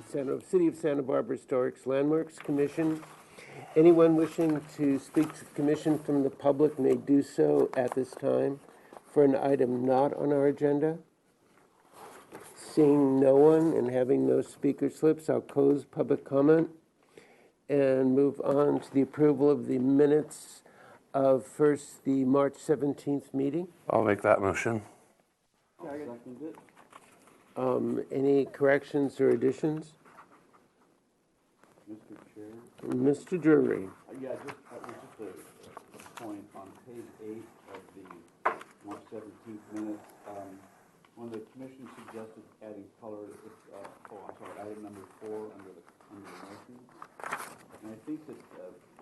City of Santa Barbara Historic Landmarks Commission. Anyone wishing to speak to the commission from the public may do so at this time for an item not on our agenda. Seeing no one and having no speaker slips, I'll close public comment and move on to the approval of the minutes of first the March 17th meeting. I'll make that motion. I'll second it. Any corrections or additions? Mr. Chair? Mr. Drury. Yeah, that was just a point on page 8 of the March 17th minutes. When the commission suggested adding color, it's, item number 4 under the motion. And I think that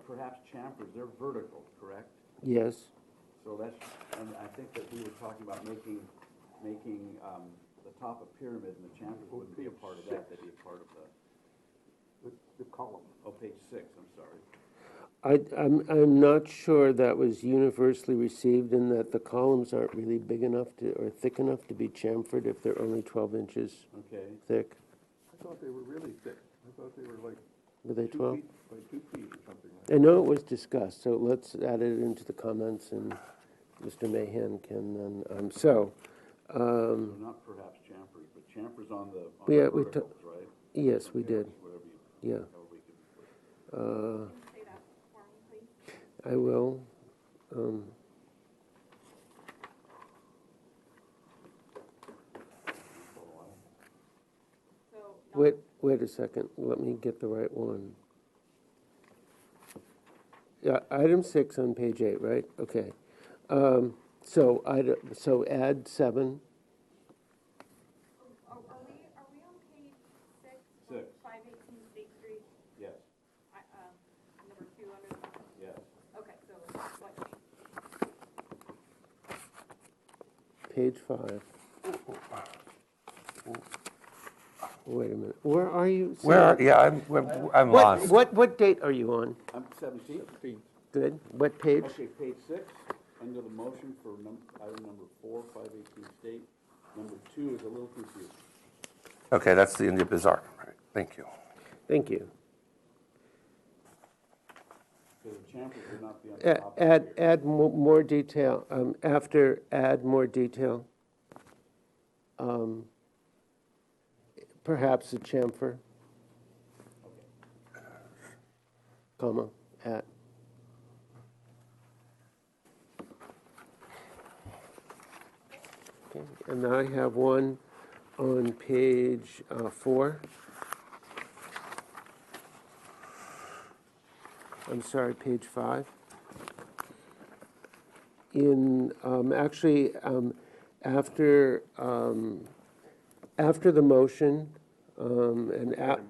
perhaps chamfers, they're vertical, correct? Yes. So that's, and I think that we were talking about making the top a pyramid, and the chamfers wouldn't be a part of that, they'd be a part of the column. Oh, page 6, I'm sorry. I'm not sure that was universally received, and that the columns aren't really big enough or thick enough to be chamfered if they're only 12 inches thick. I thought they were really thick. I thought they were like Were they 12? 2 feet by 2 feet or something like that. I know it was discussed, so let's add it into the comments, and Mr. Mahan can then. So not perhaps chamfers, but chamfers on the Yeah, verticals, right? Yes, we did. Whatever you, Yeah. however we can put it. Say that for me, please. I will. So, Wait a second. Let me get the right one. Yeah, item 6 on page 8, right? Okay. So add 7. are we on page 6? 6. 518 State Street, Yes, number 2 under the, yes. okay, so what page? Page 5. Wait a minute. Where are you? I'm lost. What date are you on? I'm 17th. Good. What page? Okay, page 6, under the motion for item number 4, 518 State. Number 2 is a little confusing. Okay, that's the India Bazaar. Right. Thank you. Thank you. So the chamfers would not be on the top. Add more detail. After add more detail. Perhaps a chamfer. Comma, at. Okay, and I have one on page 4. I'm sorry, page 5. In after the motion and Which item?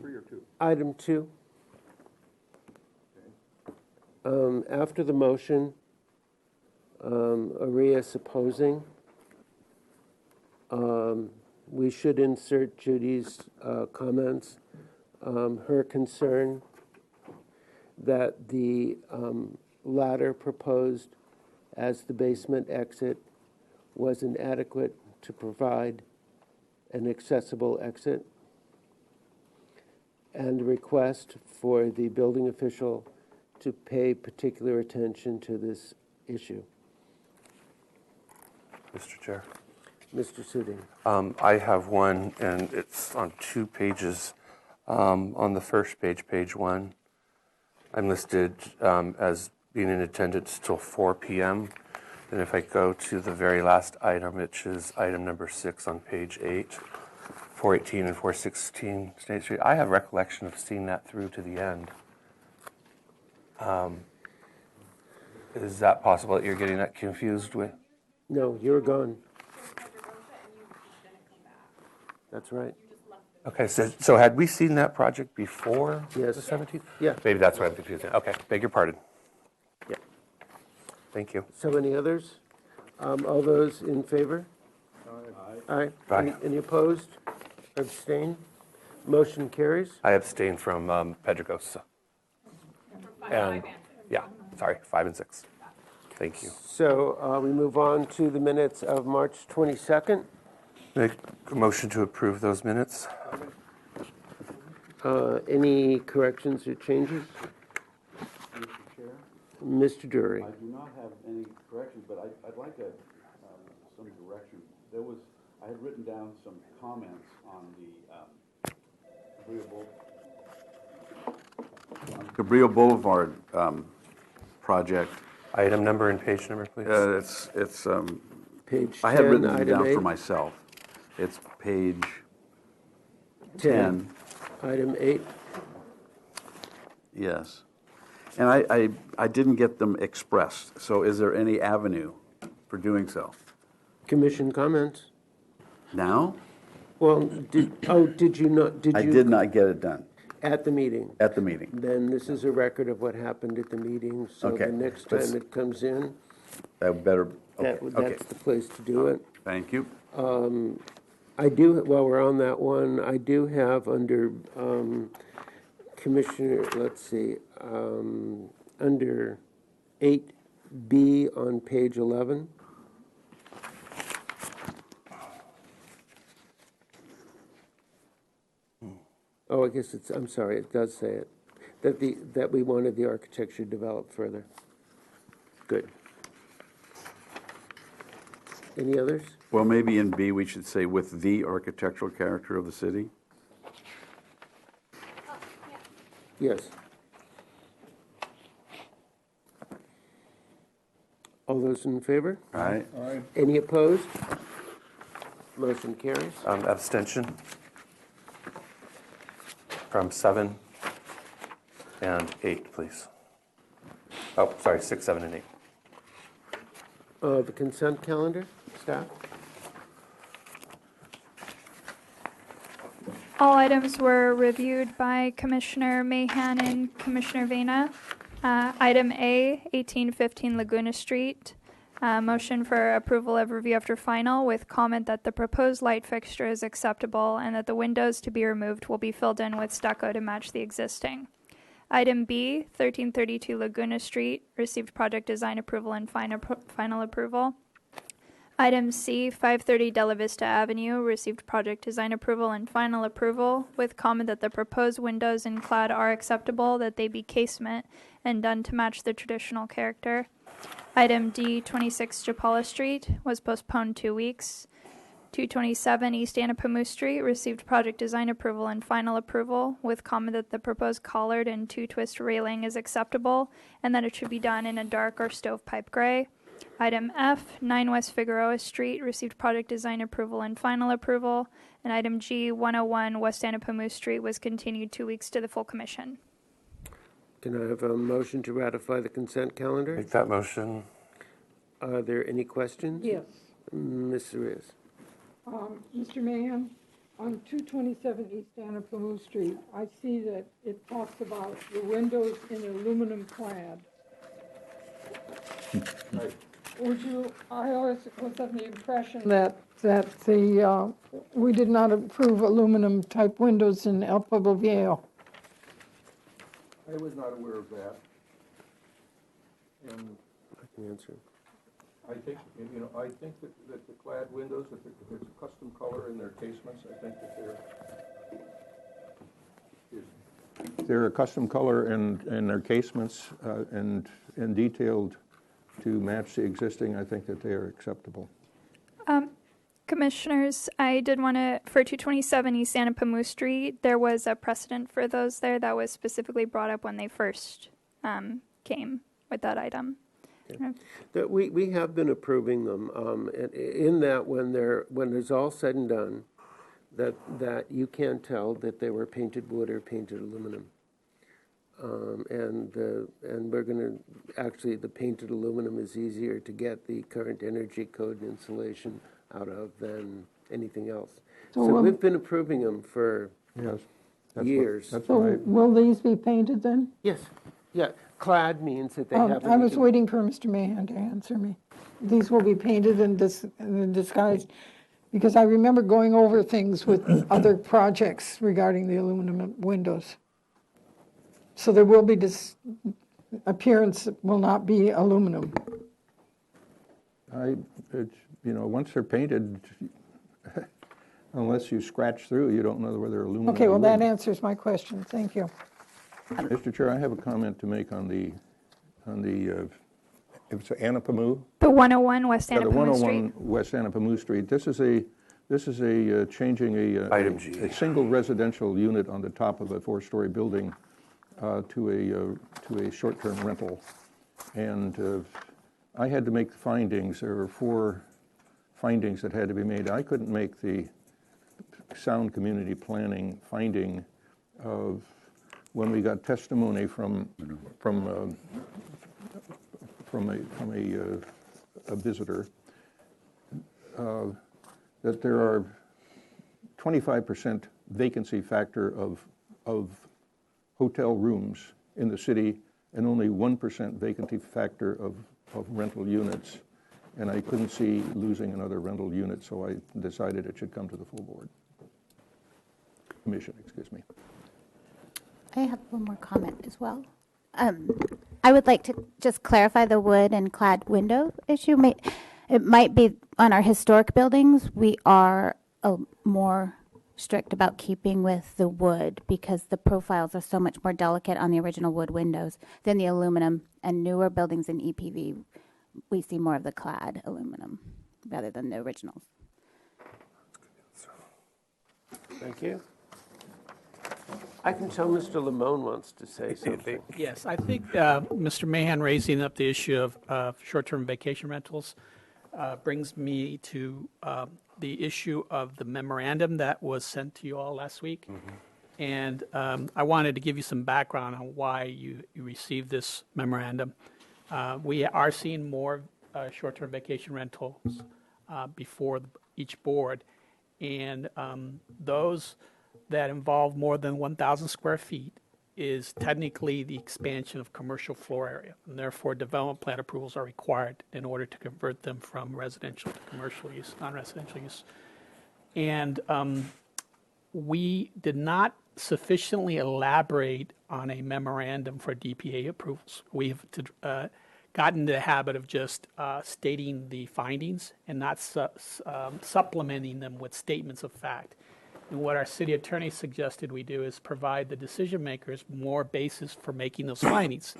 3 or 2? item 2. After the motion, Arias opposing, we should insert Judy's comments. Her concern that the ladder proposed as the basement exit was inadequate to provide an accessible exit, and a request for the building official to pay particular attention to this issue. Mr. Chair. Mr. Suding. I have one, and it's on 2 pages. On the first page, page 1, I'm listed as being in attendance till 4 p.m. And if I go to the very last item, which is item number 6 on page 8, 418 and 416 State Street, I have recollection of seeing that through to the end. Is that possible that you're getting that confused with? No, you're gone. Supervisor Rosa, and you didn't come back. That's right. You just left the. Okay, so had we seen that project before Yes. the 17th? Yeah. Maybe that's why I'm confusing. Okay, beg your pardon. Yeah. Thank you. So any others? All those in favor? Aye. Aye. Any opposed? Abstain? Motion carries. I abstain from Pedregosa. And, yeah, sorry, 5 and 6. Thank you. So we move on to the minutes of March 22nd. Make a motion to approve those minutes. Any corrections or changes? Mr. Chair? Mr. Drury? I do not have any corrections, but I'd like some direction. I had written down some comments on the Cabrillo Boulevard project. Item number and page number, please. It's Page 10, I had written them item down 8. for myself. It's page 10. 10. Item 8. Yes. And I didn't get them expressed, so is there any avenue for doing so? Commission comments? Now? Well, did you not, I did not get it done at the meeting? at the meeting. Then this is a record of what happened at the meeting, so Okay. the next Let's- time it comes in, That better, okay, okay. that's the place to do it. Thank you. I do, while we're on that one, I do have under Commissioner, let's see, under 8B on page 11. Oh, I guess I'm sorry, it does say it, that we wanted the architecture developed further. Good. Any others? Well, maybe in B, we should say with the architectural character of the city. Yes. All those in favor? All right? Any opposed? Motion carries. Abstention from 7 and 8, please. Oh, sorry, 6, 7, and 8. The consent calendar, staff? All items were reviewed by Commissioner Mahan and Commissioner Vena. Item A, 1815 Laguna Street. Motion for approval of review after final with comment that the proposed light fixture is acceptable and that the windows to be removed will be filled in with stucco to match the existing. Item B, 1332 Laguna Street, received project design approval and final approval. Item C, 530 Della Vista Avenue, received project design approval and final approval with comment that the proposed windows and clad are acceptable, that they be casement and done to match the traditional character. Item D, 26 Chapala Street, was postponed 2 weeks. 227 East Anapamu Street received project design approval and final approval with comment that the proposed collard and two-twist railing is acceptable and that it should be done in a dark or stovepipe gray. Item F, 9 West Figueroa Street received project design approval and final approval. And item G, 101 West Anapamu Street was continued 2 weeks to the full commission. Can I have a motion to ratify the consent calendar? Make that motion. Are there any questions? Yes. Ms. Arias? Mr. Mahan, on 227 East Anapamu Street, I see that it talks about the windows in aluminum clad. I always was of the impression that we did not approve aluminum type windows in El Pueblo Viejo. I was not aware of that. And I can answer. I think, I think that the clad windows, if there's a custom color in their casements, I think that they're a custom color in their casements and detailed to match the existing, I think that they are acceptable. Commissioners, I did want to, for 227 East Anapamu Street, there was a precedent for those there that was specifically brought up when they first came with that item. That we have been approving them, and in that when it's all said and done, that you can't tell that they were painted wood or painted aluminum. And we're going to, actually, the painted aluminum is easier to get the current energy code and insulation out of than anything else. So we've been approving them for Yes. years. That's So what I, will these be painted then? Yes, yeah, clad means that they have. I was waiting for Mr. Mahan to answer me. These will be painted and disguised, because I remember going over things with other projects regarding the aluminum windows. So there will be this appearance will not be aluminum. once they're painted, unless you scratch through, you don't know whether aluminum. Okay, or well, that wood. answers my question. Thank you. Mr. Chair, I have a comment to make on the it's Anapamu. The 101 West Yeah, the Anapamu Street. 101 West Anapamu Street. This is changing Item G. a single residential unit on the top of a 4-story building to a short-term rental. And I had to make the findings. There were 4 findings that had to be made. I couldn't make the sound community planning finding of when we got testimony from a visitor that there are 25% vacancy factor of hotel rooms in the city and only 1% vacancy factor of rental units. And I couldn't see losing another rental unit, so I decided it should come to the full board. Commission, excuse me. I have one more comment as well. I would like to just clarify the wood and clad window issue. It might be on our historic buildings, we are more strict about keeping with the wood because the profiles are so much more delicate on the original wood windows than the aluminum. And newer buildings in EPV, we see more of the clad aluminum rather than the originals. Thank you. I can tell Mr. Lamone wants to say something. Yes, I think Mr. Mahan raising up the issue of short-term vacation rentals brings me to the issue of the memorandum that was sent to you all last week. And I wanted to give you some background on why you received this memorandum. We are seeing more short-term vacation rentals before each board. And those that involve more than 1,000 square feet is technically the expansion of commercial floor area. And therefore, development plan approvals are required in order to convert them from residential to commercial use, non-residential use. And we did not sufficiently elaborate on a memorandum for DPA approvals. We have gotten into the habit of just stating the findings and not supplementing them with statements of fact. And what our city attorney suggested we do is provide the decision makers more basis for making those findings.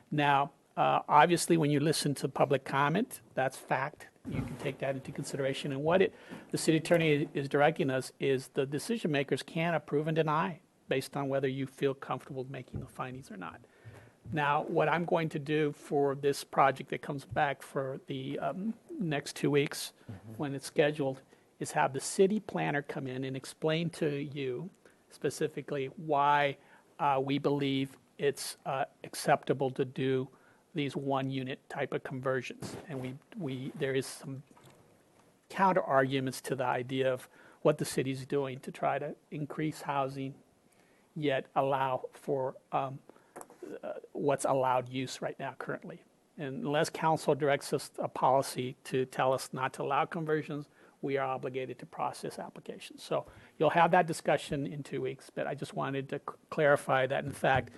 Now, obviously, when you listen to public comment, that's fact. You can take that into consideration. And what the city attorney is directing us is the decision makers can approve and deny based on whether you feel comfortable making the findings or not. Now, what I'm going to do for this project that comes back for the next 2 weeks when it's scheduled is have the city planner come in and explain to you specifically why we believe it's acceptable to do these one-unit type of conversions. And there is some counter arguments to the idea of what the city's doing to try to increase housing, yet allow for what's allowed use right now currently. And unless council directs us a policy to tell us not to allow conversions, we are obligated to process applications. So you'll have that discussion in 2 weeks, but I just wanted to clarify that, in fact,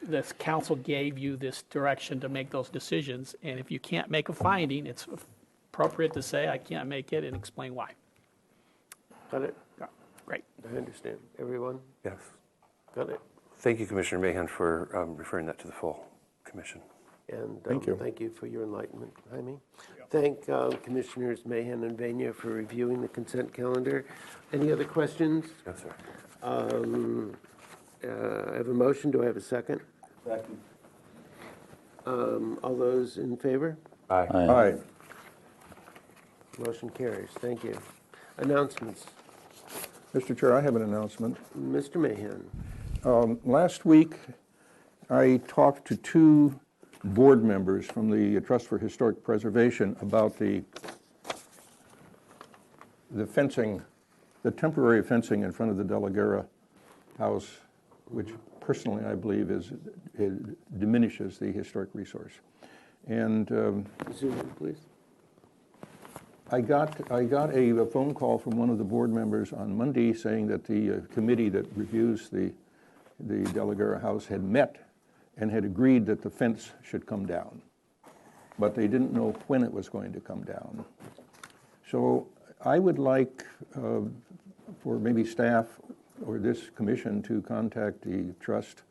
this council gave you this direction to make those decisions, and if you can't make a finding, it's appropriate to say, I can't make it, and explain why. Got it? Great. I understand. Everyone? Yes. Got it? Thank you, Commissioner Mahan, for referring that to the full commission. And Thank you. thank you for your enlightenment, Jaime. Thank Commissioners Mahan and Vena for reviewing the consent calendar. Any other questions? Yes, sir. I have a motion. Do I have a second? Second. All those in favor? Aye. Aye. Motion carries. Thank you. Announcements. Mr. Chair, I have an announcement. Mr. Mahan. Last week, I talked to 2 board members from the Trust for Historic Preservation about the fencing, the temporary fencing in front of the De La Guerra house, which personally I believe it diminishes the historic resource. And Zoom in, please. I got a phone call from one of the board members on Monday saying that the committee that reviews the De La Guerra house had met and had agreed that the fence should come down, but they didn't know when it was going to come down. So I would like for maybe staff or this commission to contact the trust,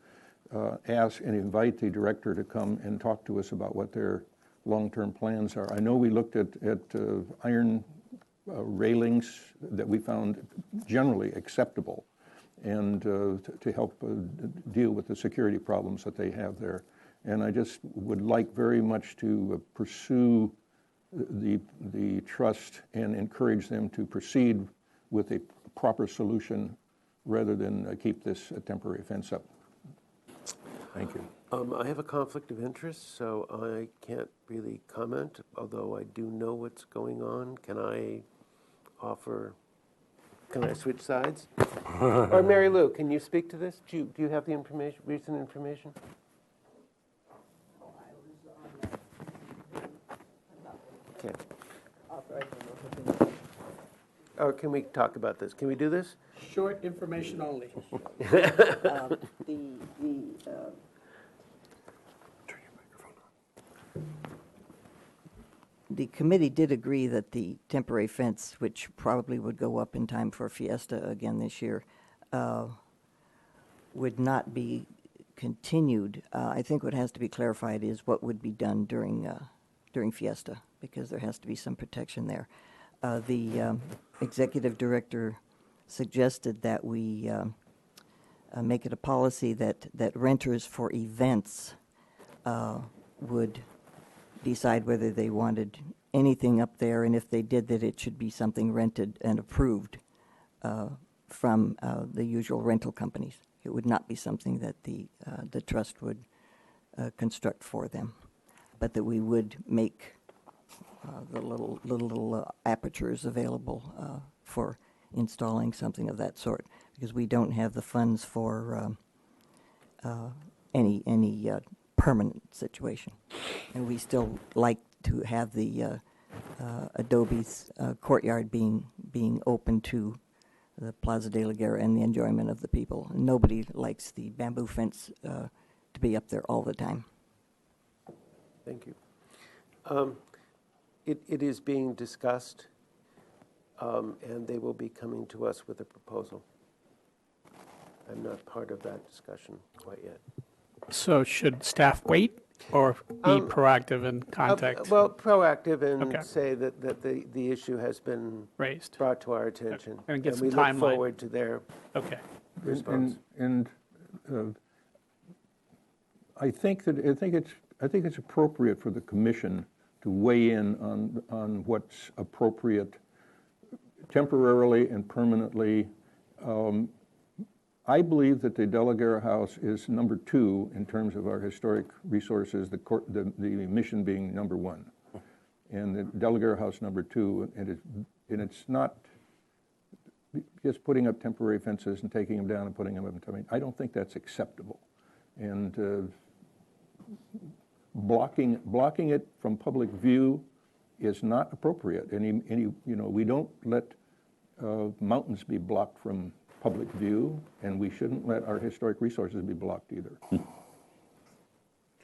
ask and invite the director to come and talk to us about what their long-term plans are. I know we looked at iron railings that we found generally acceptable, and to help deal with the security problems that they have there. And I just would like very much to pursue the trust and encourage them to proceed with a proper solution rather than keep this temporary fence up. Thank you. I have a conflict of interest, so I can't really comment, although I do know what's going on. Can I switch sides? Or Mary Lou, can you speak to this? Do you have the information, recent information? Okay. Or can we talk about this? Can we do this? Short information only. The committee did agree that the temporary fence, which probably would go up in time for Fiesta again this year, would not be continued. I think what has to be clarified is what would be done during Fiesta, because there has to be some protection there. The executive director suggested that we make it a policy that renters for events would decide whether they wanted anything up there, and if they did, that it should be something rented and approved from the usual rental companies. It would not be something that the trust would construct for them, but that we would make the little apertures available for installing something of that sort, because we don't have the funds for any permanent situation. And we still like to have the Adobe's courtyard being open to the Plaza de la Guerra and the enjoyment of the people. Nobody likes the bamboo fence to be up there all the time. Thank you. It is being discussed, and they will be coming to us with a proposal. I'm not part of that discussion quite yet. So should staff wait or be proactive and contact? Well, proactive and Okay. say that the issue has been Raised. brought to our attention. And get some we timeline. look forward to their Okay. response. And I think it's appropriate for the commission to weigh in on what's appropriate temporarily and permanently. I believe that the De La Guerra House is number 2 in terms of our historic resources, the mission being number 1. And the De La Guerra House number 2, and it's not just putting up temporary fences and taking them down and putting them up. I mean, I don't think that's acceptable. And blocking it from public view is not appropriate. We don't let mountains be blocked from public view, and we shouldn't let our historic resources be blocked either.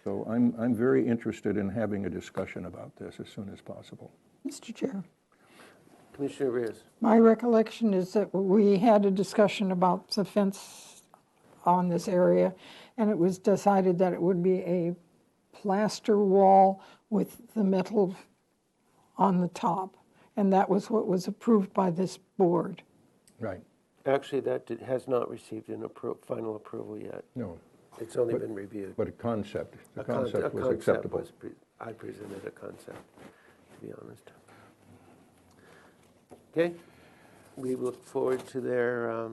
So I'm very interested in having a discussion about this as soon as possible. Mr. Chair, Commissioner Reyes. my recollection is that we had a discussion about the fence on this area, and it was decided that it would be a plaster wall with the metal on the top, and that was what was approved by this board. Right. Actually, that has not received an final approval yet. No, It's only been reviewed. but a concept. The A con- concept a was concept acceptable. was I presented a concept, to be honest. Okay, we look forward to their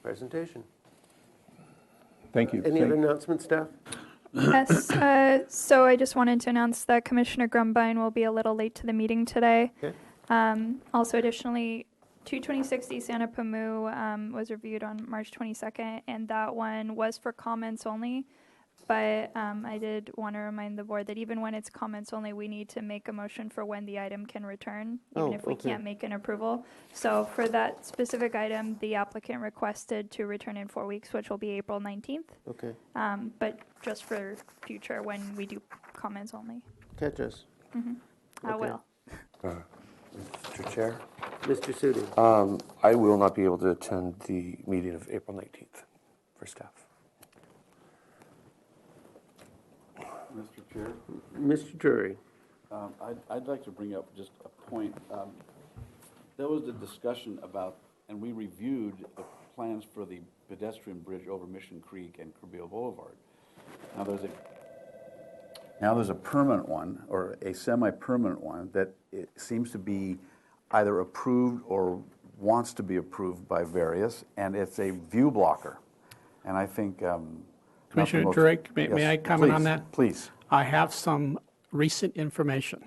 presentation. Thank you. Any other announcements, staff? Yes, so I just wanted to announce that Commissioner Grumbine will be a little late to the meeting today. Okay. Also additionally, 22060 Santa Pamu was reviewed on March 22nd, and that one was for comments only. But I did want to remind the board that even when it's comments only, we need to make a motion for when the item can return, even Oh, if we okay. can't make an approval. So for that specific item, the applicant requested to return in 4 weeks, which will be April 19th. Okay, But just for future, when we do comments only, catch us. I Okay. will. Mr. Chair, Mr. Sudi. I will not be able to attend the meeting of April 19th for staff. Mr. Chair, Mr. Drury. I'd like to bring up just a point. There was a discussion about, and we reviewed the plans for the pedestrian bridge over Mission Creek and Cabrillo Boulevard. Now there's a permanent one, or a semi-permanent one, that it seems to be either approved or wants to be approved by various, and it's a view blocker. And I think... Commissioner Drake, may I comment on that? Please. I have some recent information.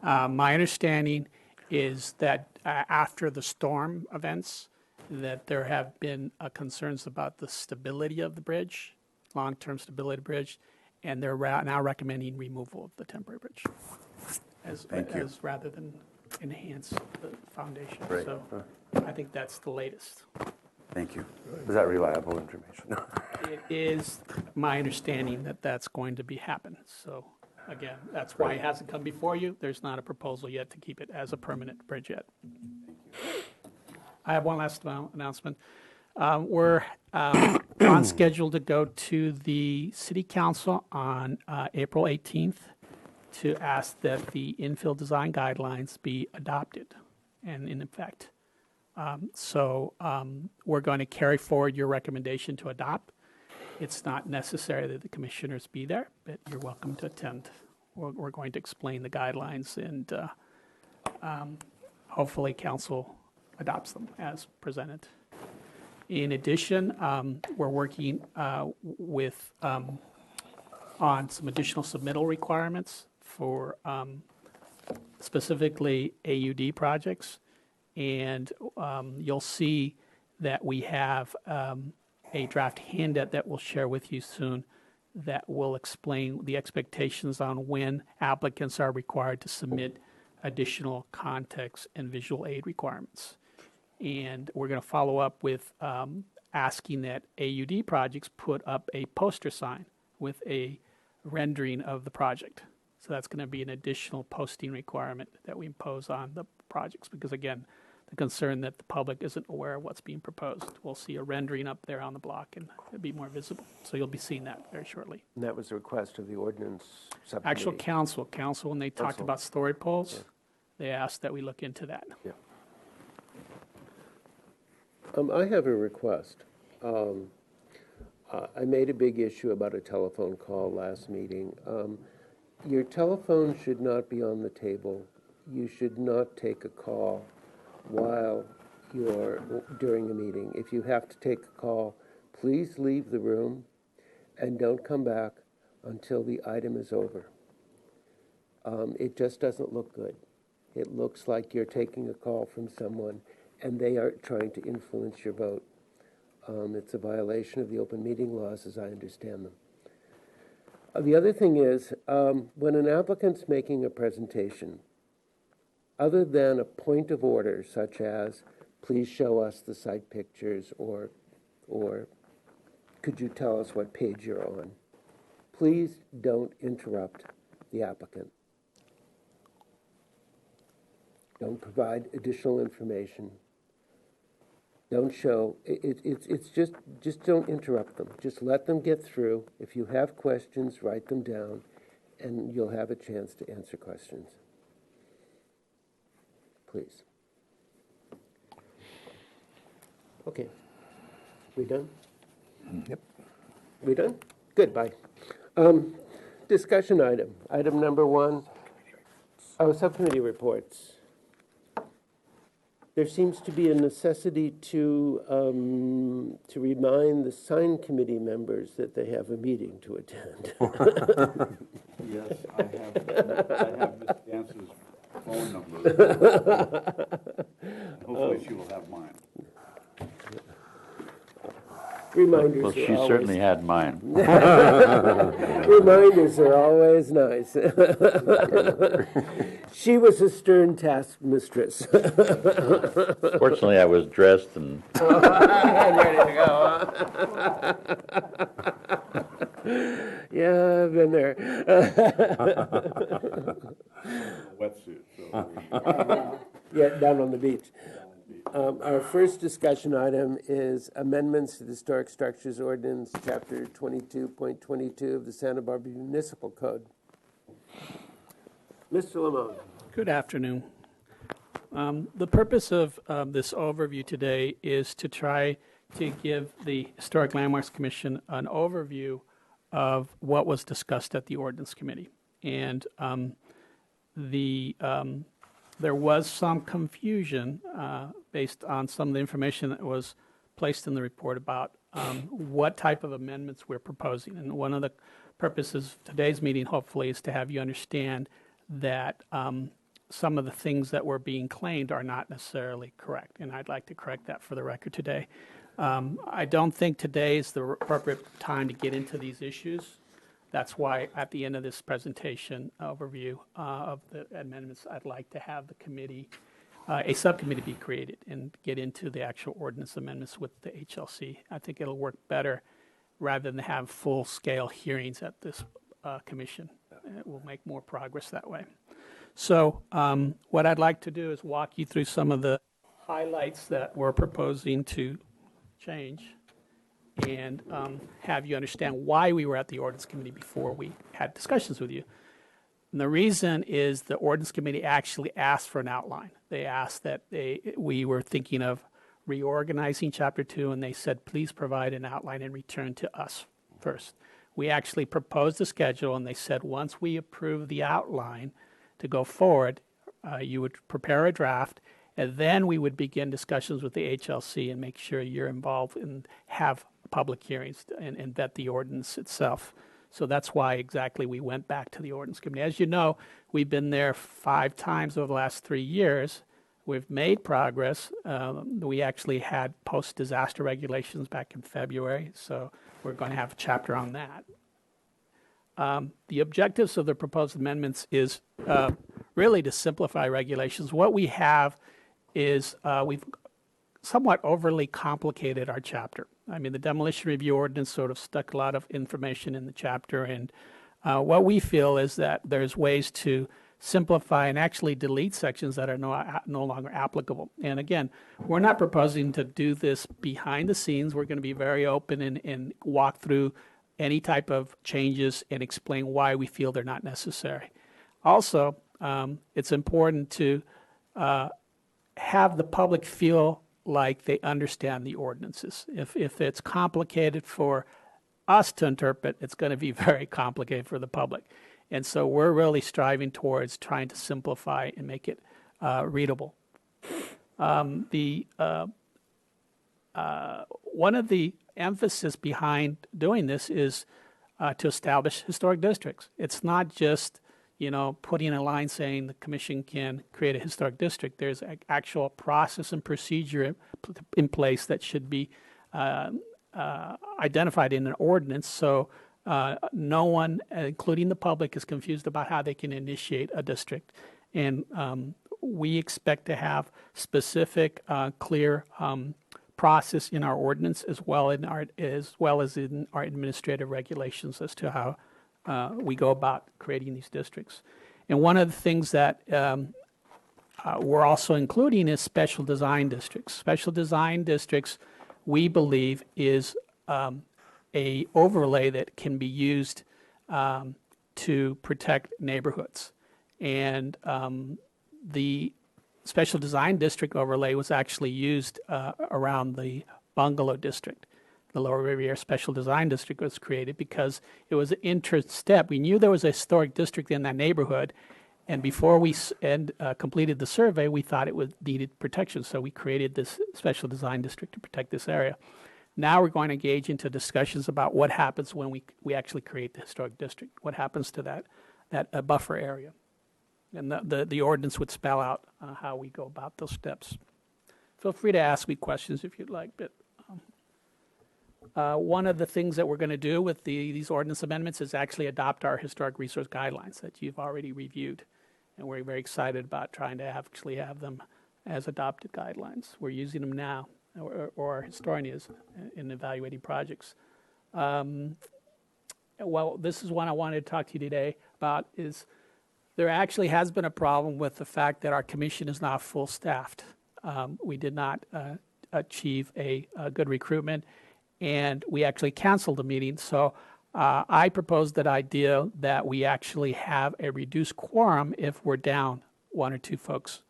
My understanding is that after the storm events, that there have been concerns about the stability of the bridge, long-term stability of the bridge, and they're now recommending removal of the temporary bridge as rather than enhance the foundation. Right. So I think that's the latest. Thank you. Is that reliable information? It is my understanding that that's going to be happen. So again, that's why it hasn't come before you. There's not a proposal yet to keep it as a permanent bridge yet. I have one last announcement. We're on schedule to go to the City Council on April 18th to ask that the infill design guidelines be adopted and in effect. So we're going to carry forward your recommendation to adopt. It's not necessary that the commissioners be there, but you're welcome to attend. We're going to explain the guidelines and hopefully council adopts them as presented. In addition, we're working with on some additional submittal requirements for specifically AUD projects. And you'll see that we have a draft handout that we'll share with you soon that will explain the expectations on when applicants are required to submit additional context and visual aid requirements. And we're going to follow up with asking that AUD projects put up a poster sign with a rendering of the project. So that's going to be an additional posting requirement that we impose on the projects because, again, the concern that the public isn't aware of what's being proposed. We'll see a rendering up there on the block and it'll be more visible. So you'll be seeing that very shortly. And that was a request of the ordinance subcommittee. Actual council, when they talked about story poles, they asked that we look into that. Yeah. I have a request. I made a big issue about a telephone call last meeting. Your telephone should not be on the table. You should not take a call while you're during a meeting. If you have to take a call, please leave the room and don't come back until the item is over. It just doesn't look good. It looks like you're taking a call from someone and they are trying to influence your vote. It's a violation of the open meeting laws as I understand them. The other thing is, when an applicant's making a presentation, other than a point of order such as, please show us the site pictures or could you tell us what page you're on, please don't interrupt the applicant. Don't provide additional information. Don't show, it's just don't interrupt them. Just let them get through. If you have questions, write them down, and you'll have a chance to answer questions. Please. Okay. We done? Yep. We done? Good, bye. Discussion item. Item number 1. Subcommittee reports. There seems to be a necessity to remind the sign committee members that they have a meeting to attend. Yes, I have Ms. Dance's phone number. Hopefully she will have mine. Reminders Well, she are always, certainly had mine. reminders are always nice. She was a stern taskmistress. Fortunately, I was dressed and Ready to go, huh? Yeah, I've been there. Wetsuit, so. Yeah, down on the beach. Our first discussion item is amendments to the Historic Structures Ordinance, Chapter 22.22 of the Santa Barbara Municipal Code. Mr. Lamone. Good afternoon. The purpose of this overview today is to try to give the Historic Landmarks Commission an overview of what was discussed at the Ordinance Committee. And there was some confusion based on some of the information that was placed in the report about what type of amendments we're proposing. And one of the purposes of today's meeting, hopefully, is to have you understand that some of the things that were being claimed are not necessarily correct. And I'd like to correct that for the record today. I don't think today is the appropriate time to get into these issues. That's why at the end of this presentation overview of the amendments, I'd like to have the committee, a subcommittee be created and get into the actual ordinance amendments with the HLC. I think it'll work better rather than have full-scale hearings at this commission. It will make more progress that way. So what I'd like to do is walk you through some of the highlights that we're proposing to change and have you understand why we were at the Ordinance Committee before we had discussions with you. And the reason is the Ordinance Committee actually asked for an outline. They asked that we were thinking of reorganizing Chapter 2, and they said, please provide an outline and return to us first. We actually proposed a schedule, and they said once we approve the outline to go forward, you would prepare a draft, and then we would begin discussions with the HLC and make sure you're involved and have public hearings and vet the ordinance itself. So that's why exactly we went back to the Ordinance Committee. As you know, we've been there 5 times over the last 3 years. We've made progress. We actually had post-disaster regulations back in February, so we're going to have a chapter on that. The objectives of the proposed amendments is really to simplify regulations. What we have is we've somewhat overly complicated our chapter. I mean, the demolition review ordinance sort of stuck a lot of information in the chapter, and what we feel is that there's ways to simplify and actually delete sections that are no longer applicable. And again, we're not proposing to do this behind the scenes. We're going to be very open and walk through any type of changes and explain why we feel they're not necessary. Also, it's important to have the public feel like they understand the ordinances. If it's complicated for us to interpret, it's going to be very complicated for the public. And so we're really striving towards trying to simplify and make it readable. One of the emphasis behind doing this is to establish historic districts. It's not just putting a line saying the commission can create a historic district. There's an actual process and procedure in place that should be identified in an ordinance, so no one, including the public, is confused about how they can initiate a district. And we expect to have specific, clear process in our ordinance as well as in our administrative regulations as to how we go about creating these districts. And one of the things that we're also including is special design districts. Special design districts, we believe, is a overlay that can be used to protect neighborhoods. And the special design district overlay was actually used around the bungalow district. The Lower Riviera Special Design District was created because it was an interest step. We knew there was a historic district in that neighborhood, and before we completed the survey, we thought it needed protection, so we created this Special Design District to protect this area. Now we're going to engage into discussions about what happens when we actually create the historic district. What happens to that buffer area? And the ordinance would spell out how we go about those steps. Feel free to ask me questions if you'd like, but one of the things that we're going to do with these ordinance amendments is actually adopt our historic resource guidelines that you've already reviewed. And we're very excited about trying to actually have them as adopted guidelines. We're using them now, or our historian is, in evaluating projects. Well, this is one I wanted to talk to you today about is There actually has been a problem with the fact that our commission is not full-staffed. We did not achieve a good recruitment, and we actually canceled the meeting. So I proposed that idea that we actually have a reduced quorum if we're down one or two folks,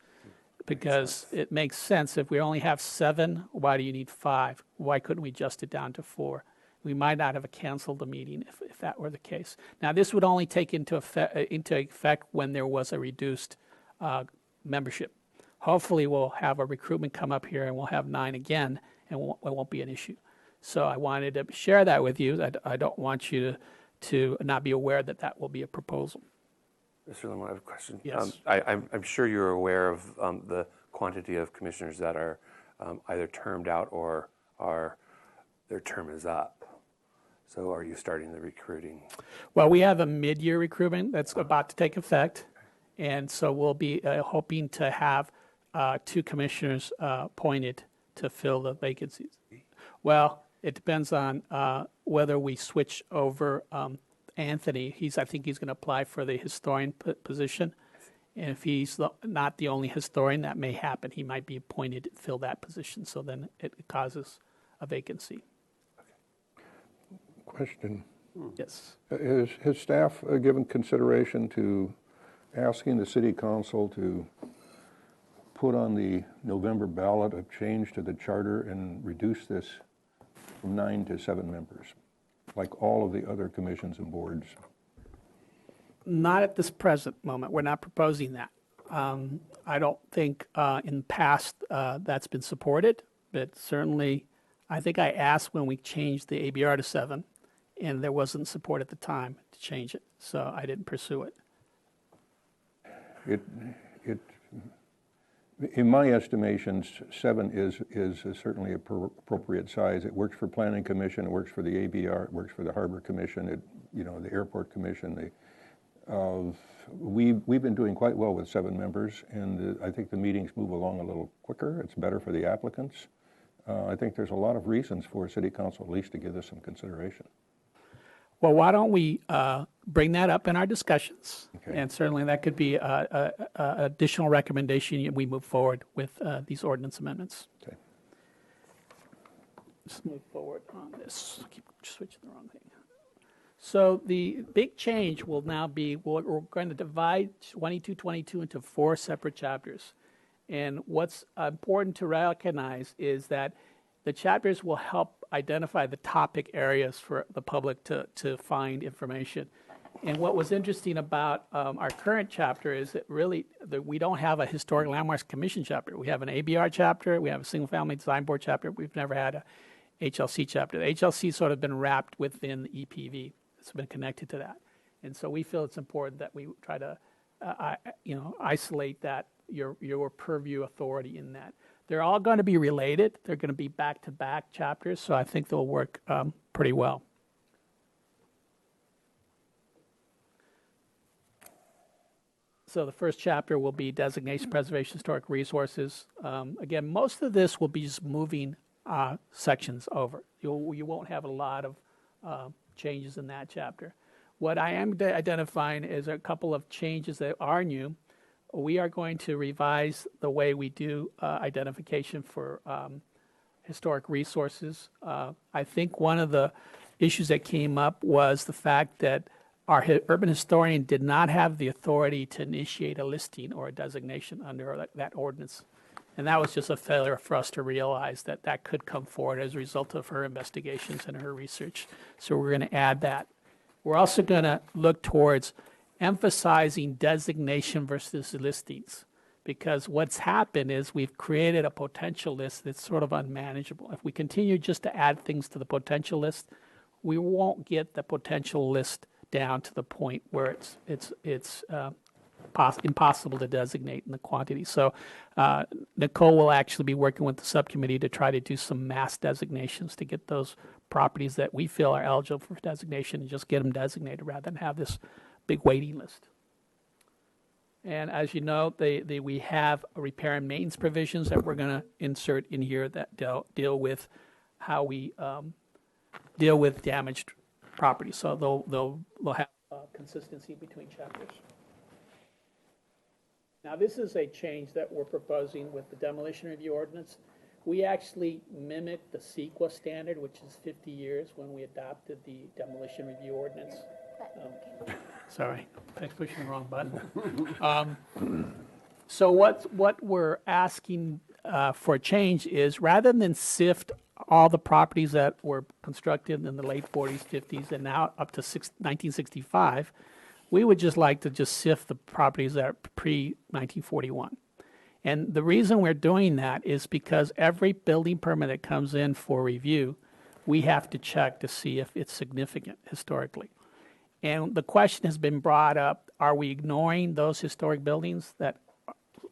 because it makes sense. If we only have 7, why do you need 5? Why couldn't we adjust it down to 4? We might not have canceled the meeting if that were the case. Now, this would only take into effect when there was a reduced membership. Hopefully, we'll have a recruitment come up here and we'll have 9 again, and it won't be an issue. So I wanted to share that with you. I don't want you to not be aware that that will be a proposal. Mr. Lemon, I have a question. Yes. I'm sure you're aware of the quantity of commissioners that are either termed out or their term is up. So are you starting the recruiting? Well, we have a mid-year recruitment that's about to take effect, and so we'll be hoping to have 2 commissioners appointed to fill the vacancies. Well, it depends on whether we switch over Anthony. I think he's going to apply for the historian position, and if he's not the only historian, that may happen. He might be appointed to fill that position, so then it causes a vacancy. Question. Yes. Has staff given consideration to asking the city council to put on the November ballot a change to the charter and reduce this from 9 to 7 members, like all of the other commissions and boards? Not at this present moment. We're not proposing that. I don't think in the past that's been supported, but certainly I think I asked when we changed the ABR to 7, and there wasn't support at the time to change it, so I didn't pursue it. In my estimations, 7 is certainly appropriate size. It works for Planning Commission, it works for the ABR, it works for the Harbor Commission, the Airport Commission. We've been doing quite well with 7 members, and I think the meetings move along a little quicker. It's better for the applicants. I think there's a lot of reasons for City Council at least to give this some consideration. Well, why don't we bring that up in our discussions? Okay. And certainly that could be an additional recommendation we move forward with these ordinance amendments. Okay. Let's move forward on this. Keep switching the wrong thing. So the big change will now be we're going to divide 2222 into 4 separate chapters. And what's important to recognize is that the chapters will help identify the topic areas for the public to find information. And what was interesting about our current chapter is that really we don't have a Historic Landmarks Commission chapter. We have an ABR chapter, we have a Single Family Design Board chapter, we've never had a HLC chapter. The HLC sort of been wrapped within the EPV. It's been connected to that. And so we feel it's important that we try to isolate that, your purview authority in that. They're all going to be related. They're going to be back-to-back chapters, so I think they'll work pretty well. So the first chapter will be designation, preservation, historic resources. Again, most of this will be just moving sections over. You won't have a lot of changes in that chapter. What I am identifying is a couple of changes that are new. We are going to revise the way we do identification for historic resources. I think one of the issues that came up was the fact that our urban historian did not have the authority to initiate a listing or a designation under that ordinance. And that was just a failure for us to realize that that could come forward as a result of her investigations and her research. So we're going to add that. We're also going to look towards emphasizing designation versus listings, because what's happened is we've created a potential list that's sort of unmanageable. If we continue just to add things to the potential list, we won't get the potential list down to the point where it's impossible to designate in the quantity. So Nicole will actually be working with the subcommittee to try to do some mass designations to get those properties that we feel are eligible for designation and just get them designated rather than have this big waiting list. And as you know, we have repair and maintenance provisions that we're going to insert in here that deal with how we deal with damaged property. So they'll have consistency between chapters. Now, this is a change that we're proposing with the demolition review ordinance. We actually mimic the CEQA standard, which is 50 years when we adopted the demolition review ordinance. Sorry, thanks for pushing the wrong button. So what we're asking for a change is, rather than sift all the properties that were constructed in the late 40s, 50s, and now up to 1965, we would just like to just sift the properties that are pre-1941. And the reason we're doing that is because every building permit that comes in for review, we have to check to see if it's significant historically. And the question has been brought up, are we ignoring those historic buildings that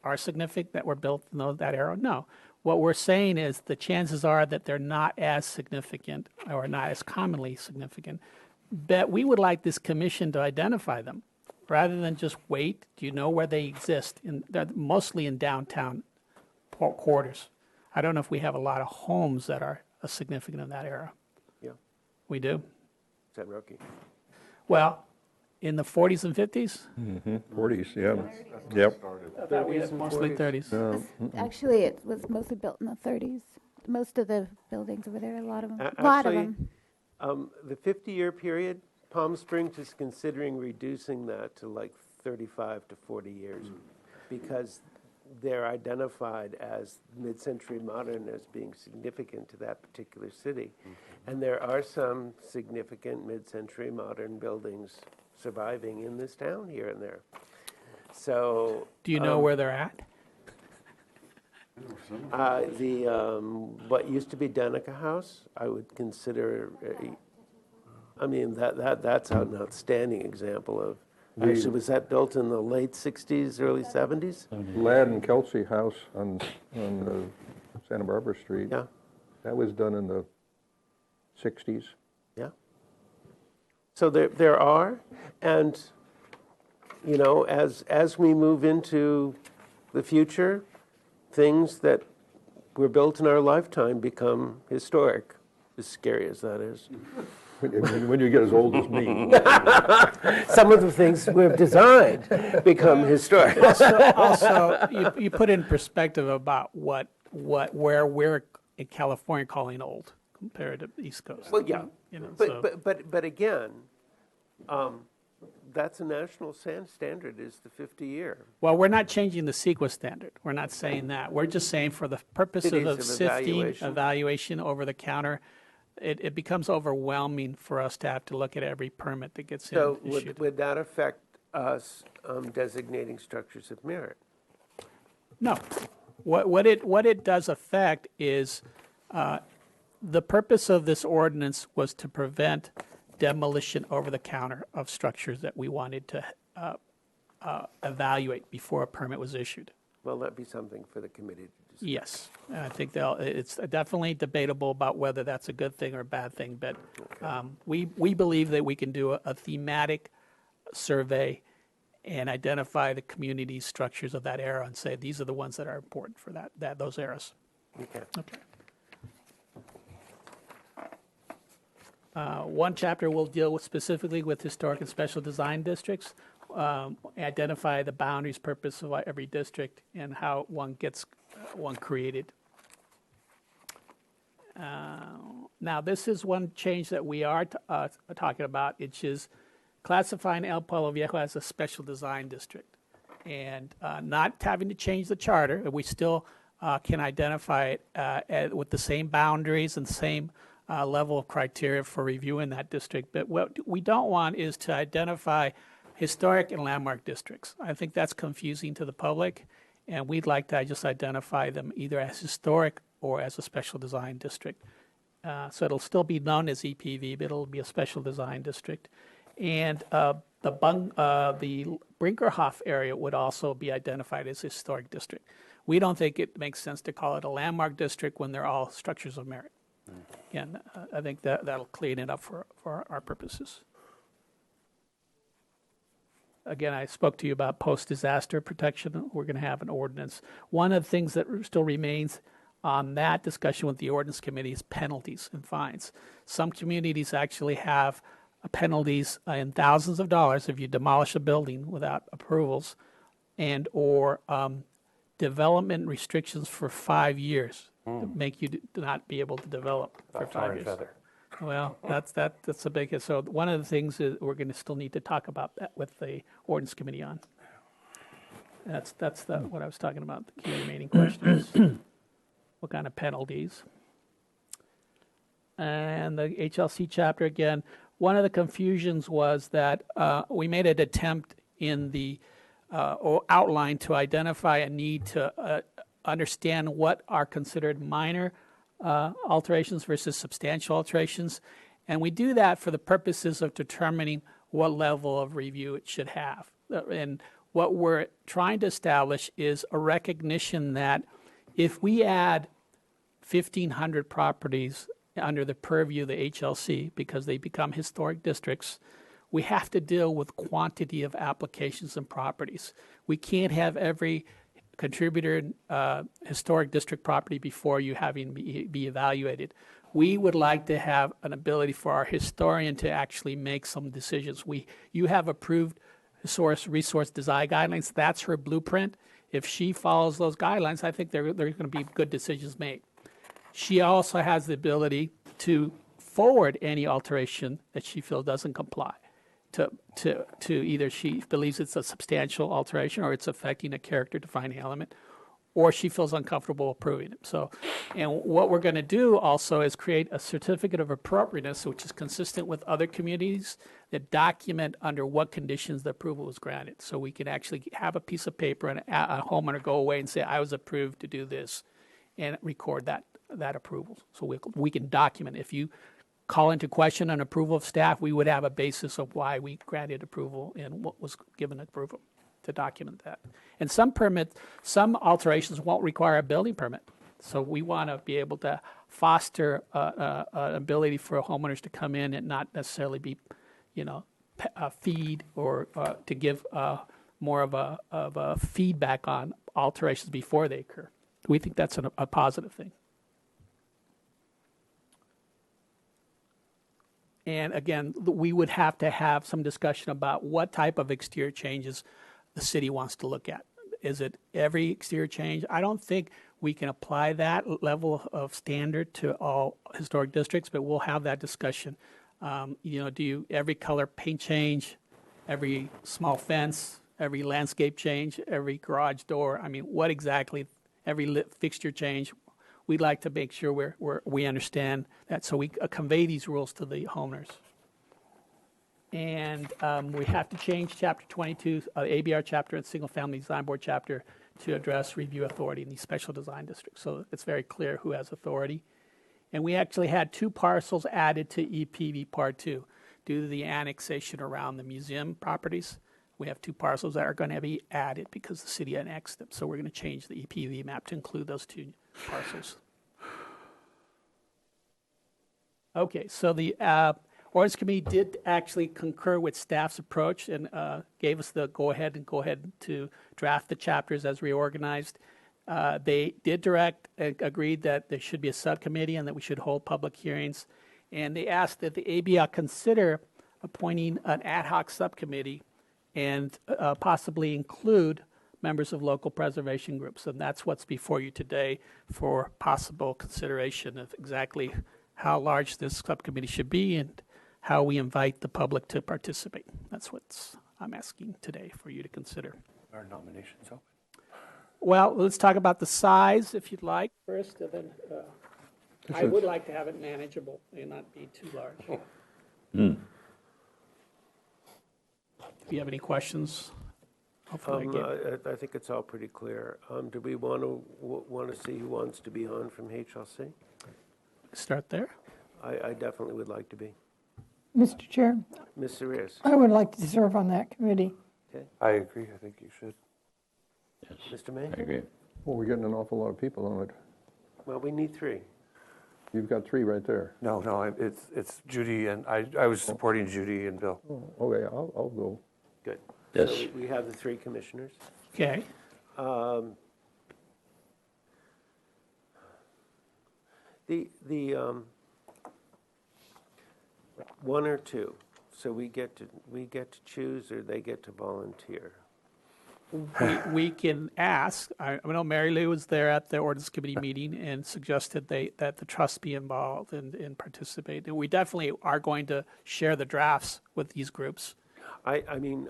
are significant, that were built in that era? No. What we're saying is the chances are that they're not as significant or not as commonly significant. But we would like this commission to identify them rather than just wait. Do you know where they exist? They're mostly in downtown quarters. I don't know if we have a lot of homes that are significant in that era. Yeah, We do? San Roque. Well, in the 40s and 50s? 40s, yeah. Yep. I thought we had 30s and mostly 40s. 30s. Actually, it was mostly built in the 30s. Most of the buildings over there, a lot of them. A lot of Actually, them. the 50-year period, Palm Springs is considering reducing that to like 35 to 40 years because they're identified as mid-century modern as being significant to that particular city. And there are some significant mid-century modern buildings surviving in this town here and there. So Do you know where they're at? what used to be Danica House, I would consider, I mean, that's an outstanding example of, actually, was that built in the late 60s, early 70s? Ladd and Kelsey House on Santa Barbara Street. Yeah, That was done in the 60s. yeah. So there are, and, you know, as we move into the future, things that were built in our lifetime become historic, as scary as that is. When you get as old as me. Some of the things we've designed become historic. Also, you put in perspective about where we're in California calling old compared to the East Coast. Well, yeah, You know, so- but again, that's a national standard, is the 50-year. Well, we're not changing the CEQA standard. We're not saying that. We're just saying for the purpose Cities of of sifting, evaluation over the counter, it becomes overwhelming for us to have to look at every permit that gets So issued. would that affect us designating structures of merit? No. What it does affect is the purpose of this ordinance was to prevent demolition over the counter of structures that we wanted to evaluate before a permit was issued. Well, that'd be something for the committee to discuss. Yes, and I think it's definitely debatable about whether that's a good thing or a bad thing, but we believe that we can do a thematic survey and identify the community structures of that era and say these are the ones that are important for those eras. Okay. Okay. One chapter will deal specifically with historic and special design districts, identify the boundaries, purpose of every district, and how one gets one created. Now, this is one change that we are talking about, which is classifying El Pueblo Viejo as a special design district, and not having to change the charter. We still can identify it with the same boundaries and same level of criteria for review in that district. But what we don't want is to identify historic and landmark districts. I think that's confusing to the public, and we'd like to just identify them either as historic or as a special design district. So it'll still be known as EPV, but it'll be a special design district. And the Brinkerhoff area would also be identified as a historic district. We don't think it makes sense to call it a landmark district when they're all structures of merit. Again, I think that'll clean it up for our purposes. Again, I spoke to you about post-disaster protection. We're going to have an ordinance. One of the things that still remains on that discussion with the ordinance committee is penalties and fines. Some communities actually have penalties in thousands of dollars if you demolish a building without approvals and/or development restrictions for 5 years to make you not be able to develop for About 5 tar and years. feather. Well, that's a big, so one of the things is we're going to still need to talk about that with the ordinance committee on. That's what I was talking about, the key remaining questions. What kind of penalties? And the HLC chapter, again, one of the confusions was that we made an attempt in the outline to identify a need to understand what are considered minor alterations versus substantial alterations. And we do that for the purposes of determining what level of review it should have. And what we're trying to establish is a recognition that if we add 1,500 properties under the purview of the HLC because they become historic districts, we have to deal with quantity of applications and properties. We can't have every contributor historic district property before you having be evaluated. We would like to have an ability for our historian to actually make some decisions. You have approved resource design guidelines. That's her blueprint. If she follows those guidelines, I think there are going to be good decisions made. She also has the ability to forward any alteration that she feels doesn't comply to either she believes it's a substantial alteration or it's affecting a character defining element, or she feels uncomfortable approving it. So, and what we're going to do also is create a certificate of appropriateness, which is consistent with other communities that document under what conditions the approval was granted. So we can actually have a piece of paper and a homeowner go away and say, I was approved to do this, and record that approval. So we can document. If you call into question an approval of staff, we would have a basis of why we granted approval and what was given approval to document that. And some alterations won't require a building permit. So we want to be able to foster an ability for homeowners to come in and not necessarily be, feed or to give more of a feedback on alterations before they occur. We think that's a positive thing. And again, we would have to have some discussion about what type of exterior changes the city wants to look at. Is it every exterior change? I don't think we can apply that level of standard to all historic districts, but we'll have that discussion. Every color paint change, every small fence, every landscape change, every garage door? I mean, what exactly, every lit fixture change? We'd like to make sure we understand that, so we convey these rules to the homeowners. And we have to change Chapter 22, ABR chapter and Single Family Design Board chapter to address review authority in these special design districts. So it's very clear who has authority. And we actually had 2 parcels added to EPV Part 2 due to the annexation around the museum properties. We have 2 parcels that are going to be added because the city annexed them. So we're going to change the EPV map to include those 2 parcels. Okay, so the Ordinance Committee did actually concur with staff's approach and gave us the go-ahead to draft the chapters as reorganized. They did agreed that there should be a subcommittee and that we should hold public hearings. And they asked that the ABR consider appointing an ad hoc subcommittee and possibly include members of local preservation groups. And that's what's before you today for possible consideration of exactly how large this subcommittee should be and how we invite the public to participate. That's what I'm asking today for you to consider. Are nominations open? Well, let's talk about the size, if you'd like, first, and then I would like to have it manageable and not be too large. Do you have any questions? Hopefully I think it's all pretty clear. Do we want to see who wants to be on from HLC? Start there. I definitely would like to be. Mr. Chair, Ms. Arias? I would like to serve on that committee. Okay. I agree. I think you should. Yes, Mr. May? I agree. Well, we're getting an awful lot of people on it. Well, we need 3. You've got 3 right there. No, it's Judy, and I was supporting Judy and Bill. Oh, okay, I'll go. Good. Yes. So we have the 3 commissioners. Okay. The 1 or 2. So we get to choose, or they get to volunteer. we can ask, I know Mary Lou was there at the ordinance committee meeting and suggested that the trust be involved and participate. And we definitely are going to share the drafts with these groups. I mean,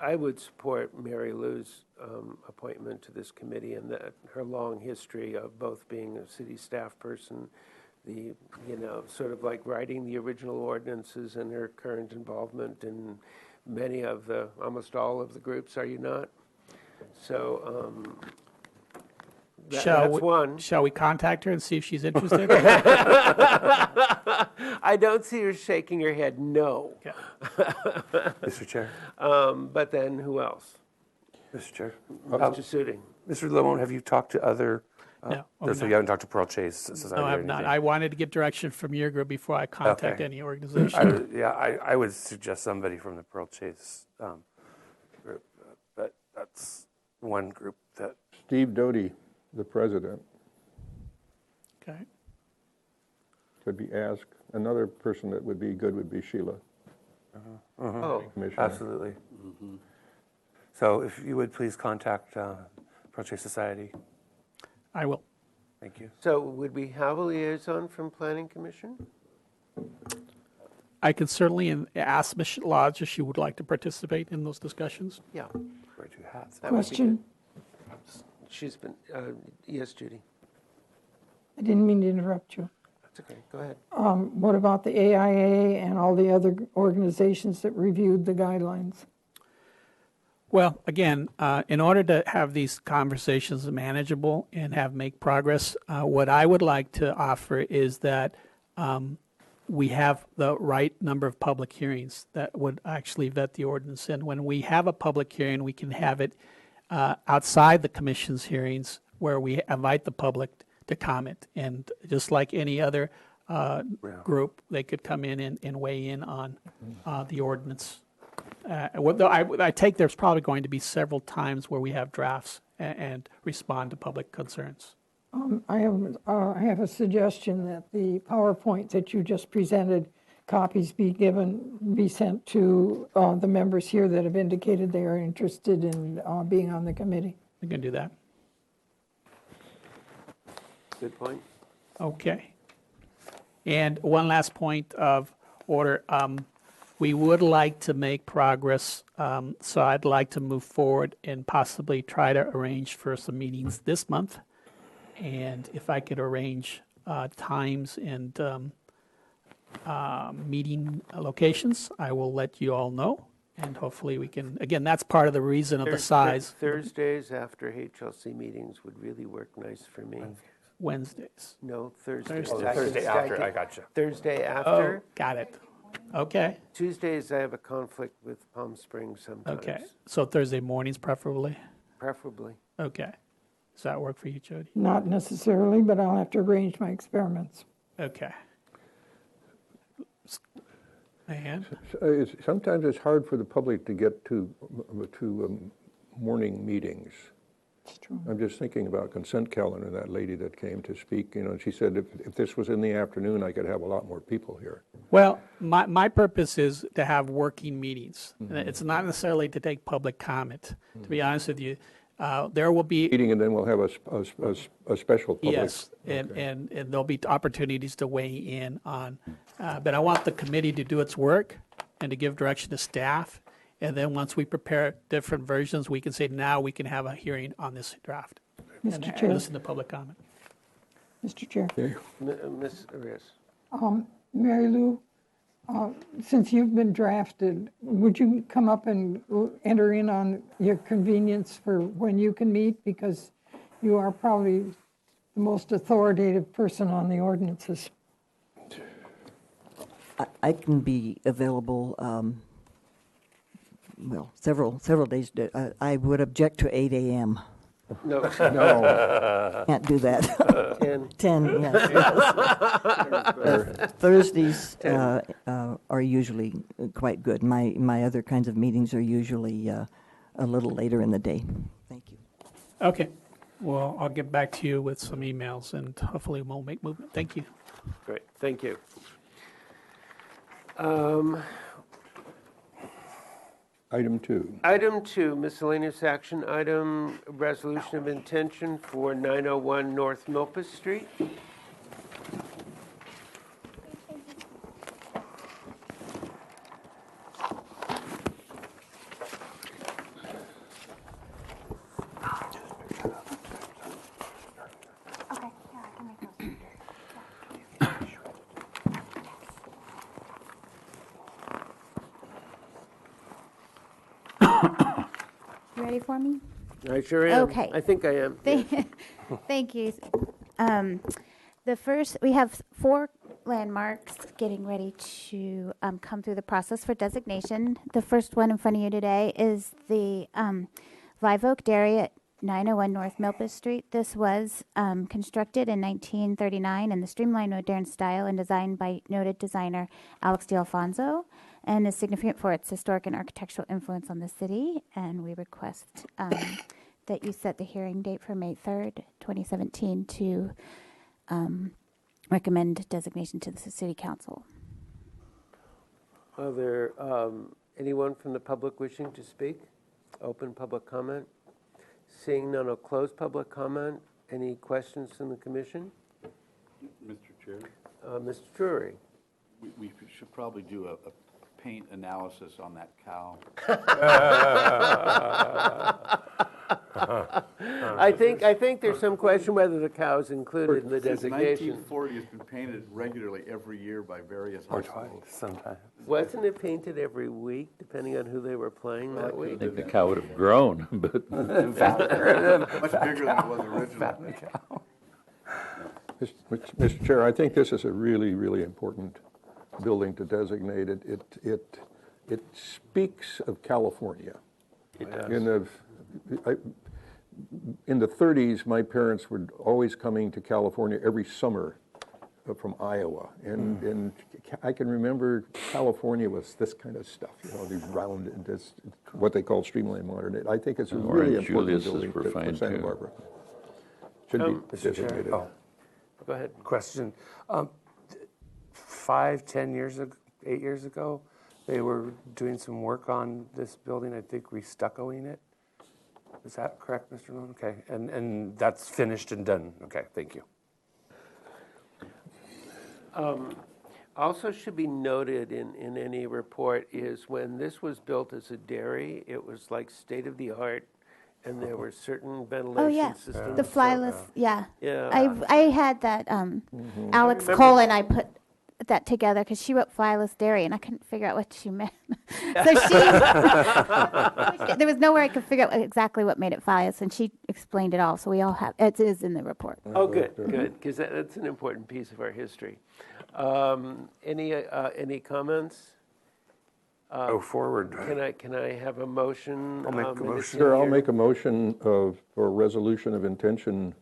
I would support Mary Lou's appointment to this committee and that her long history of both being a city staff person, sort of like writing the original ordinances, and her current involvement in many of almost all of the groups, are you not? So that's one. Shall we contact her and see if she's interested? I don't see her shaking her head no. Okay. Mr. Chair. But then who else? Mr. Chair. Mr. Suding. Mr. Lemon, have you talked to other? No, So you haven't talked to Pearl Chase Society? No, I or have not. anything? I wanted to get direction from your group before I contact Okay. any organization. I would suggest somebody from the Pearl Chase group, but that's one group that. Steve Doty, the president, Okay. could be asked. Another person that would be good would be Sheila, Oh, Commissioner. Absolutely. So if you would please contact Pearl Chase Society. I will. Thank you. so would we have a liaison from Planning Commission? I can certainly ask Ms. Lodge if she would like to participate in those discussions. Yeah. Wear two hats. That would be Question, good. She's been, yes, Judy. I didn't mean to interrupt you. That's okay. Go ahead. What about the AIA and all the other organizations that reviewed the guidelines? Well, again, in order to have these conversations manageable and make progress, what I would like to offer is that we have the right number of public hearings that would actually vet the ordinance. And when we have a public hearing, we can have it outside the commission's hearings where we invite the public to comment. And just like any other group, they could come in and weigh in on the ordinance. I take there's probably going to be several times where we have drafts and respond to public concerns. I have a suggestion that the PowerPoint that you just presented, copies be sent to the members here that have indicated they are interested in being on the committee. We can do that. Good point. Okay. And one last point of order. We would like to make progress, so I'd like to move forward and possibly try to arrange for some meetings this month. And if I could arrange times and meeting locations, I will let you all know. And hopefully we can, again, that's part of the reason of the size. Thursdays after HLC meetings would really work nice for me. Wednesdays. No, Thursdays. Thursday. Oh, the Thursday after, I gotcha. Thursday Oh, after. got it. Okay, Tuesdays, I have a conflict with Palm Springs sometimes. okay. So Thursday mornings preferably? Preferably. Okay. Does that work for you, Jody? Not necessarily, but I'll have to arrange my experiments. Okay. And, Sometimes it's hard for the public to get to morning meetings. It's true. I'm just thinking about consent calendar, that lady that came to speak, and she said if this was in the afternoon, I could have a lot more people here. well, my purpose is to have working meetings. It's not necessarily to take public comment. To be honest with you, there will be, Meeting, and then we'll have a special public. yes, and there'll be opportunities to weigh in on, but I want the committee to do its work and to give direction to staff. And then once we prepare different versions, we can say, now we can have a hearing on this draft. Mr. And Chair. listen to public comment. Mr. Chair. Ms. Arias. Mary Lou, since you've been drafted, would you come up and enter in on your convenience for when you can meet? Because you are probably the most authoritative person on the ordinances. I can be available, several days. I would object to 8 a.m. No, No, Can't do that. 10. 10, yes. Thursdays are usually quite good. My other kinds of meetings are usually a little later in the day. Thank you. Okay. Well, I'll get back to you with some emails and hopefully we'll make movement. Thank you. Great, thank you. Item 2. Item 2, miscellaneous action item, resolution of intention for 901 North Milpas Street. You ready for me? I sure am. Okay. I think I am. Thank you. The first, we have 4 landmarks getting ready to come through the process for designation. The first one in front of you today is the Live Oak Dairy at 901 North Milpas Street. This was constructed in 1939 in the streamlined modern style and designed by noted designer Alex D'Alfonso, and is significant for its historic and architectural influence on the city. And we request that you set the hearing date for May 3rd, 2017 to recommend designation to the city council. Are there anyone from the public wishing to speak? Open public comment? Seeing none, I'll close public comment. Any questions from the commission? Mr. Chair, Mr. Drury? we should probably do a paint analysis on that cow. I think there's some question whether the cow is included in the Since designation. 1940, it's been painted regularly every year by various high Or twice, schools. sometimes. Wasn't it painted every week, depending on who they were playing that I week? think the cow would have grown, but Much bigger than it was originally. Mr. Chair, I think this is a really, really important building to designate. It speaks of California. It does. In the 30s, my parents were always coming to California every summer from Iowa, and I can remember California was this kind of stuff, these round, this, what they call streamlined modern. I think it's a really Orange important Julius building were for fine, Santa too. Barbara. Should be Mr. Chair. designated. Oh, Go ahead. question. 5, 10 years ago, 8 years ago, they were doing some work on this building, I think re-stuccoing it. Is that correct, Mr. Lone? Okay, and that's finished and done. Okay, thank you. Also should be noted in any report is when this was built as a dairy, it was like state-of-the-art, and there were certain ventilation Oh, yeah, systems. the flyless, yeah. Yeah. I had that, Alex Cole and I put that together because she wrote flyless dairy and I couldn't figure out what she meant. So there was nowhere I could figure out exactly what made it flyless, and she explained it all. So we all have, it is in the report. Oh, good, because that's an important piece of our history. Any comments? Go forward. Can I have a motion? I'll make a in this motion. Sure, I'll year? make a motion for a resolution of intention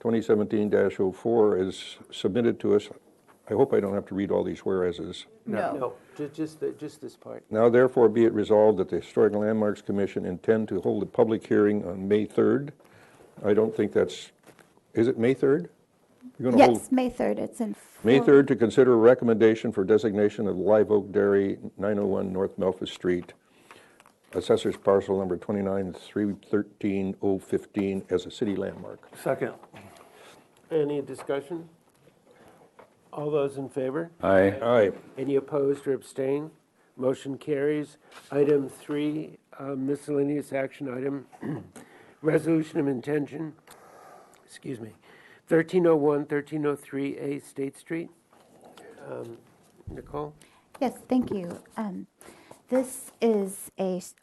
2017-04 is submitted to us. I hope I don't have to read all these whereases. No, just this part. Now therefore be it resolved that the Historic Landmarks Commission intend to hold a public hearing on May 3rd. I don't think that's, is it May 3rd? You're gonna hold Yes, May 3rd, it's in. May 3rd to consider a recommendation for designation of Live Oak Dairy, 901 North Memphis Street, Assessor's Parcel Number 29313015 as a city landmark. Second. Any discussion? All those in favor? Aye. Aye. Any opposed or abstain? Motion carries. Item 3, miscellaneous action item, resolution of intention, 1301, 1303A State Street. Nicole? Yes, thank you. This is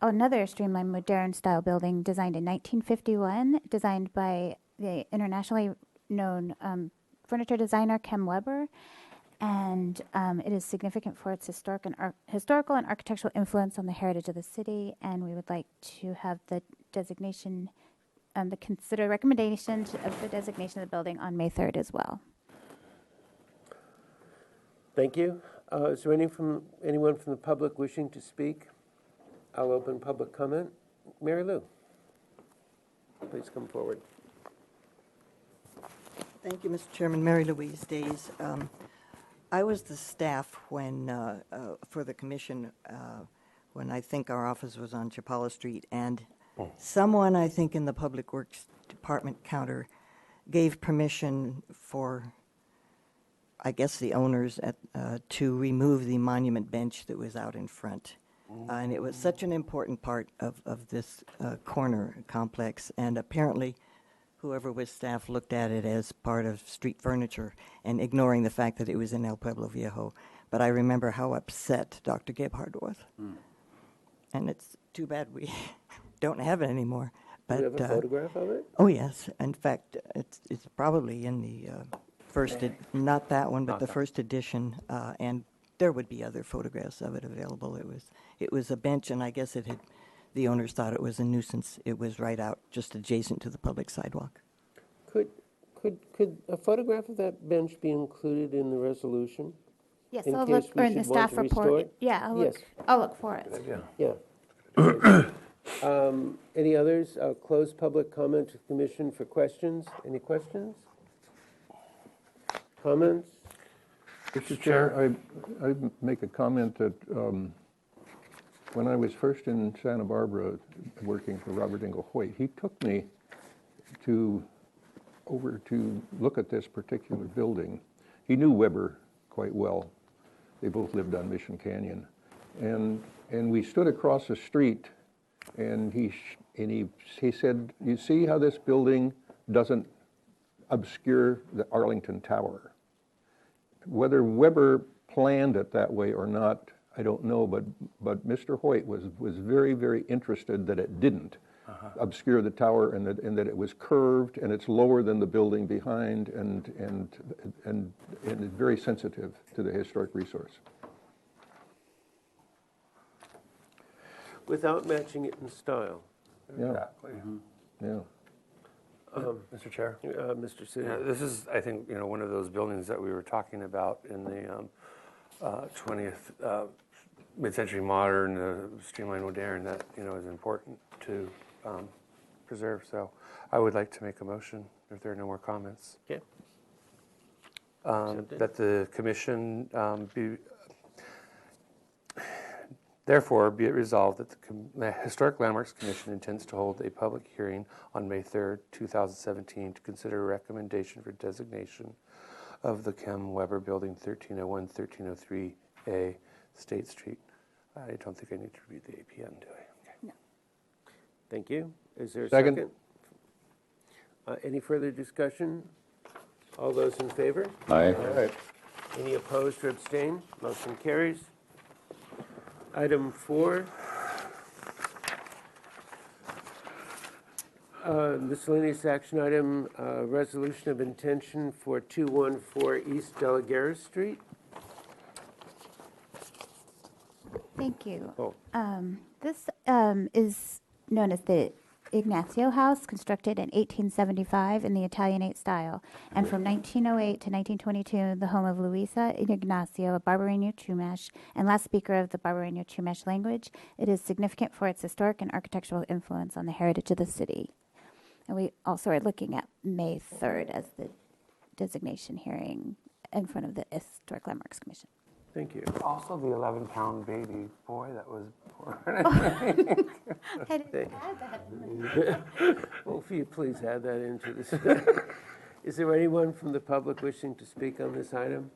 another streamlined modern style building designed in 1951, designed by the internationally known furniture designer Kem Weber, and it is significant for its historical and architectural influence on the heritage of the city. And we would like to have the designation, the consider recommendation of the designation of the building on May 3rd as well. Thank you. Is there anyone from the public wishing to speak? I'll open public comment. Mary Lou, please come forward. Thank you, Mr. Chairman. Mary Louise Days. I was the staff when, for the commission, when I think our office was on Chapala Street, and someone, I think, in the Public Works Department counter gave permission for, I guess, the owners to remove the monument bench that was out in front. And it was such an important part of this corner complex, and apparently whoever was staff looked at it as part of street furniture and ignoring the fact that it was in El Pueblo Viejo. But I remember how upset Dr. Gebhard was. And it's too bad we don't have it anymore. Do But, you have a photograph of it? oh, yes. In fact, it's probably in the not that one, but the first edition. And there would be other photographs of it available. It was a bench, and I guess the owners thought it was a nuisance. It was right out, just adjacent to the public sidewalk. Could a photograph of that bench be included in the resolution? Yes, In I'll case look, we or in the should want staff to restore report. it? Yeah, Yes. I'll look for it. Yeah. Any others? I'll close public comment to the commission for questions. Any questions? Comments? Mr. Chair, I make a comment that when I was first in Santa Barbara working for Robert Ingle Hoyt, he took me over to look at this particular building. He knew Weber quite well. They both lived on Mission Canyon. And we stood across the street, and he said, "You see how this building doesn't obscure the Arlington Tower?" Whether Weber planned it that way or not, I don't know, but Mr. Hoyt was very, very interested that it didn't obscure the tower, and that it was curved and it's lower than the building behind, and very sensitive to the historic resource. Without matching it in style. Yeah. Exactly. Yeah. Mr. Chair? Mr. City. Yeah, this is, I think, one of those buildings that we were talking about in the 20th mid-century modern, streamlined modern, that is important to preserve. So I would like to make a motion if there are no more comments. Okay. That the commission therefore be it resolved that the Historic Landmarks Commission intends to hold a public hearing on May 3rd, 2017 to consider a recommendation for designation of the Kem Weber Building 1301, 1303A State Street. I don't think I need to read the APN, do I? Okay. No. Thank you. Is there a Second. second? Any further discussion? All those in favor? Aye. Any opposed or abstain? Motion carries. Item 4, miscellaneous action item, resolution of intention for 214 East Delaguerre Street. Thank you. Oh. This is known as the Ignacio House, constructed in 1875 in the Italianate style, and from 1908 to 1922, the home of Luisa Ignacio, a Barbareño Chumash, and last speaker of the Barbareño Chumash language. It is significant for its historic and architectural influence on the heritage of the city. And we also are looking at May 3rd as the designation hearing in front of the Historic Landmarks Commission. Thank you. Also the 11-pound baby boy that was born. I didn't add that. Well, if you please add that into this. Is there anyone from the public wishing to speak on this item?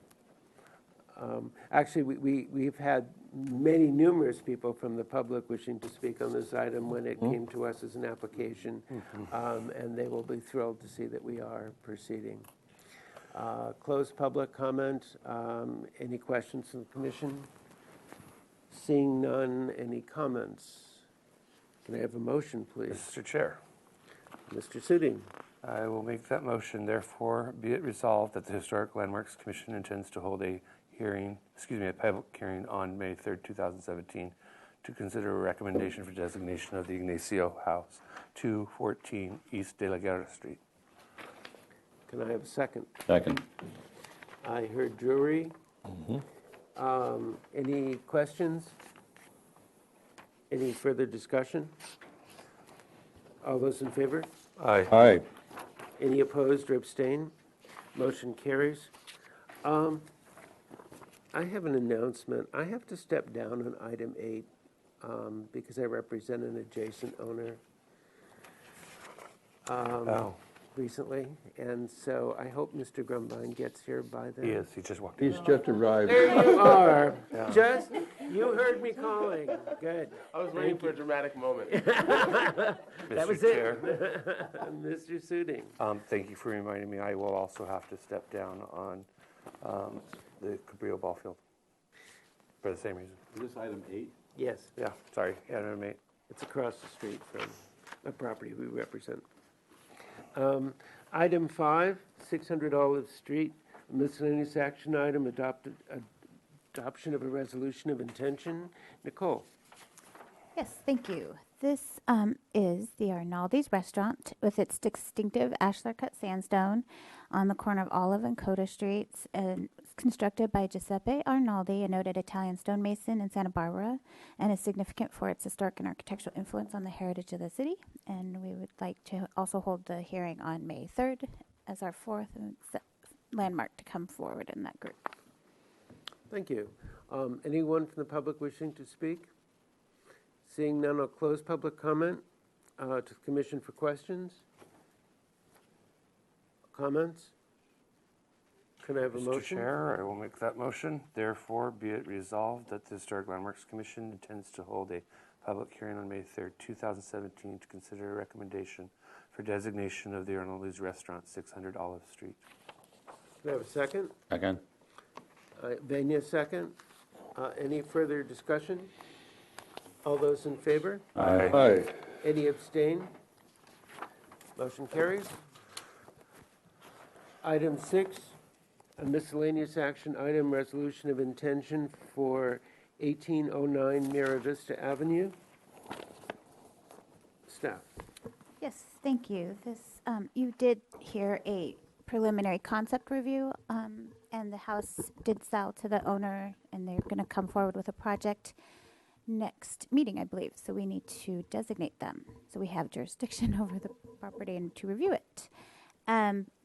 Actually, we've had numerous people from the public wishing to speak on this item when it came to us as an application, and they will be thrilled to see that we are proceeding. Closed public comment. Any questions from the commission? Seeing none, any comments? Can I have a motion, please? Mr. Chair, Mr. Suding. I will make that motion. Therefore, be it resolved that the Historic Landmarks Commission intends to hold a public hearing on May 3rd, 2017 to consider a recommendation for designation of the Ignacio House, 214 East De La Guerra Street. Can I have a second? Second. I heard Drury. Any questions? Any further discussion? All those in favor? Aye. Aye. Any opposed or abstain? Motion carries. I have an announcement. I have to step down on item 8. because I represent an adjacent owner Oh, recently, and so I hope Mr. Grumbine gets here by then. he is, he just walked in. He's just arrived. There you are. You heard me calling. Good. I was waiting for a dramatic moment. That was Mr. Chair. it. Mr. Suding. Thank you for reminding me. I will also have to step down on the Cabrillo Ball Field for the same reason. Is this item 8? Yes, Yeah, sorry, item 8. it's across the street from a property we represent. Item 5, 600 Olive Street, miscellaneous action item, adoption of a resolution of intention. Nicole? Yes, thank you. This is the Arnaldi's Restaurant with its distinctive ashlar cut sandstone on the corner of Olive and Coda Streets, and it's constructed by Giuseppe Arnaldi, a noted Italian stonemason in Santa Barbara, and is significant for its historic and architectural influence on the heritage of the city. And we would like to also hold the hearing on May 3rd as our fourth landmark to come forward in that group. Thank you. Anyone from the public wishing to speak? Seeing none, I'll close public comment to the commission for questions. Comments? Can I have a Mr. motion? Chair, I will make that motion. Therefore, be it resolved that the Historic Landmarks Commission intends to hold a public hearing on May 3rd, 2017 to consider a recommendation for designation of the Arnoldi's Restaurant, 600 Olive Street. Can I have a second? Second? Vania, second. Any further discussion? All those in favor? Aye. Any abstain? Motion carries. Item 6, a miscellaneous action item, resolution of intention for 1809 Mira Vista Avenue. Staff. Yes, thank you. This, you did hear a preliminary concept review, and the house did sell to the owner, and they're going to come forward with a project next meeting, I believe. So we need to designate them. So we have jurisdiction over the property and to review it.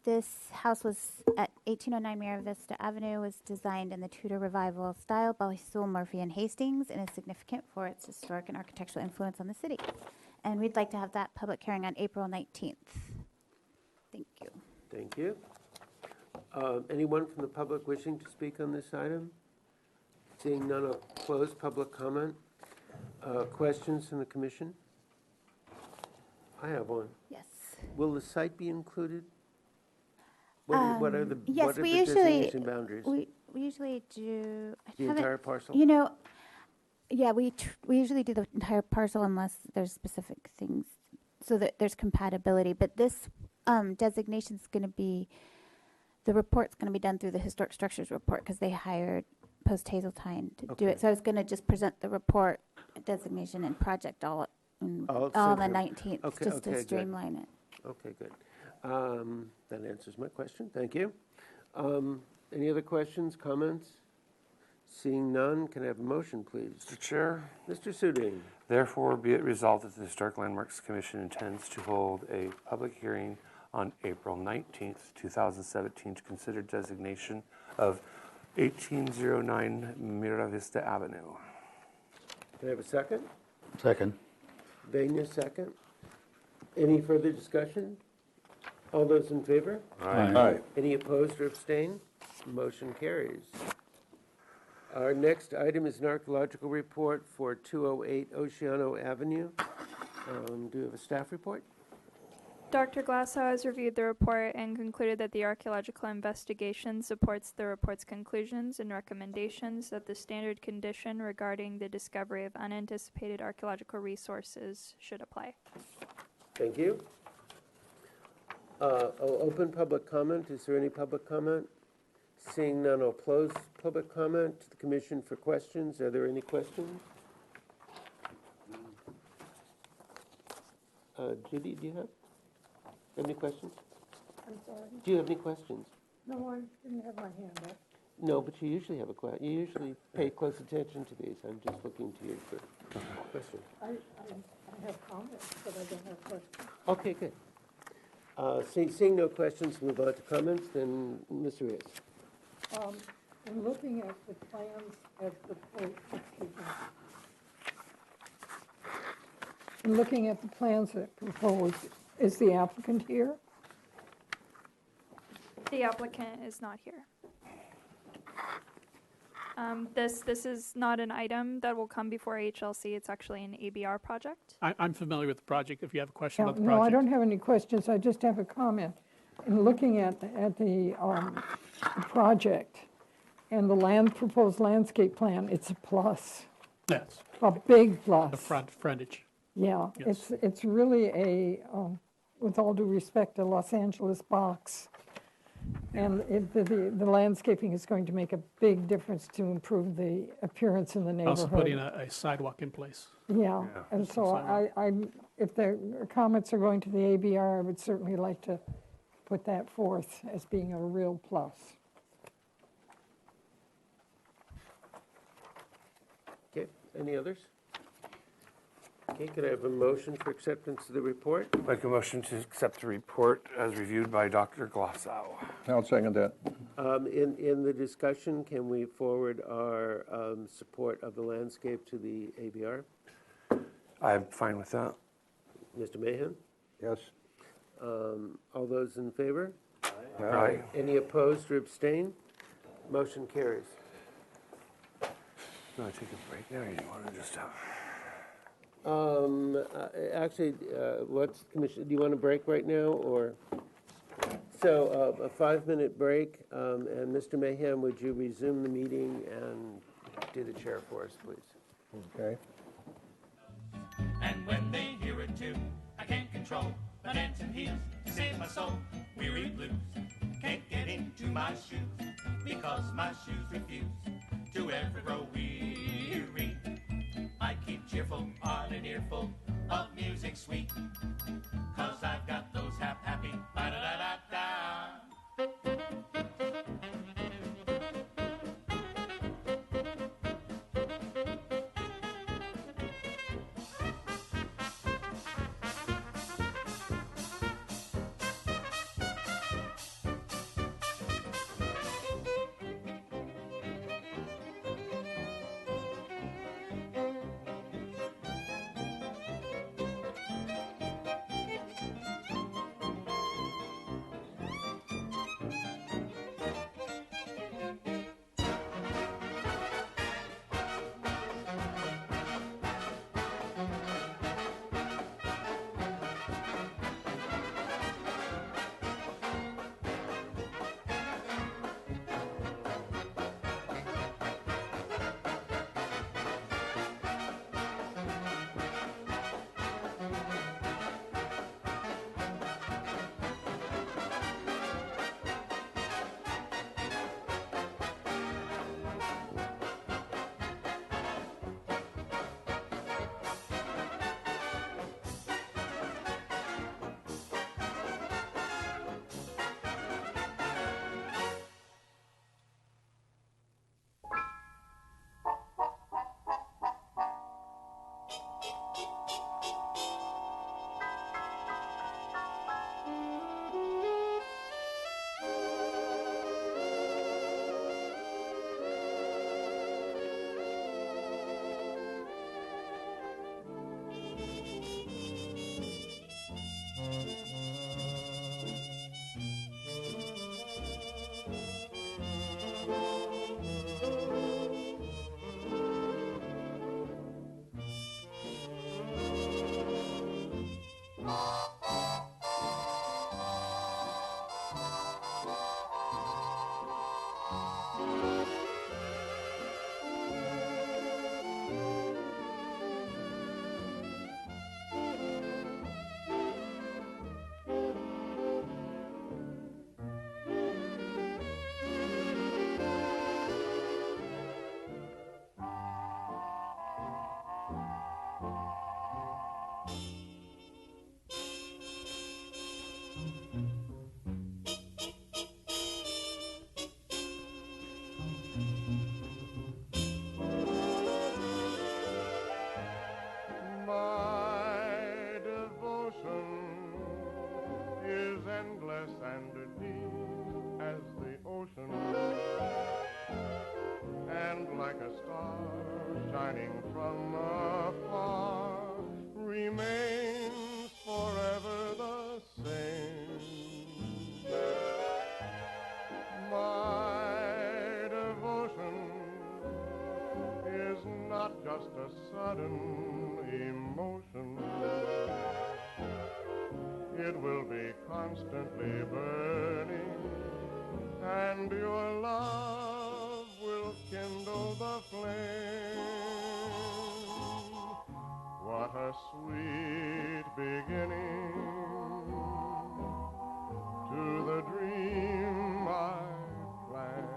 This house was at 1809 Mira Vista Avenue, was designed in the Tudor Revival style by Sewell Murphy and Hastings, and is significant for its historic and architectural influence on the city. And we'd like to have that public hearing on April 19th. Thank you. Thank you. Anyone from the public wishing to speak on this item? Seeing none, I'll close public comment. Questions from the commission? I have one. Yes. Will the site be included? What are the Yes, we designation boundaries? We usually do. The entire parcel? You know, yeah, we usually do the entire parcel unless there's specific things, so that there's compatibility. But this designation is going to be, the report's going to be done through the Historic Structures Report because they hired Post Hazeltine to do Okay. it. So I was going to just present the report, designation, and project all on All at the the same time. 19th, Okay, just okay, to good. streamline it. Okay, good. That answers my question. Thank you. Any other questions, comments? Seeing none, can I have a motion, please? Mr. Chair, Mr. Suding. therefore, be it resolved that the Historic Landmarks Commission intends to hold a public hearing on April 19th, 2017 to consider designation of 1809 Mira Vista Avenue. Can I have a second? Second. Vania, second. Any further discussion? All those in favor? Aye. Any opposed or abstain? Motion carries. Our next item is an archaeological report for 208 Oceano Avenue. Do you have a staff report? Dr. Glassau has reviewed the report and concluded that the archaeological investigation supports the report's conclusions and recommendations that the standard condition regarding the discovery of unanticipated archaeological resources should apply. Thank you. I'll open public comment. Is there any public comment? Seeing none, I'll close public comment to the commission for questions. Are there any questions? Judy, do you have any questions? I'm sorry. Do you have any questions? No, I didn't have my hand up. No, but you usually have a question. You usually pay close attention to these. I'm just looking to you for questions. I have comments, but I don't have questions. Okay, good. Seeing no questions, move on to comments, then Ms. Reyes. I'm looking at the plans of the, excuse me. And looking at the plans that are proposed, is the applicant here? The applicant is not here. This is not an item that will come before HLC. It's actually an ABR project. I'm familiar with the project, if you have a question Yeah, about the no, I project. don't have any questions, I just have a comment. In looking at the project and the proposed landscape plan, it's a plus, Yes, a big plus. the frontage. Yeah, Yes. it's really with all due respect, a Los Angeles box. And the landscaping is going to make a big difference to improve the appearance in the neighborhood. Also putting a sidewalk in place. Yeah, and so if the comments are going to the ABR, I would certainly like to put that forth as being a real plus. Okay, any others? Okay, could I have a motion for acceptance of the report? Make a motion to accept the report as reviewed by Dr. Glossow. I'll second that. In the discussion, can we forward our support of the landscape to the ABR? I'm fine with that. Mr. Mahan? Yes. All those in favor? Aye. Any opposed or abstain? Motion carries. You want to take a break now, or you want to just have... Actually, what's commission, do you want a break right now, or? So, a 5-minute break, and Mr. Mahan, would you resume the meeting and do the chair for us, please? Okay. And when they hear it too, I can't control my dancing heels to save my soul. Weary blues can't get into my shoes because my shoes refuse to ever grow weary. I keep cheerful on an earful of music sweet, 'cause I've got those happy ba-da-da-da-da. like a star shining from afar, remain just a sudden emotion. It will be constantly burning, and your love will kindle the flame. What a sweet beginning to the dream I planned.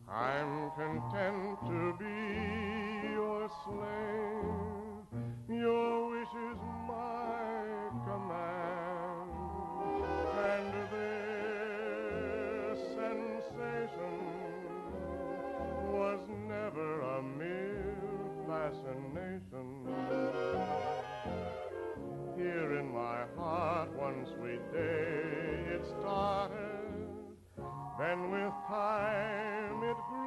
I'm content to be your slave, your wish is my command, and this sensation was never a mere fascination. Here in my heart one sweet day it started, then with time it grew,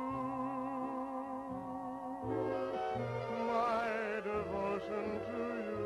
my devotion to you.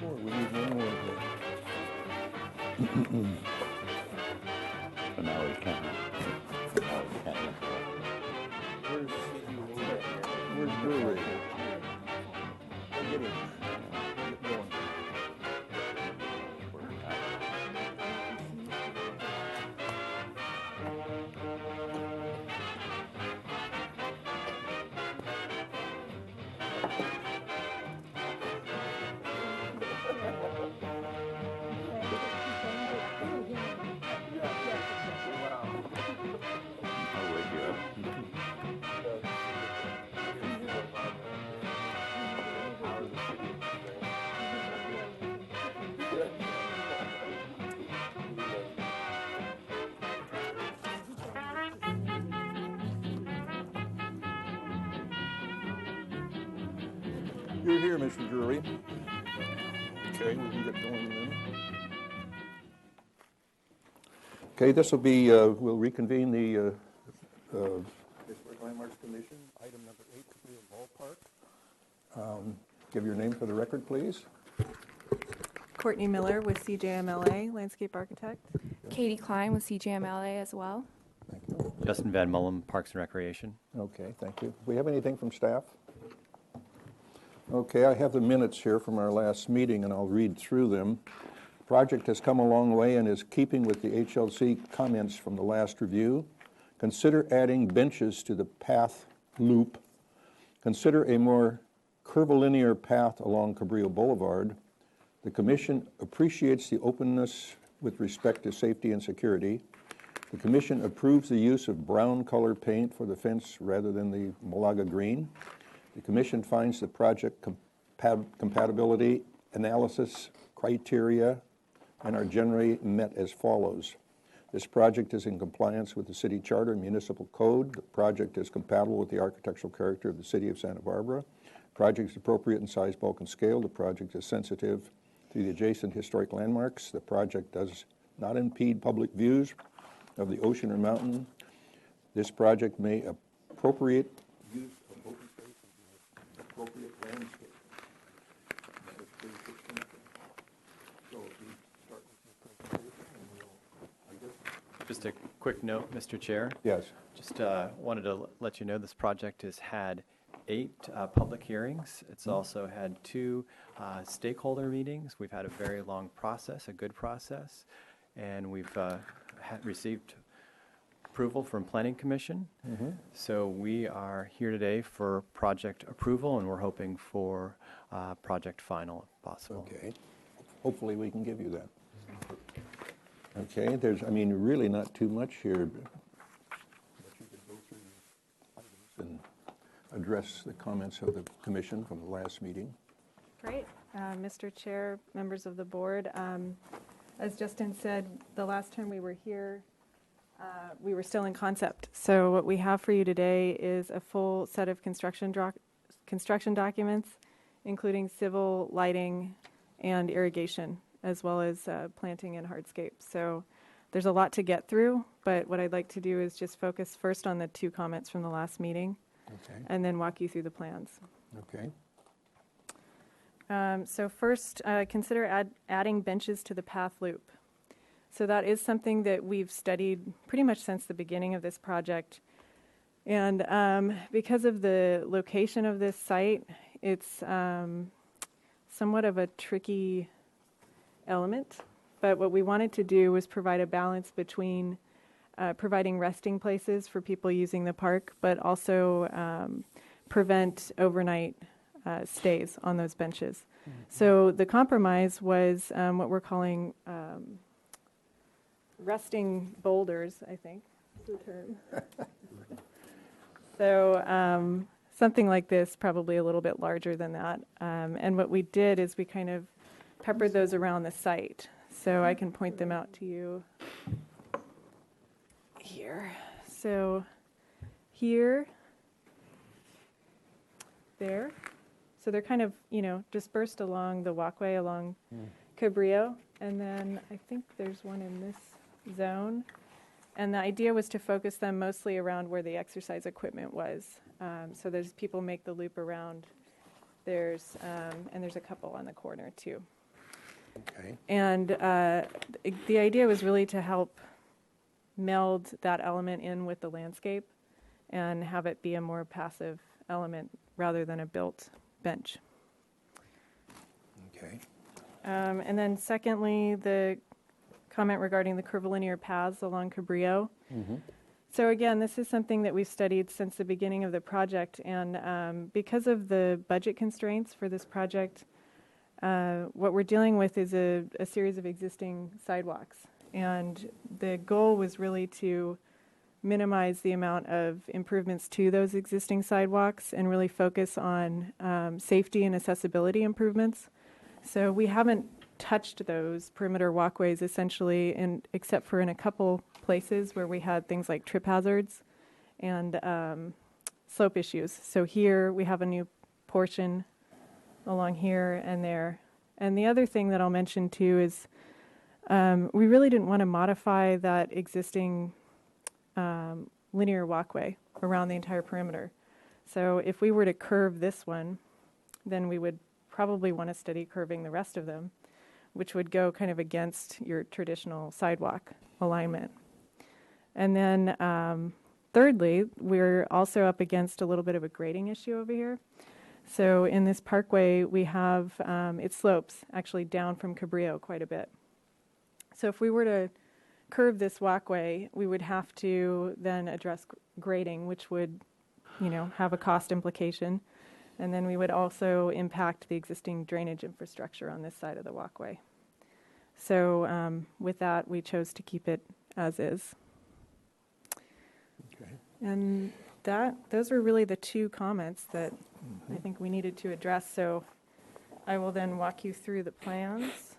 We need one more here. So now we can. Now we can. Where's Drury? Go get him. Get going. I'll wake you up. You're here, Mr. Drury. Okay, we can get going then. Okay, this will be, we'll reconvene the Historic Landmarks Commission, item number 8, Cabrillo Ballpark. Give your name for the record, please. Courtney Miller with CJMLA, landscape architect. Katie Klein with CJMLA as well. Thank you. Justin Van Mullen, Parks and Recreation. Okay, thank you. Do we have anything from staff? Okay, I have the minutes here from our last meeting, and I'll read through them. The project has come a long way and is keeping with the HLC comments from the last review. Consider adding benches to the path loop. Consider a more curvilinear path along Cabrillo Boulevard. The Commission appreciates the openness with respect to safety and security. The commission approves the use of brown color paint for the fence rather than the Malaga green. The commission finds the project compatibility analysis criteria and are generally met as follows. This project is in compliance with the city charter and municipal code. The project is compatible with the architectural character of the city of Santa Barbara. The project is appropriate in size, bulk, and scale. The project is sensitive to the adjacent historic landmarks. The project does not impede public views of the ocean or mountain. This project may appropriate use of open space and appropriate landscape. That was pretty substantial. So if we start with the presentation, and we'll, I guess. Just a quick note, Mr. Chair. Yes. Just wanted to let you know this project has had 8 public hearings. It's also had 2 stakeholder meetings. We've had a very long process, a good process, and we've received approval from Planning Commission. So we are here today for project approval, and we're hoping for project final if possible. Okay. Hopefully we can give you that. Okay, there's, I mean, really not too much here, but you could go through the items and address the comments of the commission from the last meeting. Great. Mr. Chair, members of the board, as Justin said, the last time we were here, we were still in concept. So what we have for you today is a full set of construction documents, including civil, lighting, and irrigation, as well as planting and hardscape. So there's a lot to get through, but what I'd like to do is just focus first on the 2 comments from the last meeting, and then walk you through the plans. Okay. So first, consider adding benches to the path loop. So that is something that we've studied pretty much since the beginning of this project. And because of the location of this site, it's somewhat of a tricky element. But what we wanted to do was provide a balance between providing resting places for people using the park, but also prevent overnight stays on those benches. So the compromise was what we're calling resting boulders, I think is the term. So something like this, probably a little bit larger than that. And what we did is we kind of peppered those around the site. So I can point them out to you here. So here, there. So they're kind of, dispersed along the walkway along Cabrillo. And then I think there's one in this zone. And the idea was to focus them mostly around where the exercise equipment was. So there's people make the loop around. And there's a couple on the corner too. Okay. And the idea was really to help meld that element in with the landscape and have it be a more passive element rather than a built bench. Okay. And then secondly, the comment regarding the curvilinear paths along Cabrillo. So again, this is something that we've studied since the beginning of the project, and because of the budget constraints for this project, what we're dealing with is a series of existing sidewalks. And the goal was really to minimize the amount of improvements to those existing sidewalks and really focus on safety and accessibility improvements. So we haven't touched those perimeter walkways essentially, except for in a couple places where we had things like trip hazards and slope issues. So here we have a new portion along here and there. And the other thing that I'll mention too is we really didn't want to modify that existing linear walkway around the entire perimeter. So if we were to curve this one, then we would probably want to study curving the rest of them, which would go kind of against your traditional sidewalk alignment. And then thirdly, we're also up against a little bit of a grading issue over here. So in this parkway, we have, it slopes actually down from Cabrillo quite a bit. So if we were to curve this walkway, we would have to then address grading, which would, have a cost implication. And then we would also impact the existing drainage infrastructure on this side of the walkway. So with that, we chose to keep it as is. And those were really the two comments that I think we needed to address. So I will then walk you through the plans.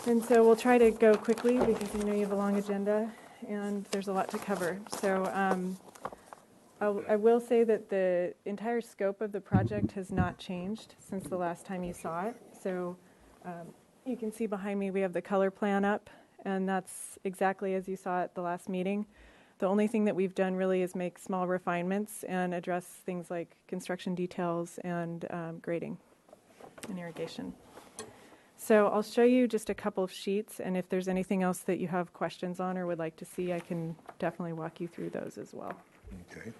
And so we'll try to go quickly because I know you have a long agenda and there's a lot to cover. So I will say that the entire scope of the project has not changed since the last time you saw it. So you can see behind me we have the color plan up, and that's exactly as you saw at the last meeting. The only thing that we've done really is make small refinements and address things like construction details and grading and irrigation. So I'll show you just a couple of sheets, and if there's anything else that you have questions on or would like to see, I can definitely walk you through those as well. Okay.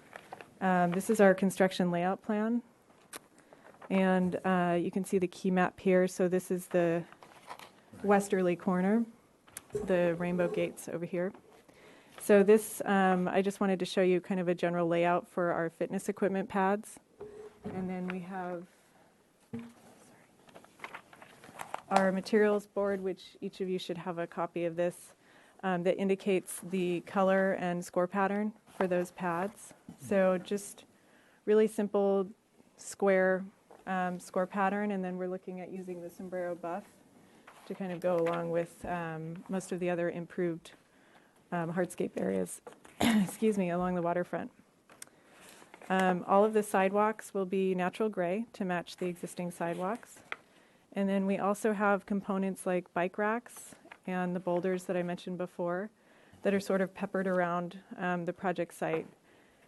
This is our construction layout plan, and you can see the key map here. So this is the westerly corner, the rainbow gates over here. So this, I just wanted to show you kind of a general layout for our fitness equipment pads. And then we have our materials board, which each of you should have a copy of this, that indicates the color and score pattern for those pads. So just really simple square score pattern, and then we're looking at using the sombrero buff to kind of go along with most of the other improved hardscape areas, excuse me, along the waterfront. All of the sidewalks will be natural gray to match the existing sidewalks. And then we also have components like bike racks and the boulders that I mentioned before that are sort of peppered around the project site.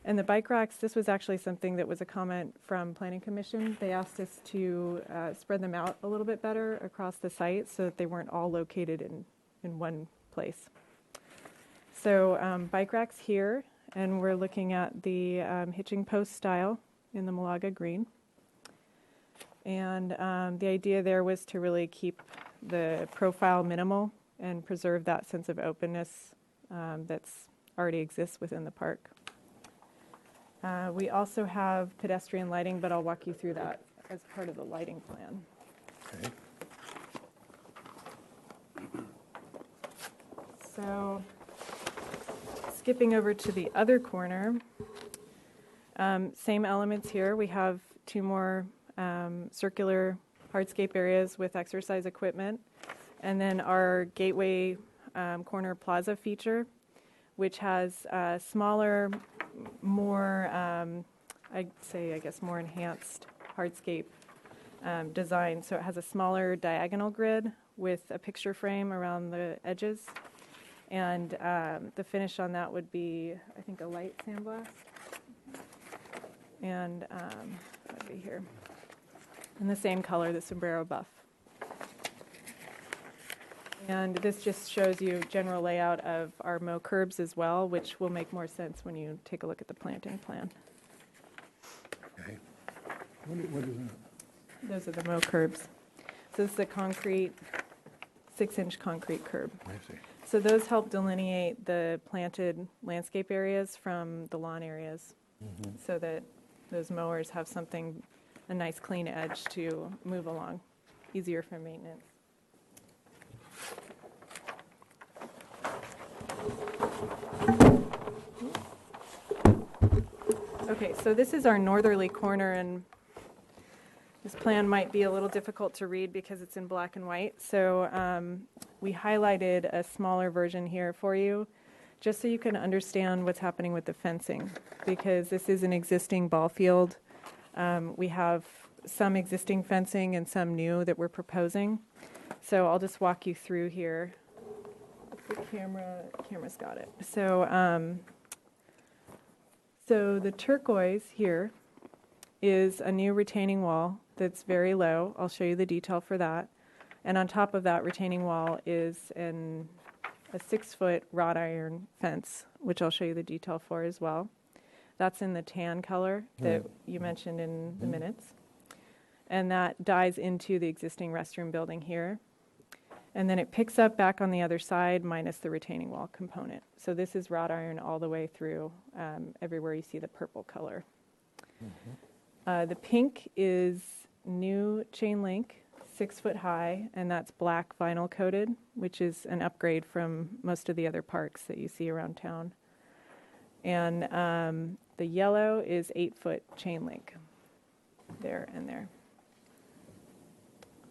And the bike racks, this was actually something that was a comment from Planning Commission. They asked us to spread them out a little bit better across the site so that they weren't all located in one place. So bike racks here, and we're looking at the hitching post style in the Malaga green. And the idea there was to really keep the profile minimal and preserve that sense of openness that's already exists within the park. We also have pedestrian lighting, but I'll walk you through that as part of the lighting plan. Okay. So skipping over to the other corner, same elements here. We have two more circular hardscape areas with exercise equipment, and then our gateway corner plaza feature, which has a smaller, more, I'd say, I guess, more enhanced hardscape design. So it has a smaller diagonal grid with a picture frame around the edges, and the finish on that would be, I think, a light sandblast, and that would be here. In the same color, the sombrero buff. And this just shows you general layout of our mow curbs as well, which will make more sense when you take a look at the planting plan. Okay. What is that? Those are the mow curbs. So this is a concrete, 6-inch concrete curb. I see. So those help delineate the planted landscape areas from the lawn areas, so that those mowers have something, a nice clean edge to move along, easier for maintenance. Okay, so this is our northerly corner, and this plan might be a little difficult to read because it's in black and white. So we highlighted a smaller version here for you, just so you can understand what's happening with the fencing, because this is an existing ball field. We have some existing fencing and some new that we're proposing. So I'll just walk you through here. The camera's got it. So, so the turquoise here is a new retaining wall that's very low. I'll show you the detail for that. And on top of that retaining wall is a 6-foot wrought iron fence, which I'll show you the detail for as well. That's in the tan color that you mentioned in the minutes. And that dies into the existing restroom building here. And then it picks up back on the other side minus the retaining wall component. So this is wrought iron all the way through everywhere you see the purple color. The pink is new chain link 6 foot high, and that's black vinyl coated, which is an upgrade from most of the other parks that you see around town. And the yellow is 8 foot chain link, there and there.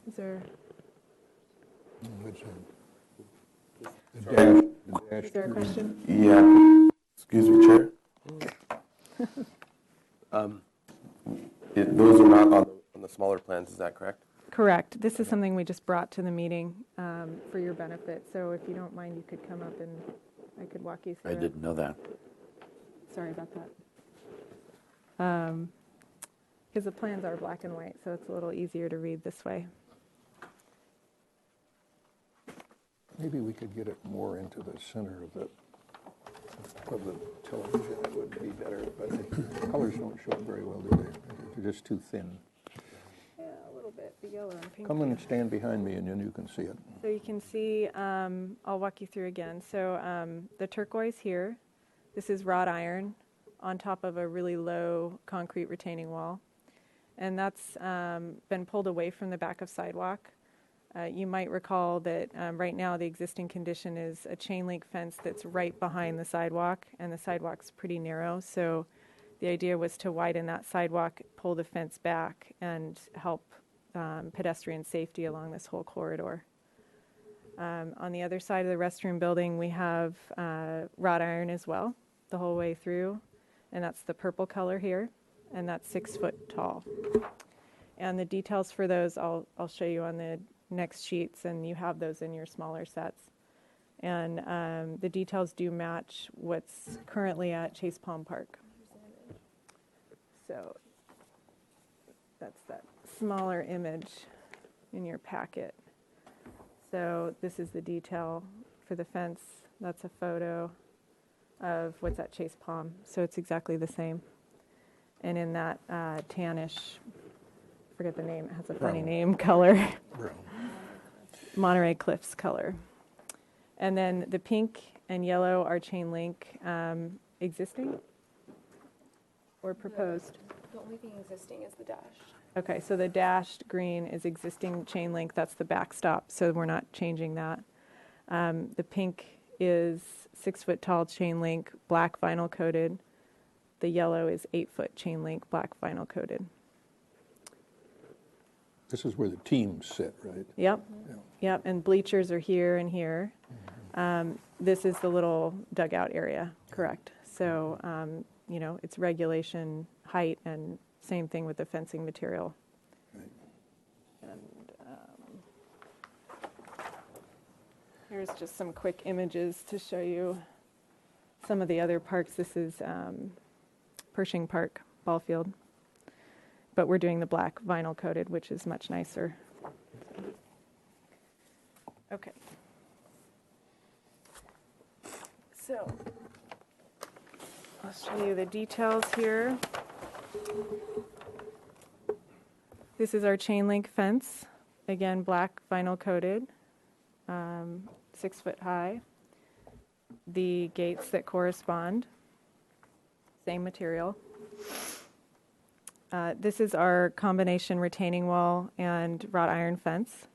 Is there? Is there a question? Yeah. Excuse me, Chair. Those are not on the smaller plans, is that correct? Correct. This is something we just brought to the meeting for your benefit. So if you don't mind, you could come up and I could walk you through I it. didn't know that. Sorry about that. Because the plans are black and white, so it's a little easier to read this way. Maybe we could get it more into the center of the television. It would be better, but the colors don't show up very well, do they? They're just too thin. Yeah, a little bit. The yellow and pink. Come and stand behind me and then you can see it. So you can see, I'll walk you through again. So the turquoise here, this is wrought iron on top of a really low concrete retaining wall. And that's been pulled away from the back of sidewalk. You might recall that right now the existing condition is a chain link fence that's right behind the sidewalk, and the sidewalk's pretty narrow. So the idea was to widen that sidewalk, pull the fence back, and help pedestrian safety along this whole corridor. On the other side of the restroom building, we have wrought iron as well, the whole way through, and that's the purple color here, and that's 6 foot tall. And the details for those I'll show you on the next sheets, and you have those in your smaller sets. And the details do match what's currently at Chase Palm Park. So that's that smaller image in your packet. So this is the detail for the fence. That's a photo of what's at Chase Palm. So it's exactly the same. And in that tannish, forget the name, it has a funny name, color. Brown. Monterey Cliffs color. And then the pink and yellow are chain link existing or proposed? The only thing existing is the dash. Okay, so the dashed green is existing chain link. That's the backstop, so we're not changing that. The pink is 6 foot tall chain link, black vinyl coated. The yellow is 8 foot chain link, black vinyl coated. This is where the teams sit, right? Yep. Yeah. Yep, and bleachers are here and here. This is the little dugout area, correct. So, you know, it's regulation height and same thing with the fencing material. Right. And here's just some quick images to show you some of the other parks. This is Pershing Park, ball field. But we're doing the black vinyl coated, which is much nicer. Okay. So I'll show you the details here. This is our chain link fence. Again, black vinyl coated, 6 foot high. The gates that correspond, same material. This is our combination retaining wall and wrought iron fence.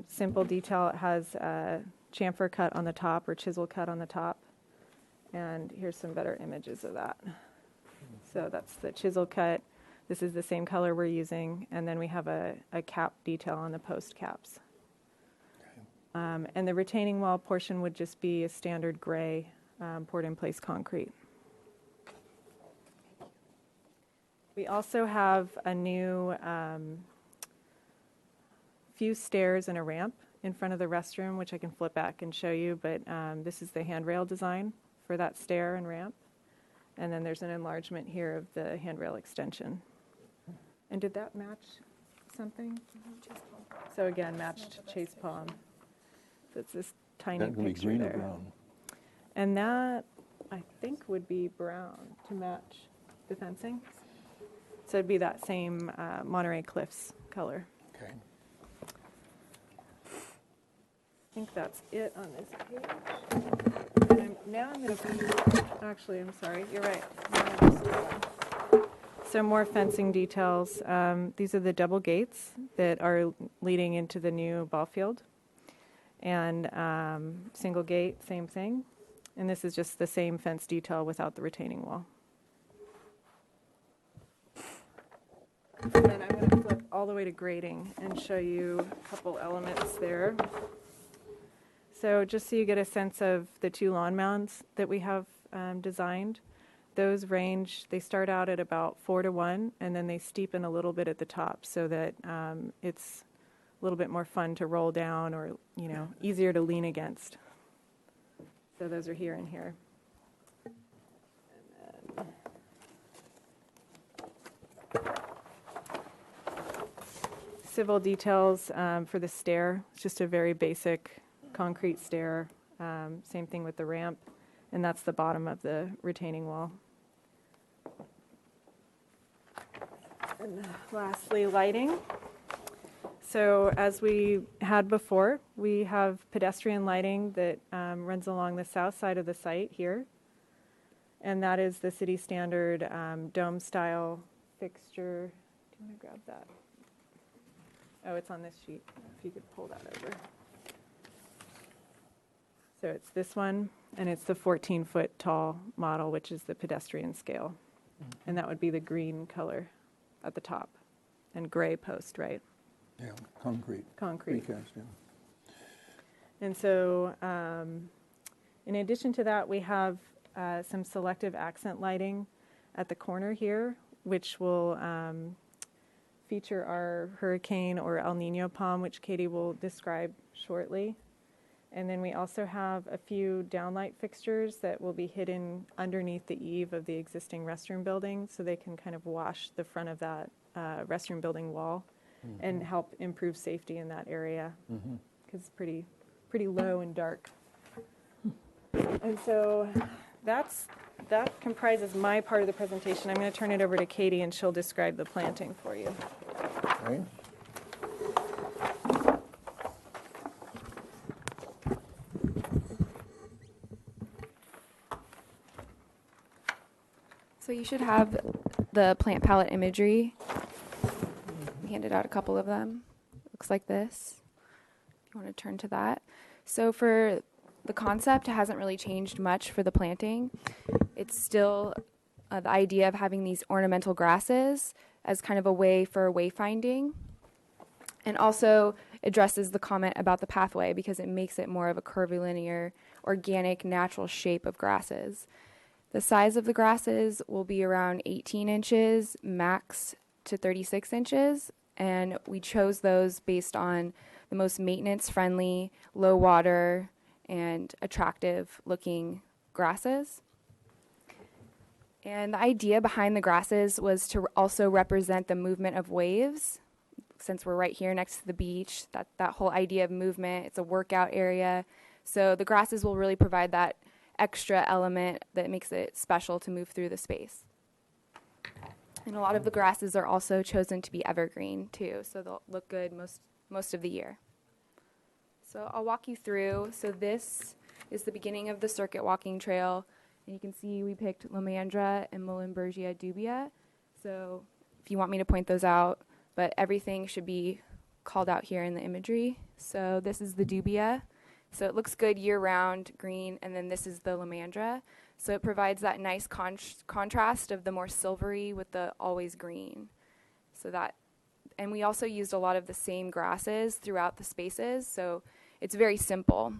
Simple detail, it has a chamfer cut on the top or chisel cut on the top. And here's some better images of that. So that's the chisel cut. This is the same color we're using. And then we have a cap detail on the post caps. And the retaining wall portion would just be a standard gray poured in place concrete. We also have a new few stairs and a ramp in front of the restroom, which I can flip back and show you, but this is the handrail design for that stair and ramp. And then there's an enlargement here of the handrail extension. And did that match something? So again, matched Chase Palm. So it's this tiny That can be picture green there. or brown? And that, I think, would be brown to match the fencing. So it'd be that same Monterey Cliffs color. Okay. I think that's it on this page. And now I'm going to, actually, I'm sorry, you're right. So more fencing details. These are the double gates that are leading into the new ball field. And single gate, same thing. And this is just the same fence detail without the retaining wall. And then I'm going to flip all the way to grading and show you a couple elements there. So just so you get a sense of the two lawn mounds that we have designed, those range, they start out at about 4-to-1, and then they steepen a little bit at the top so that it's a little bit more fun to roll down, or, you know, easier to lean against. So those are here and here. And then civil details for the stair. It's just a very basic concrete stair. Same thing with the ramp, and that's the bottom of the retaining wall. And lastly, lighting. So as we had before, we have pedestrian lighting that runs along the south side of the site here. And that is the city standard dome style fixture. Do you want to grab that? Oh, it's on this sheet. If you could pull that over. So it's this one, and it's the 14-foot tall model, which is the pedestrian scale. And that would be the green color at the top, and gray post, right? Yeah, concrete. Concrete. Precast, yeah. And so in addition to that, we have some selective accent lighting at the corner here, which will feature our hurricane or El Nino palm, which Katie will describe shortly. And then we also have a few downlight fixtures that will be hidden underneath the eave of the existing restroom building, so they can kind of wash the front of that restroom building wall and help improve safety in that area, because it's pretty low and dark. And so that comprises my part of the presentation. I'm going to turn it over to Katie, and she'll describe the planting for you. Right. So you should have the plant palette imagery. We handed out a couple of them. Looks like this. If you want to turn to that. So for the concept, it hasn't really changed much for the planting. It's still the idea of having these ornamental grasses as kind of a way for wayfinding. And also addresses the comment about the pathway, because it makes it more of a curvilinear, organic, natural shape of grasses. The size of the grasses will be around 18 inches, max to 36 inches, and we chose those based on the most maintenance-friendly, low water, and attractive-looking grasses. And the idea behind the grasses was to also represent the movement of waves. Since we're right here next to the beach, that whole idea of movement, it's a workout area. So the grasses will really provide that extra element that makes it special to move through the space. And a lot of the grasses are also chosen to be evergreen too, so they'll look good most of the year. So I'll walk you through. So this is the beginning of the circuit walking trail, and you can see we picked Lomandra and Muhlenbergia dubia. So if you want me to point those out, but everything should be called out here in the imagery. So this is the dubia. So it looks good year-round, green, and then this is the Lomandra. So it provides that nice contrast of the more silvery with the always green. So that, and we also used a lot of the same grasses throughout the spaces, so it's very simple.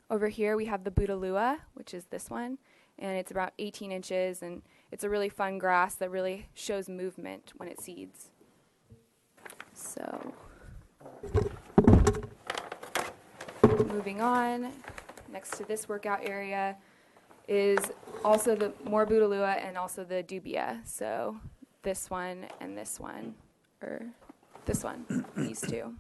Over here we have the Budalua, which is this one, and it's about 18 inches, and it's a really fun grass that really shows movement when it seeds. So moving on, next to this workout area is also the more Budalua and also the dubia. So this one and this one, or this one, these two.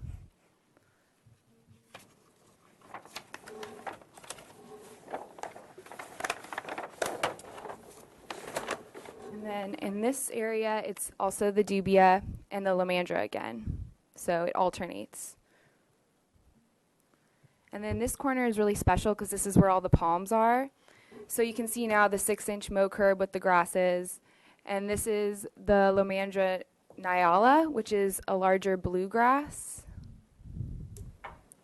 And then in this area, it's also the dubia and the Lomandra again. So it alternates. And then this corner is really special because this is where all the palms are. So you can see now the 6-inch mow curb with the grasses, And this is the Lomandra nyala, which is a larger bluegrass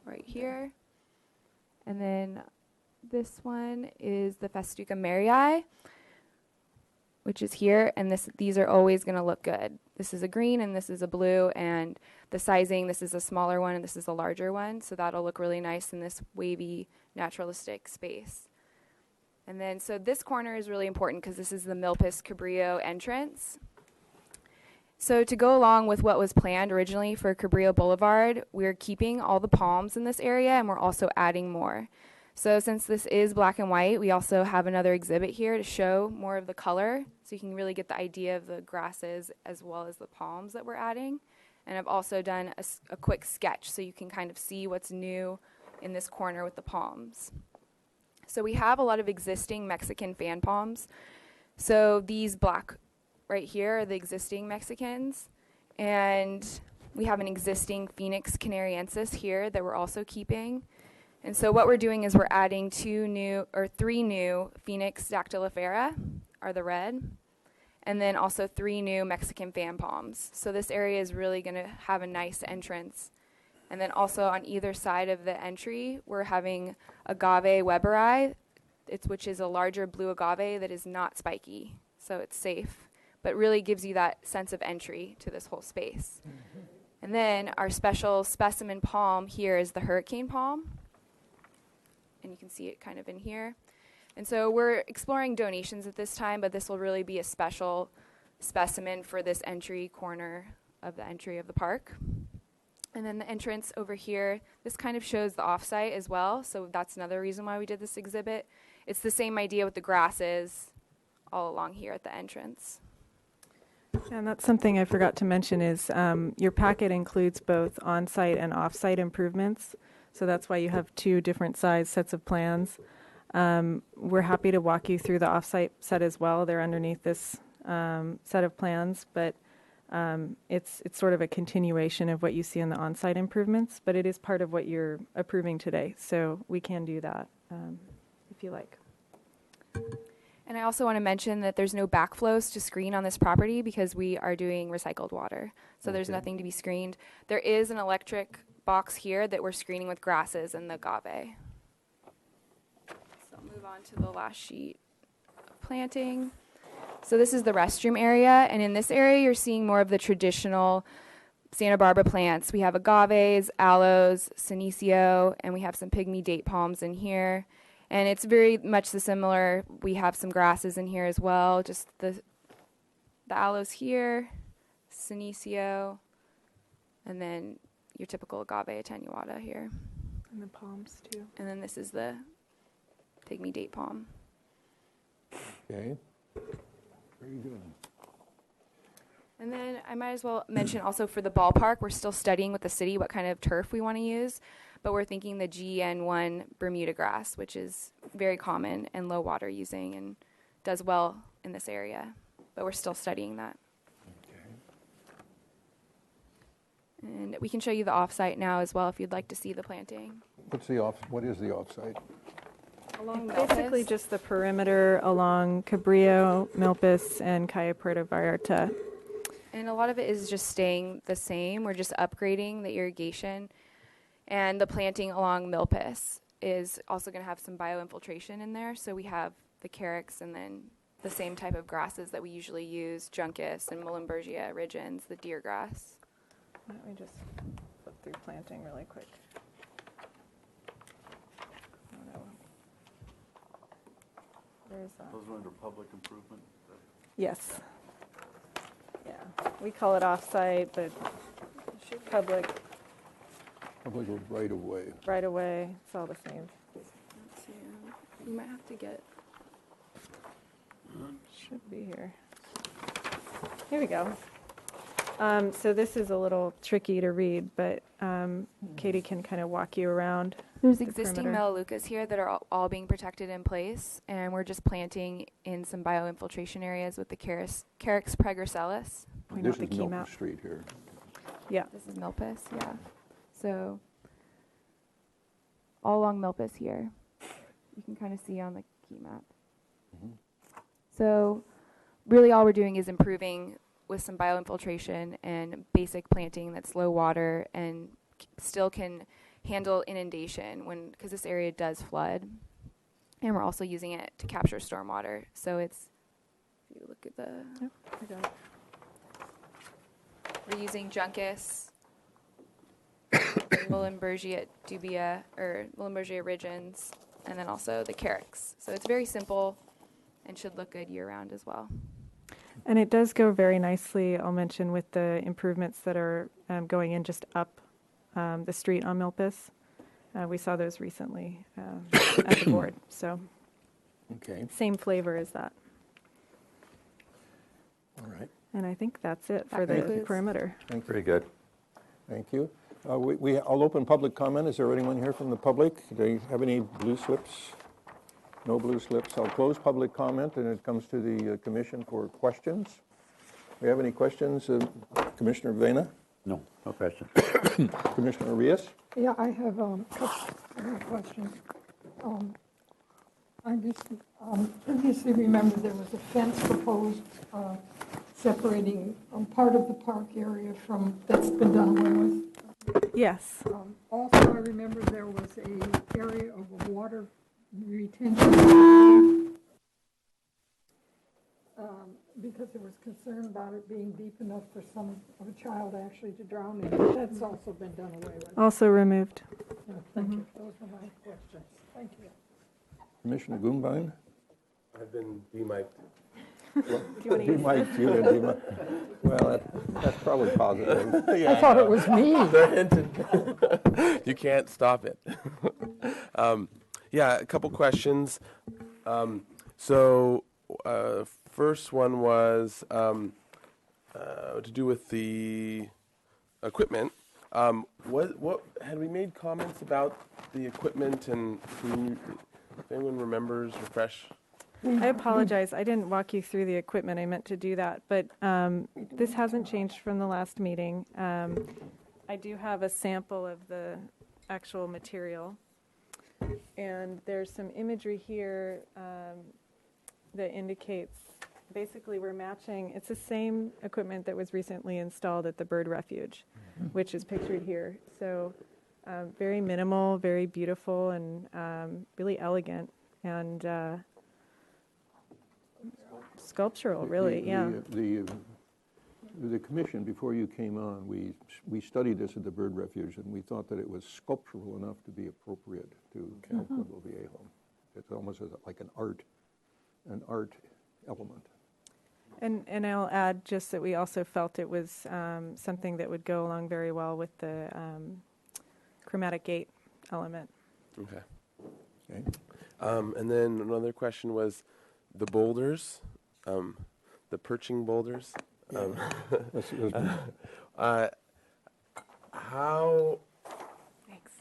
right here. And then this one is the Festuca maryi, which is here, and these are always going to look good. This is a green and this is a blue, and the sizing, this is a smaller one and this is a larger one, so that'll look really nice in this wavy, naturalistic space. And then, so this corner is really important because this is the Milpas Cabrillo entrance. So to go along with what was planned originally for Cabrillo Boulevard, we're keeping all the palms in this area and we're also adding more. So since this is black and white, we also have another exhibit here to show more of the color, so you can really get the idea of the grasses as well as the palms that we're adding. And I've also done a quick sketch so you can kind of see what's new in this corner with the palms. So we have a lot of existing Mexican fan palms. So these black right here are the existing Mexicans. And we have an existing Phoenix canariensis here that we're also keeping. And so what we're doing is we're adding three new Phoenix dactylifera, are the red, and then also 3 new Mexican fan palms. So this area is really going to have a nice entrance. And then also on either side of the entry, we're having agave weberi, which is a larger blue agave that is not spiky, so it's safe, but really gives you that sense of entry to this whole space. And then our special specimen palm here is the hurricane palm. And you can see it kind of in here. And so we're exploring donations at this time, but this will really be a special specimen for this entry corner of the entry of the park. And then the entrance over here, this kind of shows the offsite as well, so that's another reason why we did this exhibit. It's the same idea with the grasses all along here at the entrance. And that's something I forgot to mention is your packet includes both on-site and off-site improvements. So that's why you have 2 different size sets of plans. We're happy to walk you through the off-site set as well. They're underneath this set of plans, but it's sort of a continuation of what you see in the on-site improvements, but it is part of what you're approving today. So we can do that if you like. And I also want to mention that there's no backflows to screen on this property because we are doing recycled water. So there's nothing to be screened. There is an electric box here that we're screening with grasses and the agave. So I'll move on to the last sheet of planting. So this is the restroom area, and in this area you're seeing more of the traditional Santa Barbara plants. We have agaves, aloes, senecio, and we have some pygmy date palms in here. And it's very much the similar. We have some grasses in here as well, just the aloes here, senecio, and then your typical agave attenuata here. And the palms too. And then this is the pygmy date palm. Okay. Very good. And then I might as well mention also for the ballpark, we're still studying with the city what kind of turf we want to use, but we're thinking the GN1 Bermuda grass, which is very common and low water using and does well in this area, but we're still studying that. And we can show you the offsite now as well if you'd like to see the planting. What is the offsite? Along Basically just the perimeter along Cabrillo, Milpas, and Calle Puerto Vallarta. And a lot of it is just staying the same. We're just upgrading the irrigation. And the planting along Milpas is also going to have some bioinfiltration in there. So we have the carex and then the same type of grasses that we usually use, juncus and Muhlenbergia rigens, the deer grass. Why don't we just flip through planting really quick. Those are under public improvement? Yes. Yeah, we call it off-site, but public right away. right away, it's all the same. You might have to get... Should be here. Here we go. So this is a little tricky to read, but Katie can kind of walk you around. There's the existing perimeter. melaleucas here that are all being protected in place, and we're just planting in some bioinfiltration areas with the Carex praegracelis. This is Milton Street here. Yeah. This is Milpas, yeah. So all along Milpas here, you can kind of see on the key map. So really all we're doing is improving with some bioinfiltration and basic planting that's low water and still can handle inundation because this area does flood. And we're also using it to capture stormwater. So it's, if you look at the, Yep, I got it. we're using Juncus, Muhlenbergia dubia, or Muhlenbergia origens, and then also the Carex. So it's very simple and should look good year round as well. And it does go very nicely, I'll mention, with the improvements that are going in just up the street on Milpas. We saw those recently at the board. So Okay, same flavor as that. all right. And I think that's it That for the concludes. perimeter. Very good. Thank you. I'll open public comment. Is there anyone here from the public? Do you have any blue slips? No blue slips. I'll close public comment, and it comes to the commission for questions. Do we have any questions? Commissioner Vena? No, no question. Commissioner Arias? Yeah, I have a couple of questions. I just previously remember there was a fence proposed separating part of the park area from, that's been done away with. Yes. Also, I remember there was a area of water retention because there was concern about it being deep enough for of a child actually to drown in. But that's also been done away with. Also removed. Yeah, thank you. Those were my questions. Thank you. Commissioner Gumbine? I've been demiked. You might, you did, you might. Well, that's probably positive. I thought it was me. They're hinted. You can't stop it. Yeah, a couple questions. First one was to do with the equipment. What had we made comments about the equipment, and if anyone remembers, refresh? I apologize. I didn't walk you through the equipment. I meant to do that. But this hasn't changed from the last meeting. I do have a sample of the actual material. And there's some imagery here that indicates, basically we're matching, it's the same equipment that was recently installed at the bird refuge, which is pictured here. So very minimal, very beautiful, and really elegant, and sculptural, really, yeah. The commission, before you came on, we studied this at the bird refuge, and we thought that it was sculptural enough to be appropriate to Camp Pueblo Viejo. It's almost like an art element. And I'll add just that we also felt it was something that would go along very well with the chromatic gate element. Okay. And then another question was the boulders, the perching boulders. How? Thanks.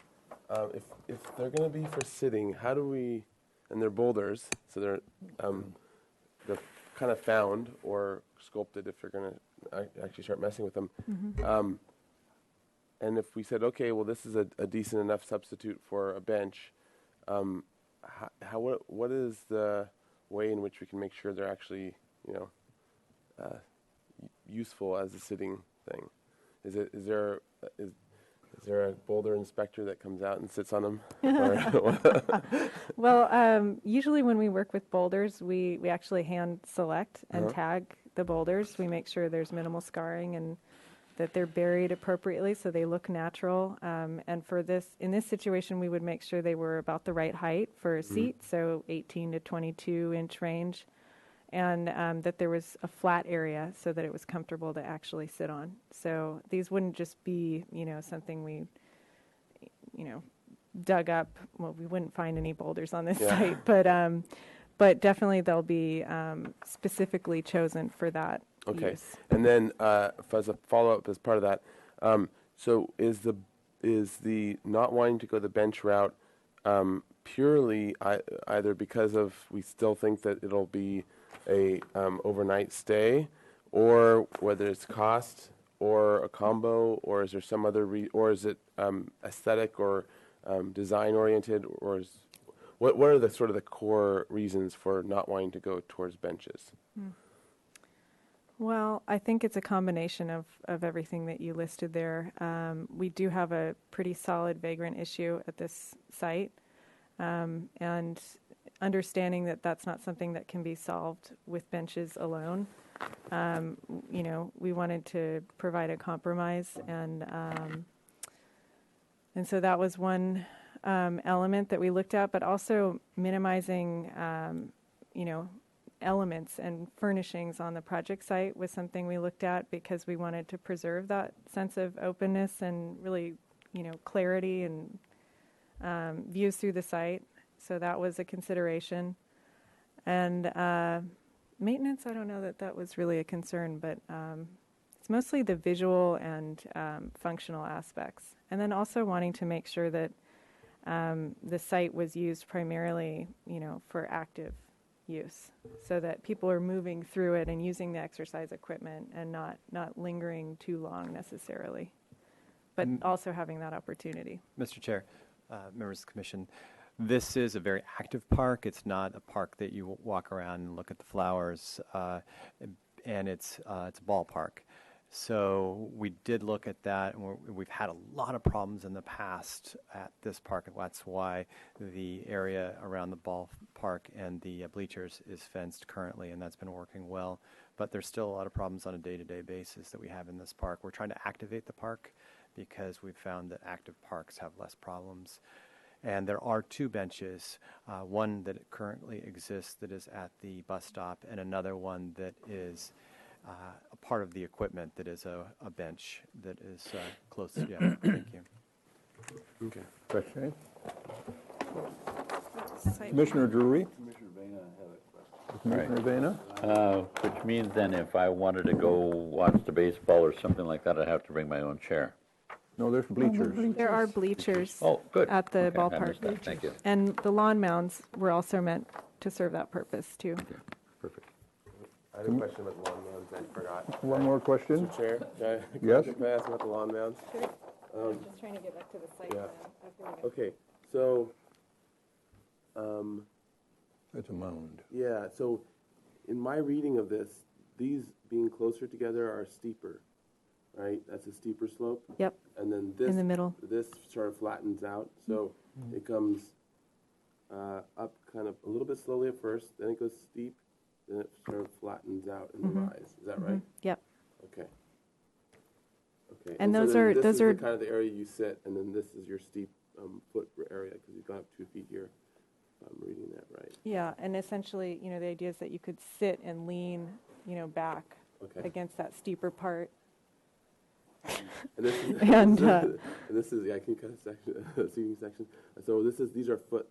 If they're going to be for sitting, how do we? And they're boulders, so they're kind of found or sculpted if you're going to actually start messing with them. And if we said, okay, well, this is a decent enough substitute for a bench, what is the way in which we can make sure they're actually, useful as a sitting thing? Is there a boulder inspector that comes out and sits on them? Well, usually when we work with boulders, we actually hand select and tag the boulders. We make sure there's minimal scarring and that they're buried appropriately so they look natural. And in this situation, we would make sure they were about the right height for a seat, so 18 to 22 inch range, and that there was a flat area so that it was comfortable to actually sit on. So these wouldn't just be, something we, dug up. Well, we wouldn't find any boulders on this site, but definitely they'll be specifically chosen for that. Okay. Use. And then as a follow-up as part of that, so is the not wanting to go the bench route purely either because of we still think that it'll be a overnight stay, or whether it's cost or a combo, or is there some other or is it aesthetic or design oriented, or what are the sort of the core reasons for not wanting to go towards benches? Well, I think it's a combination of everything that you listed there. We do have a pretty solid vagrant issue at this site, and understanding that that's not something that can be solved with benches alone. We wanted to provide a compromise, and so that was one element that we looked at, but also minimizing, elements and furnishings on the project site was something we looked at because we wanted to preserve that sense of openness and really, clarity and views through the site. So that was a consideration. And maintenance, I don't know that was really a concern, but it's mostly the visual and functional aspects. And then also wanting to make sure that the site was used primarily, for active use, so that people are moving through it and using the exercise equipment and not lingering too long necessarily, but also having that opportunity. Mr. Chair, members of the commission, this is a very active park. It's not a park that you walk around and look at the flowers, and it's a ballpark. So we did look at that, and we've had a lot of problems in the past at this park, and that's why the area around the ballpark and the bleachers is fenced currently, and that's been working well. But there's still a lot of problems on a day-to-day basis that we have in this park. We're trying to activate the park because we've found that active parks have less problems. And there are 2 benches, one that currently exists that is at the bus stop, and another one that is a part of the equipment that is a bench that is close. Yeah, thank you. Okay. Question? Commissioner Drury? Commissioner Vena had a question. Commissioner Vena? Which means then if I wanted to go watch the baseball or something like that, I'd have to bring my own chair. No, there's bleachers. There are bleachers Oh, good. at the Okay, I ballpark. missed that. Thank you. And the lawn mounds were also meant to serve that purpose too. Perfect. I had a question about the lawn mounds, I forgot. One more question? Mr. Chair, Yes? can I ask about the lawn mounds? Sure. I'm just trying to get back to the site. Yeah. Okay, so, It's a mound. yeah, so in my reading of this, these being closer together are steeper, right? That's a steeper slope. Yep. And then this. In the middle. This sort of flattens out, so it comes up kind of a little bit slowly at first, then it goes steep, then it sort of flattens out in the rise. Is that right? Yep. Okay. Okay. And so those then are- this those is are- the kind of the area you sit, and then this is your steep foot area because you've got up 2 feet here. If I'm reading that right. Yeah, and essentially, the idea is that you could sit and lean, back Okay. against that steeper part. And this is, And, and this is, yeah, I can cut a section, a seating section. So these are foot.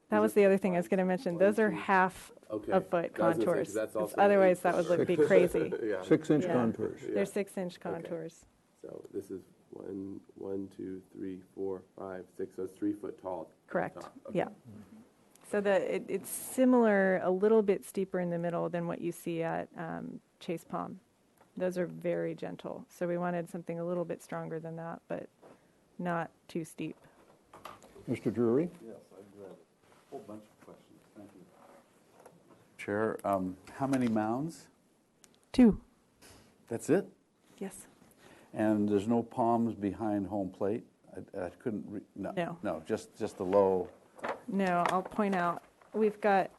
That was the other thing I was going to mention. Those are half Okay. a foot I was gonna say, 'cause contours. that's also Otherwise, that would be crazy. Yeah. 6-inch Yeah. contours. They're 6-inch contours. So this is 1, 2, 3, 4, 5, 6. So it's 3 foot tall. at the Correct. top. Okay. Yeah. So it's similar, a little bit steeper in the middle than what you see at Chase Palm. Those are very gentle. So we wanted something a little bit stronger than that, but not too steep. Mr. Drury? Yes, I have a whole bunch of questions. Thank you. Chair, how many mounds? 2. That's it? Yes. And there's no palms behind home plate? I couldn't No. No, just the low. No, I'll point out, we've got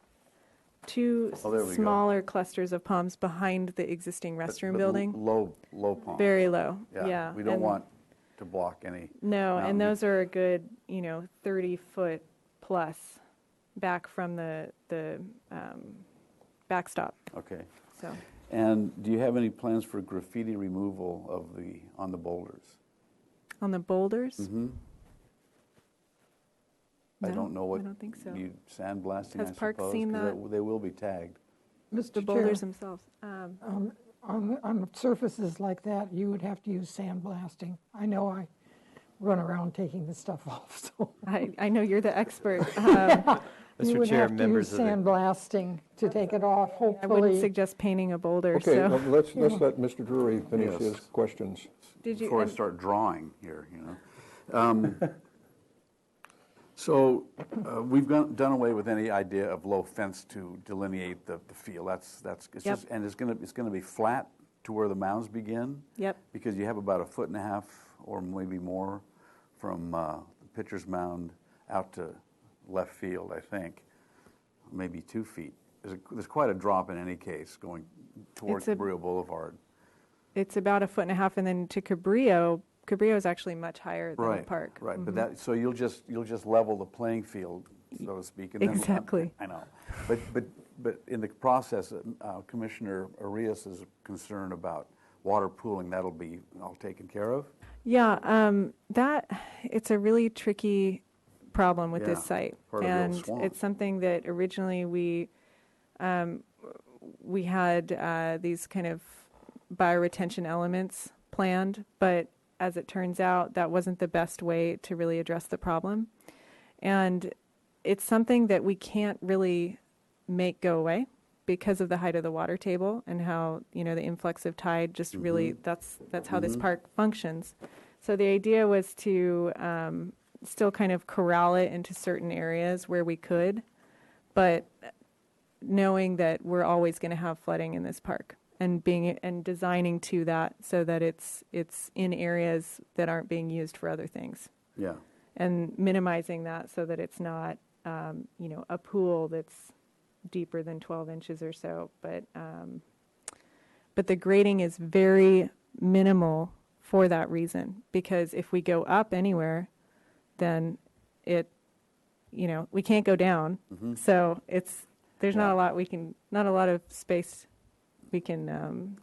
2 Oh, there we go. smaller clusters of palms behind the existing restroom building. Low palms. Very low, yeah. We don't and- want to block any. No, mountain. and those are a good, 30-foot plus back from the backstop. Okay. So And do you have any plans for graffiti removal on the boulders? on the boulders? Mm-hmm. I No, don't know what. I don't think so. You sandblasting, I Has Parks suppose, seen 'cause that? they will be tagged. Mr. The Chair, boulders themselves. on surfaces like that, you would have to use sandblasting. I know I run around taking the stuff off, so. I know you're the expert. You Mr. would Chair, have to members use of the sandblasting to take it off, I wouldn't hopefully. suggest painting a boulder, Okay, so. well, let's let Mr. Drury finish Yes. his questions. Did you? Before I start drawing here, So we've done away with any idea of low fence to delineate the field. It's Yep. just, and it's going to be flat to where the mounds begin. Yep. Because you have about 1.5 feet or maybe more from the pitcher's mound out to left field, I think, maybe 2 feet. There's quite a drop in any case going towards Cabrillo Boulevard. It's about 1.5 feet, and then to Cabrillo is actually much higher than the park. Right, Mhm. but that, so you'll just level the playing field, so to speak. And then, Exactly. I know, but in the process, Commissioner Arias is concerned about water pooling. That'll be all taken care of. Yeah, it's a really tricky problem with this Yeah, site, part of the old and swamp. it's something that originally we had these kind of bioretention elements planned, but as it turns out, that wasn't the best way to really address the problem. And it's something that we can't really make go away because of the height of the water table and how, the influx of tide just really, that's how this park functions. So the idea was to still kind of corral it into certain areas where we could, but knowing that we're always going to have flooding in this park. And designing to that so that it's in areas that aren't being used for other things. Yeah. And minimizing that so that it's not, a pool that's deeper than 12 inches or so. But the grading is very minimal for that reason, because if we go up anywhere, then we can't go down. Mm-hmm. So there's not a lot of space we can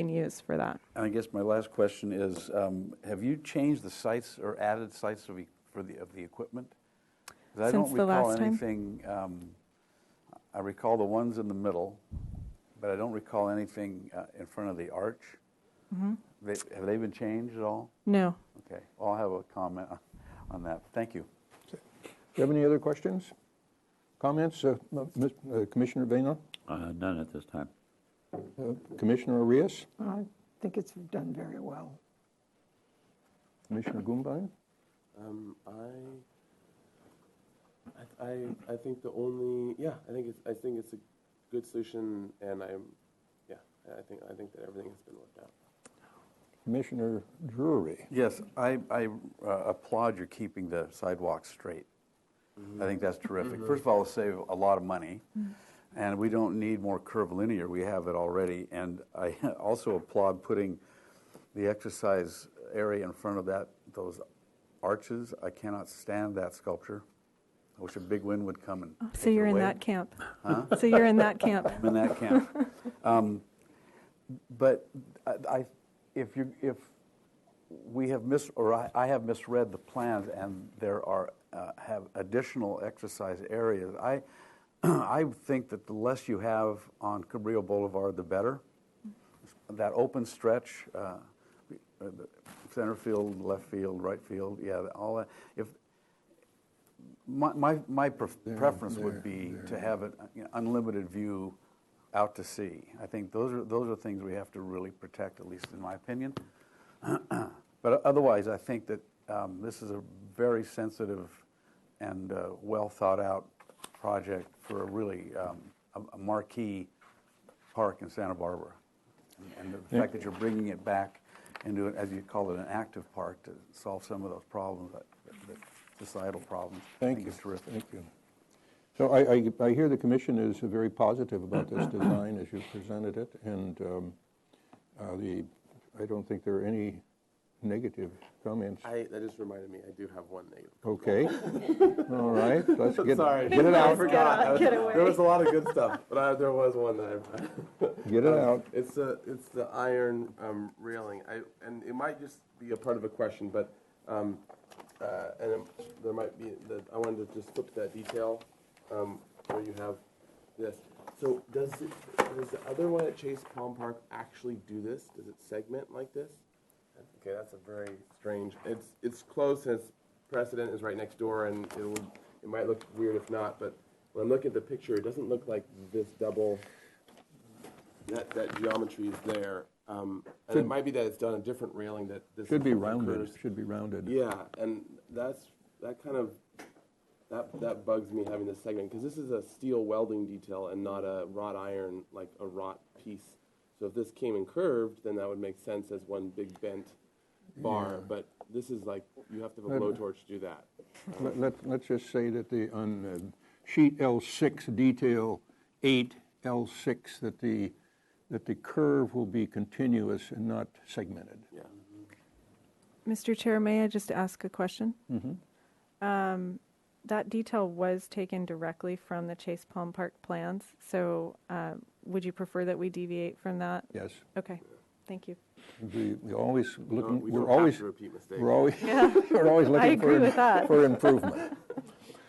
use for that. And I guess my last question is, have you changed the sites or added sites of the equipment? 'Cause I Since don't the recall last time? anything. I recall the ones in the middle, but I don't recall anything in front of the arch. Mm-hmm. Have they been changed at all? No. Okay, I'll have a comment on that. Thank you. Do you have any other questions, comments? Commissioner Vena? None at this time. Commissioner Arias? I think it's done very well. Commissioner Gumbine? I think the only, I think it's a good solution, and I think that everything has been worked out. Commissioner Drury? Yes, I applaud your keeping the sidewalks straight. I think that's terrific. First of all, it'll save a lot of money. And we don't need more curvilinear. We have it already. And I also applaud putting the exercise area in front of those arches. I cannot stand that sculpture. I wish a big wind would come and So take it you're in away. that camp. Huh? So you're in that camp. I'm in that camp. But if we have I have misread the plans, and there are have additional exercise areas, I think that the less you have on Cabrillo Boulevard, the better. That open stretch, center field, left field, right field, all that. If my preference would be to have an unlimited view out to sea. I think those are things we have to really protect, at least in my opinion. But otherwise, I think that this is a very sensitive and well thought out project for a really a marquee park in Santa Barbara. And the fact that you're bringing it back into, as you call it, an active park to solve some of those problems, the societal problems, I think is terrific. Thank you. So I hear the commission is very positive about this design as you presented it, and I don't think there are any negative comments. That just reminded me, I do have one negative. Okay. All right. Let's get Sorry, it out. I forgot. There was a lot of good stuff, but there was one that I Get it out. It's the iron railing, and it might just be a part of a question, but there might be I wanted to just flip that detail where you have this. So does the other one at Chase Palm Park actually do this? Does it segment like this? Okay, that's a very strange. It's close, and its precedent is right next door, and it might look weird if not. But when I'm looking at the picture, it doesn't look like this double. That geometry is there, and it might be that it's done a different railing that this Should be occurs. rounded. Should be rounded. Yeah, and that kind of that bugs me having this segment, because this is a steel welding detail and not a wrought iron, like a wrought piece. So if this came in curved, then that would make sense as one big bent bar, but this is like, you have to have a blowtorch to do that. Let's just say that on sheet L6, detail 8, L6, that the curve will be continuous and not segmented. Yeah. Mr. Chair, may I just ask a question? That detail was taken directly from the Chase Palm Park plans, so would you prefer that we deviate from that? Yes. Okay, thank you. We always looking. We We're don't have always. to repeat mistakes. We're always. Yeah. We're always I looking agree with that. for improvement.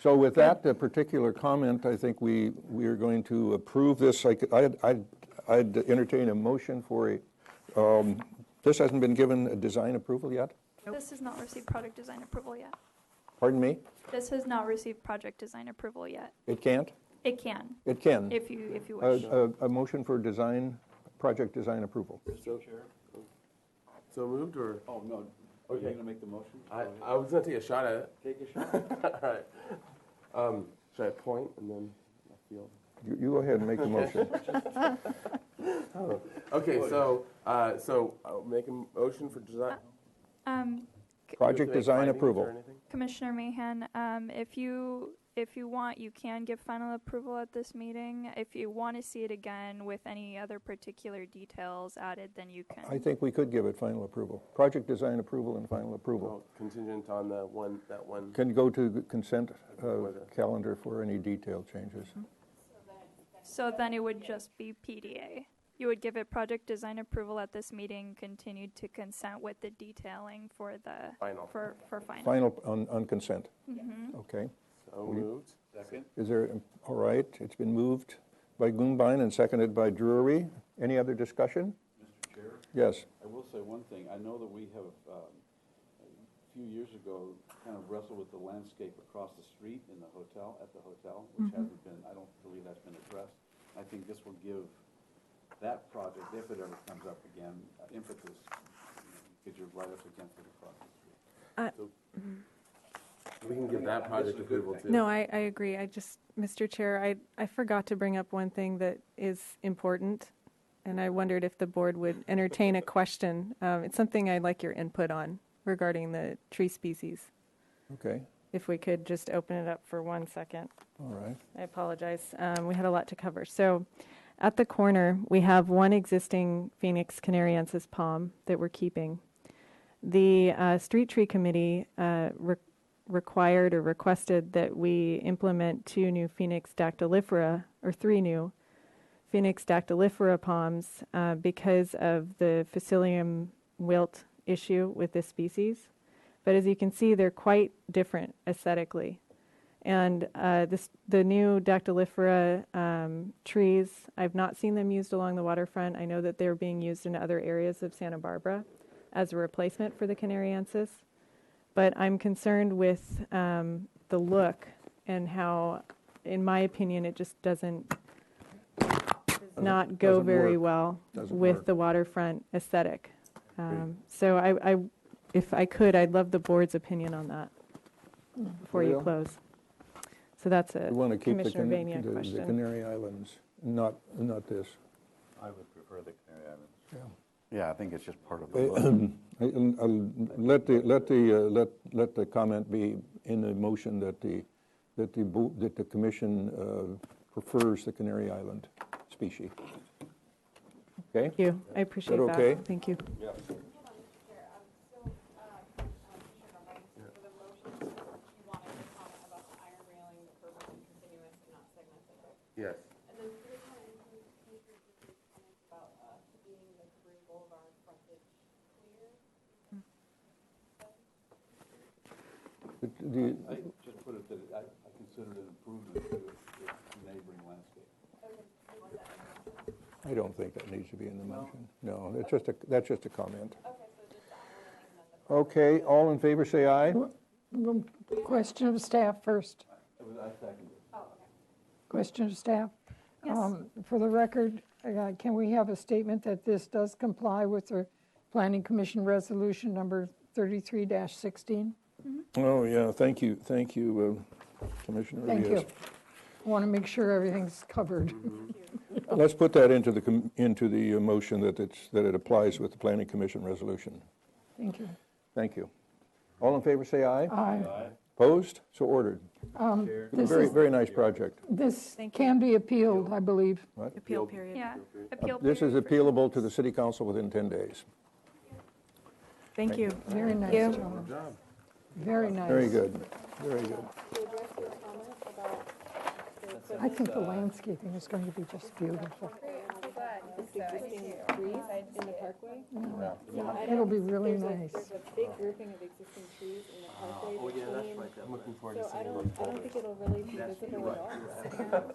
So with that particular comment, I think we are going to approve this. I'd entertain a motion for a. This hasn't been given a design approval yet. This has not received project design approval yet. Pardon me? This has not received project design approval yet. It can't? It can. It can. If you wish. A motion for project design approval. So moved, or? Oh, no. Are you going to make the motion? I was going to take a shot at it. Take a shot. All right. Should I point and then I feel? You go ahead and make the motion. Okay, so I'll make a motion for design. Project design approval. Commissioner Mahan, if you want, you can give final approval at this meeting. If you want to see it again with any other particular details added, then you can. I think we could give it final approval. Project design approval and final approval. Oh, contingent on that one. Can go to the consent calendar for any detail changes. So then it would just be PDA. You would give it project design approval at this meeting, continued to consent with the detailing for the Final. for final. Final on consent. Okay. So moved. Second. Is there, all right, it's been moved by Gumbine and seconded by Drury. Any other discussion? Mr. Chair? Yes. I will say one thing. I know that we have, a few years ago, kind of wrestled with the landscape across the street in the hotel, at the hotel, which hasn't been, I don't believe that's been addressed. I think this will give that project, if it ever comes up again, impetus, because you're right up against it across the street. We can give that project approval too. No, I agree. Mr. Chair, I forgot to bring up one thing that is important, and I wondered if the board would entertain a question. It's something I'd like your input on regarding the tree species. Okay. If we could just open it up for 1 second. All right. I apologize. We had a lot to cover. So at the corner, we have one existing Phoenix canariensis palm that we're keeping. The street tree committee required or requested that we implement 2 new Phoenix dactylifera, or 3 new Phoenix dactylifera palms because of the Phaceolum wilt issue with this species. But as you can see, they're quite different aesthetically. And the new dactylifera trees, I've not seen them used along the waterfront. I know that they're being used in other areas of Santa Barbara as a replacement for the canariensis. But I'm concerned with the look and how, in my opinion, it just does not go very well with the waterfront aesthetic. So if I could, I'd love the board's opinion on that before you close. So that's a We want to keep Commissioner Vania the question. Canary Islands, not this. I would prefer the Canary Islands. Yeah, I think it's just part of the look. Let the comment be in the motion that the commission prefers the Canary Island species. Okay? Thank you. I appreciate that. Okay? Thank you. Yes. And then for the comment, about keeping the Cabrillo Boulevard frontage clear. I just put it that I considered an improvement to the neighboring landscape. I don't think that needs to be in the motion. No, that's just a comment. Okay, all in favor say aye. Question of staff first. I seconded it. Question of staff. Yes. For the record, can we have a statement that this does comply with the Planning Commission Resolution number 33-16? Oh, yeah, thank you, Commissioner Thank Diaz. you. I want to make sure everything's covered. Let's put that into the motion that it applies with the Planning Commission resolution. Thank you. Thank you. All in favor, say aye. Aye. Opposed? So ordered. This Very, is- very nice project. This can be appealed, I believe. What? Appeal period. Yeah. Appeal This is period for- appealable to the City Council within 10 days. Thank you. Very nice you. job. Very nice. Very good, very good. To address your comment about the I think the landscaping is going to be just beautiful. existing trees in the parkway. It'll be really nice. There's a big grouping of existing trees in the parkway between. I'm looking forward So I don't think it'll really be visible at all.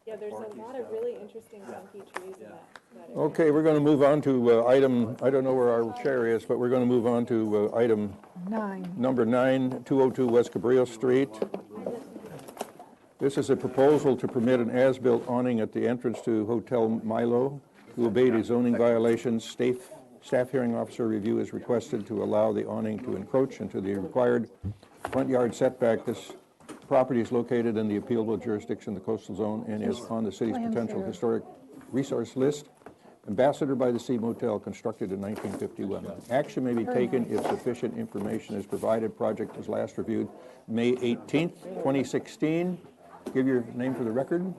Yeah, there's a lot of really interesting funky trees in that area. Okay, we're going to move on to item, I don't know where our chair is, but we're going to move on to item 9. number 9, 202 West Cabrillo Street. This is a proposal to permit an as-built awning at the entrance to Hotel Milo. To obey the zoning violations, staff hearing officer review is requested to allow the awning to encroach into the required front yard setback. This property is located in the appealable jurisdiction of the coastal zone and is on the city's Plans potential here. historic resource list. Ambassador by the Sea Motel, constructed in 1951. Action may be taken if sufficient information is provided. Project was last reviewed May 18th, 2016. Give your name for the record.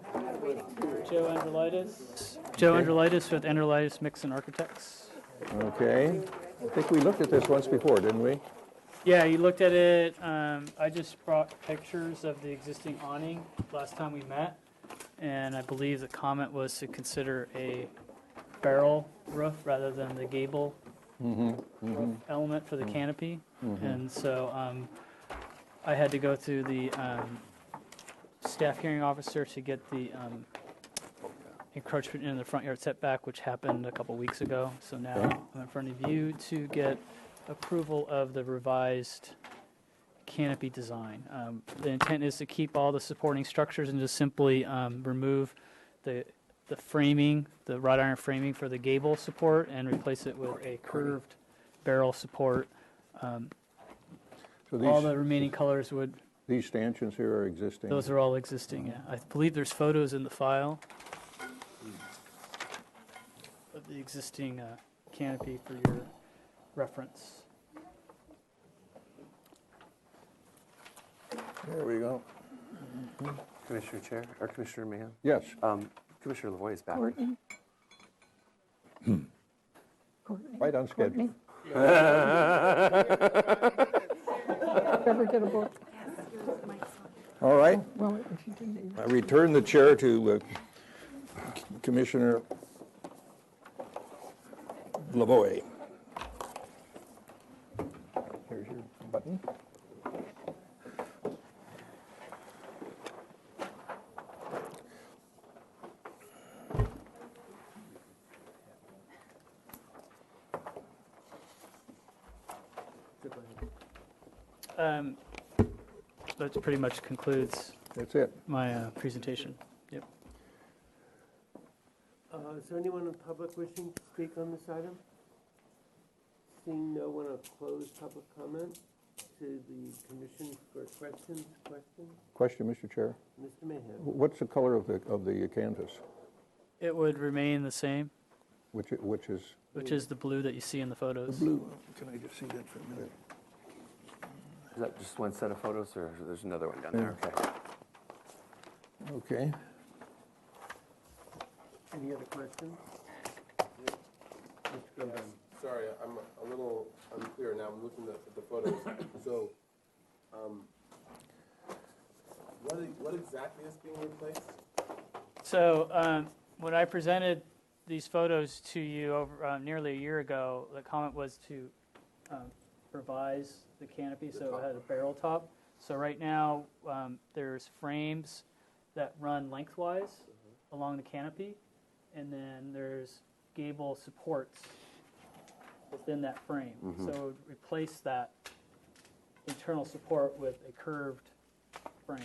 Joe Androlitis. Joe Androlitis with Androlitis Mixon Architects. Okay. I think we looked at this once before, didn't we? Yeah, you looked at it. I just brought pictures of the existing awning last time we met, and I believe the comment was to consider a barrel roof rather than the gable element for the canopy. And so I had to go through the staff hearing officer to get the encroachment in the front yard setback, which happened a couple weeks ago. So now I'm in front of you to get approval of the revised canopy design. The intent is to keep all the supporting structures and just simply remove the framing, the wrought iron framing for the gable support, and replace it with a curved barrel support. So All the remaining colors would. These stanchions here are existing. Those are all existing, yeah. I believe there's photos in the file of the existing canopy for your reference. There we go. Commissioner Chair, or Commissioner Mahan? Yes. Commissioner Lavoie is back. Courtney? Courtney? Right on schedule. Courtney? Ever get a book? All right. Well, if you didn't. I return the chair to Commissioner Lavoie. Here's your button. That pretty much concludes. That's it. My presentation. Yep. Is there anyone in public wishing to speak on this item? Seeing no one, I'll close public comment to the commission for questions. Question, Mr. Chair. Mr. Mahan. What's the color of the canvas? It would remain the same, Which is? which is the blue that you see in the photos. The blue. Can I just see that for a minute? Is that just one set of photos, or there's another one down there? Okay. Okay. Any other questions? Sorry, I'm a little unclear now. I'm looking at the photos. So, what exactly is being replaced? So when I presented these photos to you over nearly a year ago, the comment was to revise the canopy so it had a barrel top. So right now there's frames that run lengthwise along the canopy, and then there's gable supports within that frame. So it would replace that internal support with a curved frame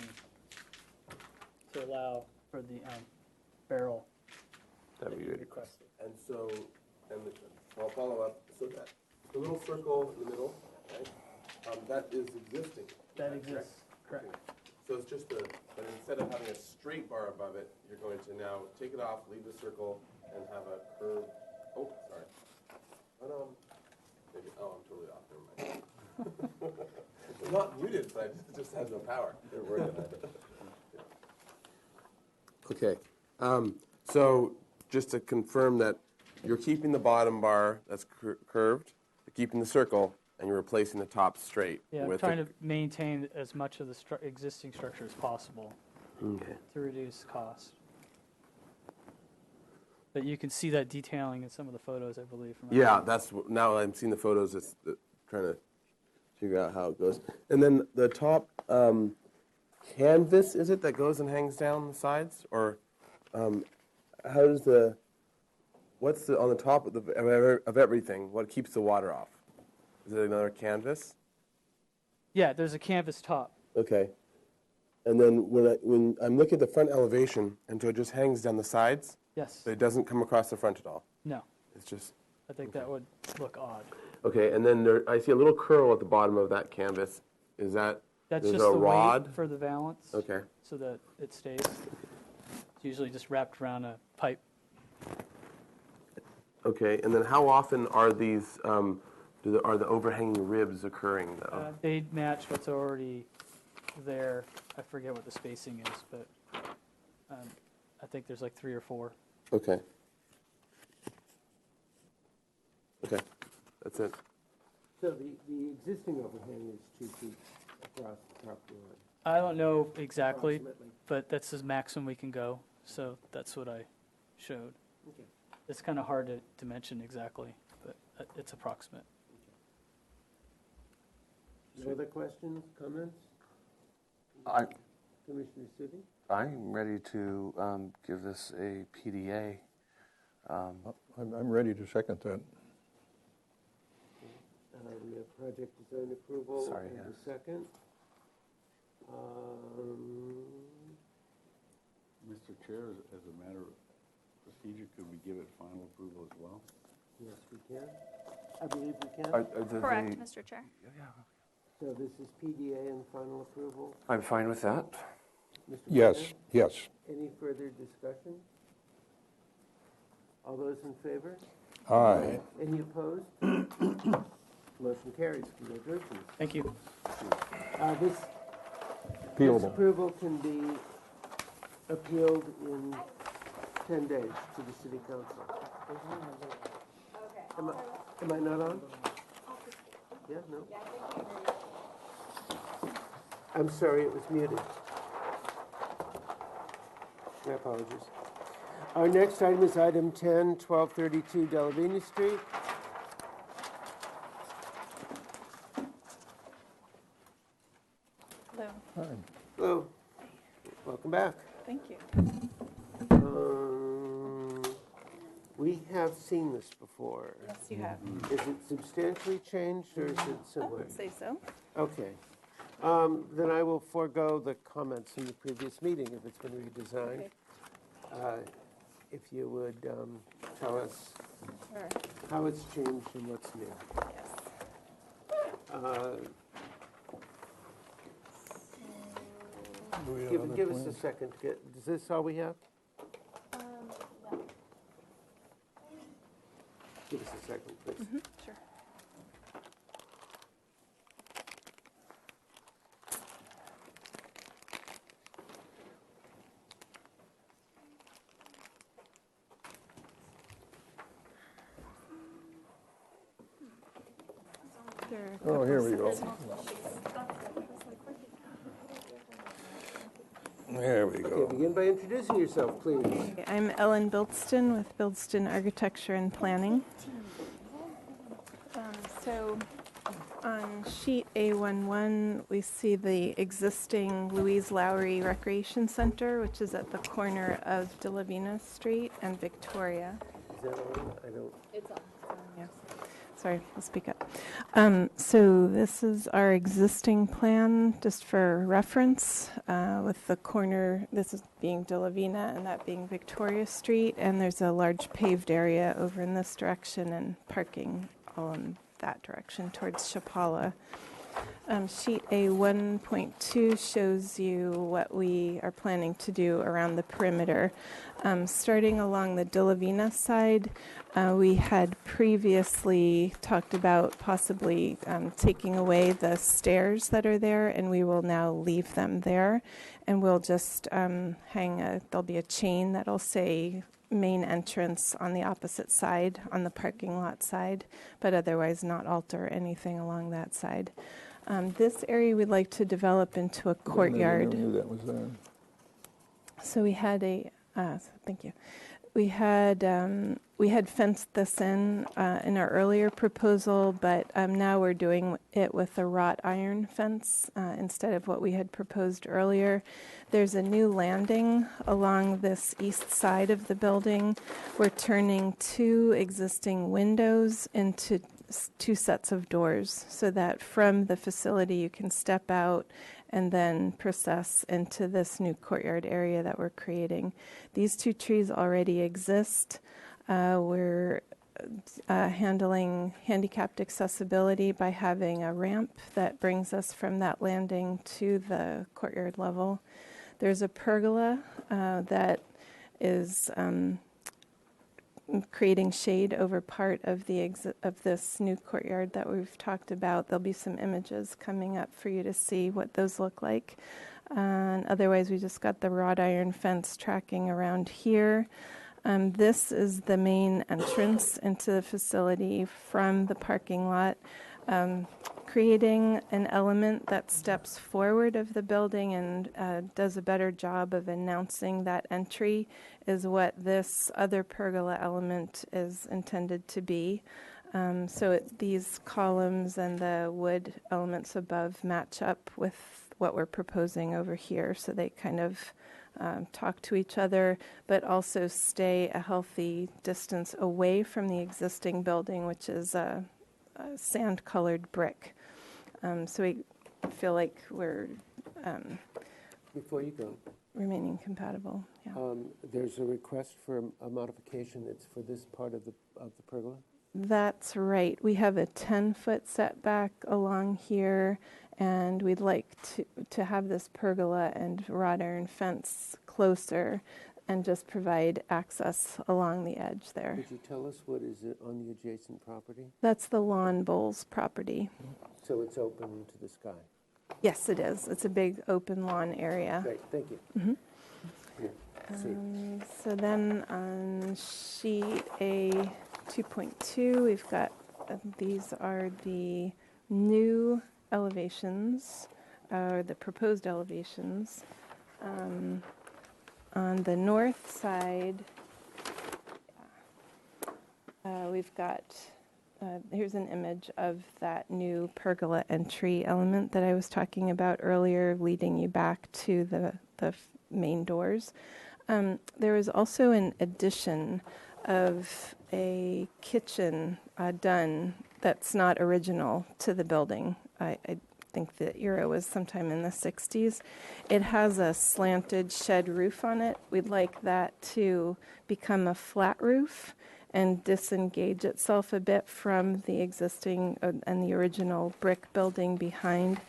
to allow for the barrel that you requested. And so, I'll follow up. So that the little circle in the middle, right? That is existing. That exists, correct. So it's just but instead of having a straight bar above it, you're going to now take it off, leave the circle, and have a curve. Oh, sorry. Oh, no. Maybe, I'm totally off. Never mind. It's not muted, but it just has no power. They're working on it. Okay. So just to confirm that you're keeping the bottom bar that's curved, you're keeping the circle, and you're replacing the top straight. Yeah, I'm trying to maintain as much of the existing structure as possible to reduce cost. But you can see that detailing in some of the photos, I believe. From Yeah, now I'm seeing the photos. It's trying to figure out how it goes. And then the top canvas, is it, that goes and hangs down the sides? Or how does what's on the top of everything? What keeps the water off? Is it another canvas? Yeah, there's a canvas top. Okay. And then when I'm looking at the front elevation, and so it just hangs down the sides? Yes. But it doesn't come across the front at all? No. It's just... I think that would look odd. Okay, and then I see a little curl at the bottom of that canvas. Is that... That's there's just a the rod? weight for the valance. Okay. So that it stays. It's usually just wrapped around a pipe. Okay, and then how often are these, are the overhanging ribs occurring, though? They match what's already there. I forget what the spacing is, but I think there's like 3 or 4. Okay. Okay, that's it. So the existing overhang is 2 feet across the property line. I don't know exactly, but that's the maximum we can go. So that's what I showed. Okay. It's kind of hard to dimension exactly, but it's approximate. No other questions, comments? Commissioner Sudi? I'm ready to give this a PDA. I'm ready to second that. We have project design approval. Sorry, and yes. a second. Mr. Chair, as a matter of procedure, could we give it final approval as well? Yes, we can. I believe we can. Correct, Mr. Chair. So this is PDA and final approval. I'm fine with that. Mr. Yes, President? yes. Any further discussion? All those in favor? Aye. Any opposed? Motion carries. Congratulations. Thank you. This Appealable. approval can be appealed in 10 days to the city council. Am I not on? Yeah, no? I'm sorry, it was muted. My apologies. Our next item is item 10, 1232 Delavina Street. Hello. Hello. Welcome back. Thank you. We have seen this before. Yes, you have. Is it substantially changed or is it I similar? would say so. Okay. Then I will forego the comments from the previous meeting if it's been redesigned. Okay. If you would tell us Sure. how it's changed and what's new. Yes. Give us a second to get, is this all we have? Yeah. Give us a second, please. Sure. Oh, here we go. There we Okay, go. begin by introducing yourself, please. I'm Ellen Bildston with Bildston Architecture and Planning. So on sheet A11, we see the existing Louise Lowry Recreation Center, which is at the corner of De La Vina Street and Victoria. Is that on? I don't. It's on. Yeah. Sorry, I'll speak up. So this is our existing plan, just for reference, with the corner, this is being De La Vina and that being Victoria Street, and there's a large paved area over in this direction and parking all in that direction towards Chapala. Sheet A 1.2 shows you what we are planning to do around the perimeter. Starting along the De La Vina side, we had previously talked about possibly taking away the stairs that are there, and we will now leave them there. And we'll just there'll be a chain that'll say main entrance on the opposite side, on the parking lot side, but otherwise not alter anything along that side. This area we'd like to develop into a courtyard. I never knew that was there. So we had thank you. We had fenced this in our earlier proposal, but now we're doing it with a wrought iron fence instead of what we had proposed earlier. There's a new landing along this east side of the building. We're turning 2 existing windows into 2 sets of doors so that from the facility you can step out and then process into this new courtyard area that we're creating. These 2 trees already exist. We're handling handicapped accessibility by having a ramp that brings us from that landing to the courtyard level. There's a pergola that is creating shade over part of this new courtyard that we've talked about. There'll be some images coming up for you to see what those look like. And otherwise, we just got the wrought iron fence tracking around here. This is the main entrance into the facility from the parking lot. Creating an element that steps forward of the building and does a better job of announcing that entry is what this other pergola element is intended to be. These columns and the wood elements above match up with what we're proposing over here, so they kind of talk to each other, but also stay a healthy distance away from the existing building, which is a sand-colored brick. So we feel like we're Before you go, remaining compatible. Yeah. there's a request for a modification that's for this part of the pergola? That's right. We have a 10-foot setback along here, and we'd like to have this pergola and wrought iron fence closer and just provide access along the edge there. Could you tell us what is it on the adjacent property? That's the Lawn Bowls property. So it's open to the sky? Yes, it is. It's a big open lawn area. Great, thank you. Mhm. Here, see. So then on sheet A 2.2, we've got, these are the new elevations, or the proposed elevations. On the north side, we've got, here's an image of that new pergola entry element that I was talking about earlier, leading you back to the main doors. There is also an addition of a kitchen done that's not original to the building. I think the era was sometime in the 60s. It has a slanted shed roof on it. We'd like that to become a flat roof and disengage itself a bit from the existing and the original brick building behind,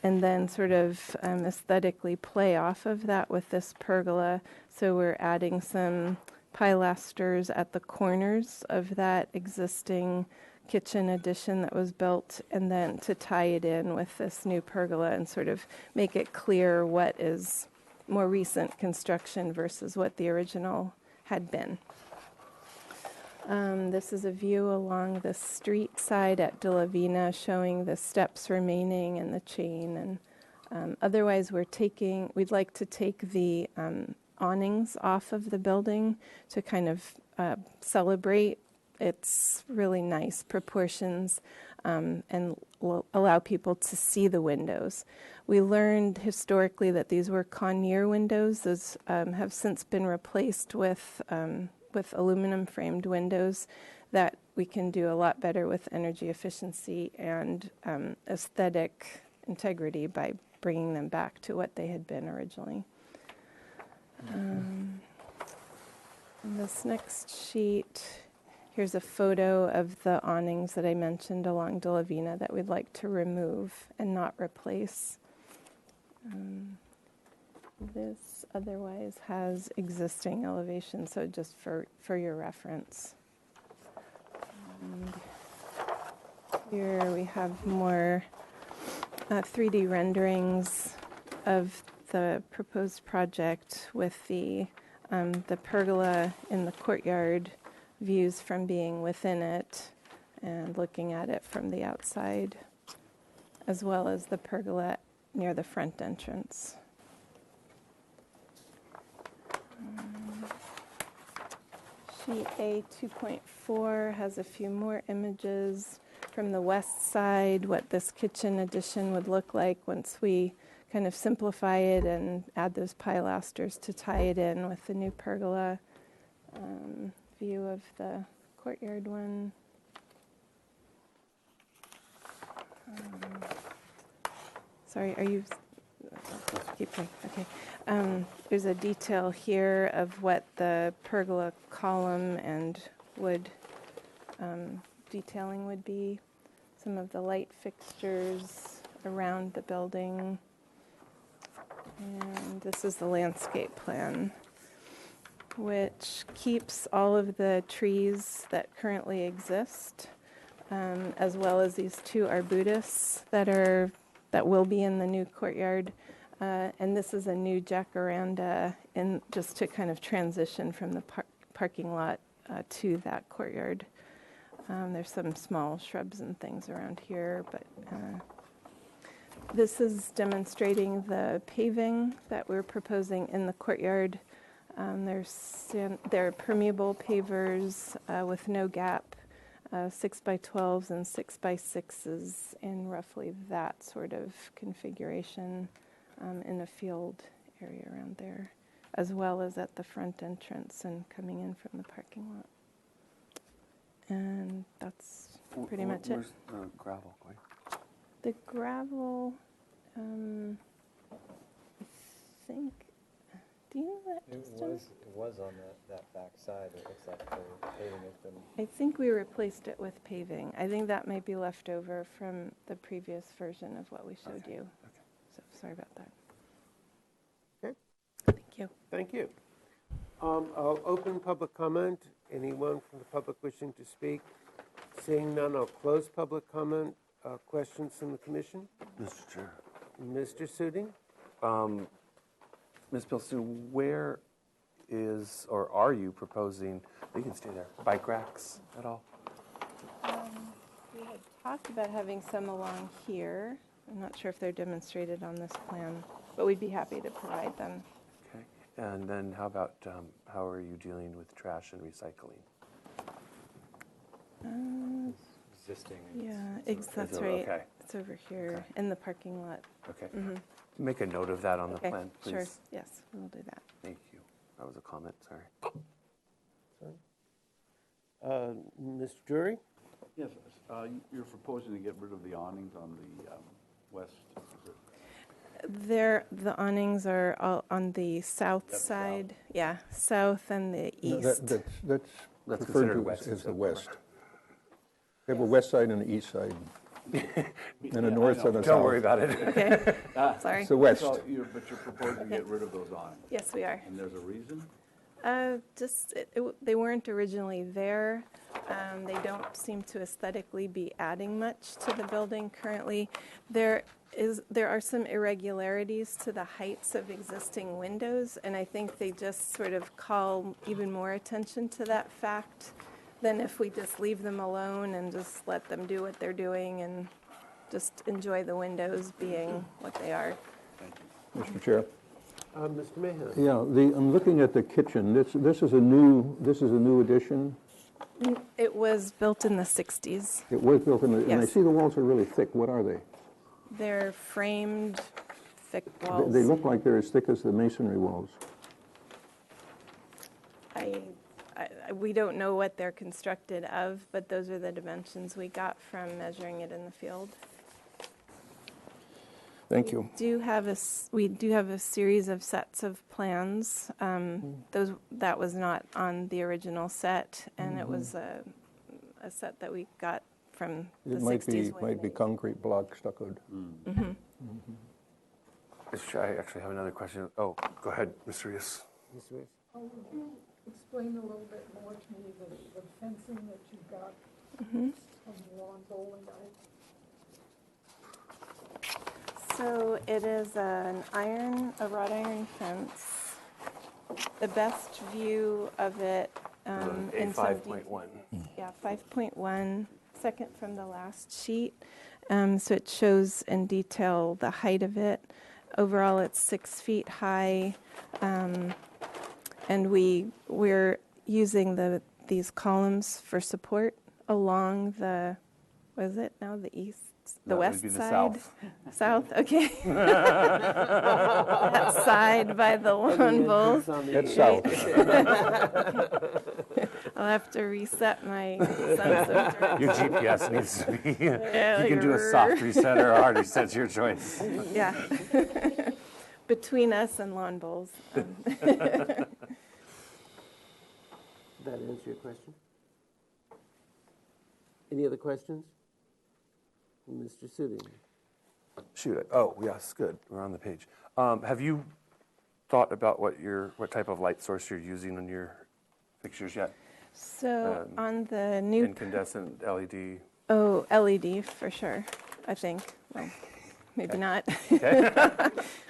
and then sort of aesthetically play off of that with this pergola. So we're adding some pilasters at the corners of that existing kitchen addition that was built, and then to tie it in with this new pergola and sort of make it clear what is more recent construction versus what the original had been. This is a view along the street side at De La Vina, showing the steps remaining and the chain. And otherwise, we'd like to take the awnings off of the building to kind of celebrate its really nice proportions and will allow people to see the windows. We learned historically that these were Conair windows. Those have since been replaced with aluminum framed windows that we can do a lot better with energy efficiency and aesthetic integrity by bringing them back to what they had been originally. This next sheet, Here's a photo of the awnings that I mentioned along De La Vina that we'd like to remove and not replace. This otherwise has existing elevation, so just for your reference. And here we have more 3D renderings of the proposed project with the pergola in the courtyard, views from being within it and looking at it from the outside, as well as the pergola near the front entrance. Sheet A 2.4 has a few more images from the west side, what this kitchen addition would look like once we kind of simplify it and add those pilasters to tie it in with the new pergola. View of the courtyard one. Sorry, are you? Keep going. Okay. There's a detail here of what the pergola column and wood detailing would be. Some of the light fixtures around the building. And this is the landscape plan, which keeps all of the trees that currently exist, as well as these two arbutus that will be in the new courtyard. And this is a new jacaranda, and just to kind of transition from the parking lot to that courtyard. There's some small shrubs and things around here, but this is demonstrating the paving that we're proposing in the courtyard. They're permeable pavers with no gap, 6x12s and 6x6s in roughly that sort of configuration in a field area around there, as well as at the front entrance and coming in from the parking lot. And that's pretty much it. Where's the gravel going? The gravel, I think, do you know that, Justin? It was on that back side. It looks like the paving has been... I think we replaced it with paving. I think that might be left over from the previous version of what we showed you. Okay. So sorry about that. Okay. Thank you. Thank you. I'll open public comment. Anyone from the public wishing to speak? Seeing none, I'll close public comment. Questions from the commission? Mr. Chair. Mr. Suding? Ms. Pilsu, where is, or are you proposing, you can stay there, bike racks at all? We had talked about having some along here. I'm not sure if they're demonstrated on this plan, but we'd be happy to provide them. Okay. And then how about, how are you dealing with trash and recycling? Existing. Yeah, that's right. Okay. It's over here Okay. in the parking lot. Okay. Mm-hmm. Make a note of that on the Okay, plan, please. sure. Yes, we'll do that. Thank you. That was a comment, sorry. Mr. Drury? Yes, you're proposing to get rid of the awnings on the west. The awnings are all on the south side. Yeah, south and the east. That's That's referred considered to west, as is the that west. We have a west side and an east side, and a north side and a south. Don't worry about it. Okay, sorry. It's the west. But you're proposing to get rid of those awnings? Yes, we are. And there's a reason? They weren't originally there. They don't seem to aesthetically be adding much to the building currently. There are some irregularities to the heights of existing windows, and I think they just sort of call even more attention to that fact than if we just leave them alone and just let them do what they're doing and just enjoy the windows being what they are. Mr. Chair. Mr. Mahan? Yeah, I'm looking at the kitchen. This is a new addition. It was built in the 60s. It was built in the, and I Yes. see the walls are really thick. What are they? They're framed, thick walls. They look like they're as thick as the masonry walls. We don't know what they're constructed of, but those are the dimensions we got from measuring it in the field. Thank you. We do have a series of sets of plans. That was not on the original set, and it was a set that we got from the It 60s. might be concrete block stuccoed. Mm-hmm. I actually have another question. Oh, go ahead, Mr. Rees. Mr. Rees? Would you explain a little bit more to me the fencing that you got Mm-hmm. from the lawn bowling alley? So it is a wrought iron fence. The best view of it in some A5.1. Yeah, 5.1, second from the last sheet. So it shows in detail the height of it. Overall, it's 6 feet high, and we're using these columns for support along the, what is it now, the east, the No, it would west be the side? south. South, okay. That side by the lawn bowls. It's south. I'll have to reset my sense of direction. Your GPS needs to be, Yeah, you can do a soft reset or a hard reset, your choice. Yeah. Between us and lawn bowls. Did that answer your question? Any other questions? Mr. Suding? Shoot, oh, yes, good, we're on the page. Have you thought about what type of light source you're using on your fixtures yet? So on the new... Incandescent LED? Oh, LED for sure, I think. Well, maybe not. Okay.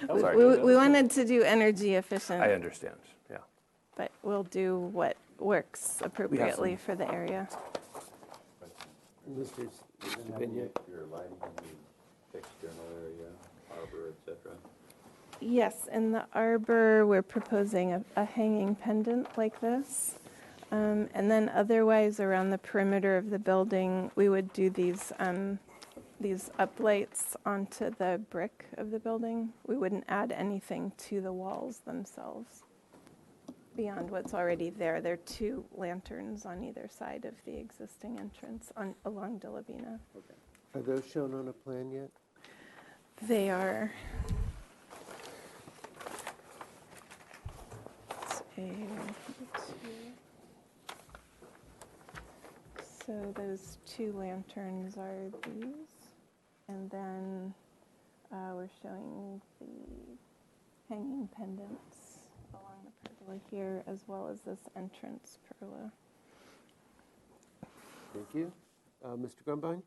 We wanted to do energy efficient. I understand, yeah. But we'll do what works appropriately for the area. Mr. Have Pena? your lighting in the external area, arbor, etc. Yes, in the arbor, we're proposing a hanging pendant like this. And then otherwise, around the perimeter of the building, we would do these uplights onto the brick of the building. We wouldn't add anything to the walls themselves beyond what's already there. There are 2 lanterns on either side of the existing entrance along De La Bina. Are those shown on a plan yet? They are. So those 2 lanterns are these, and then we're showing the hanging pendants along the pergola here, as well as this entrance pergola. Thank you. Mr. Grumbine?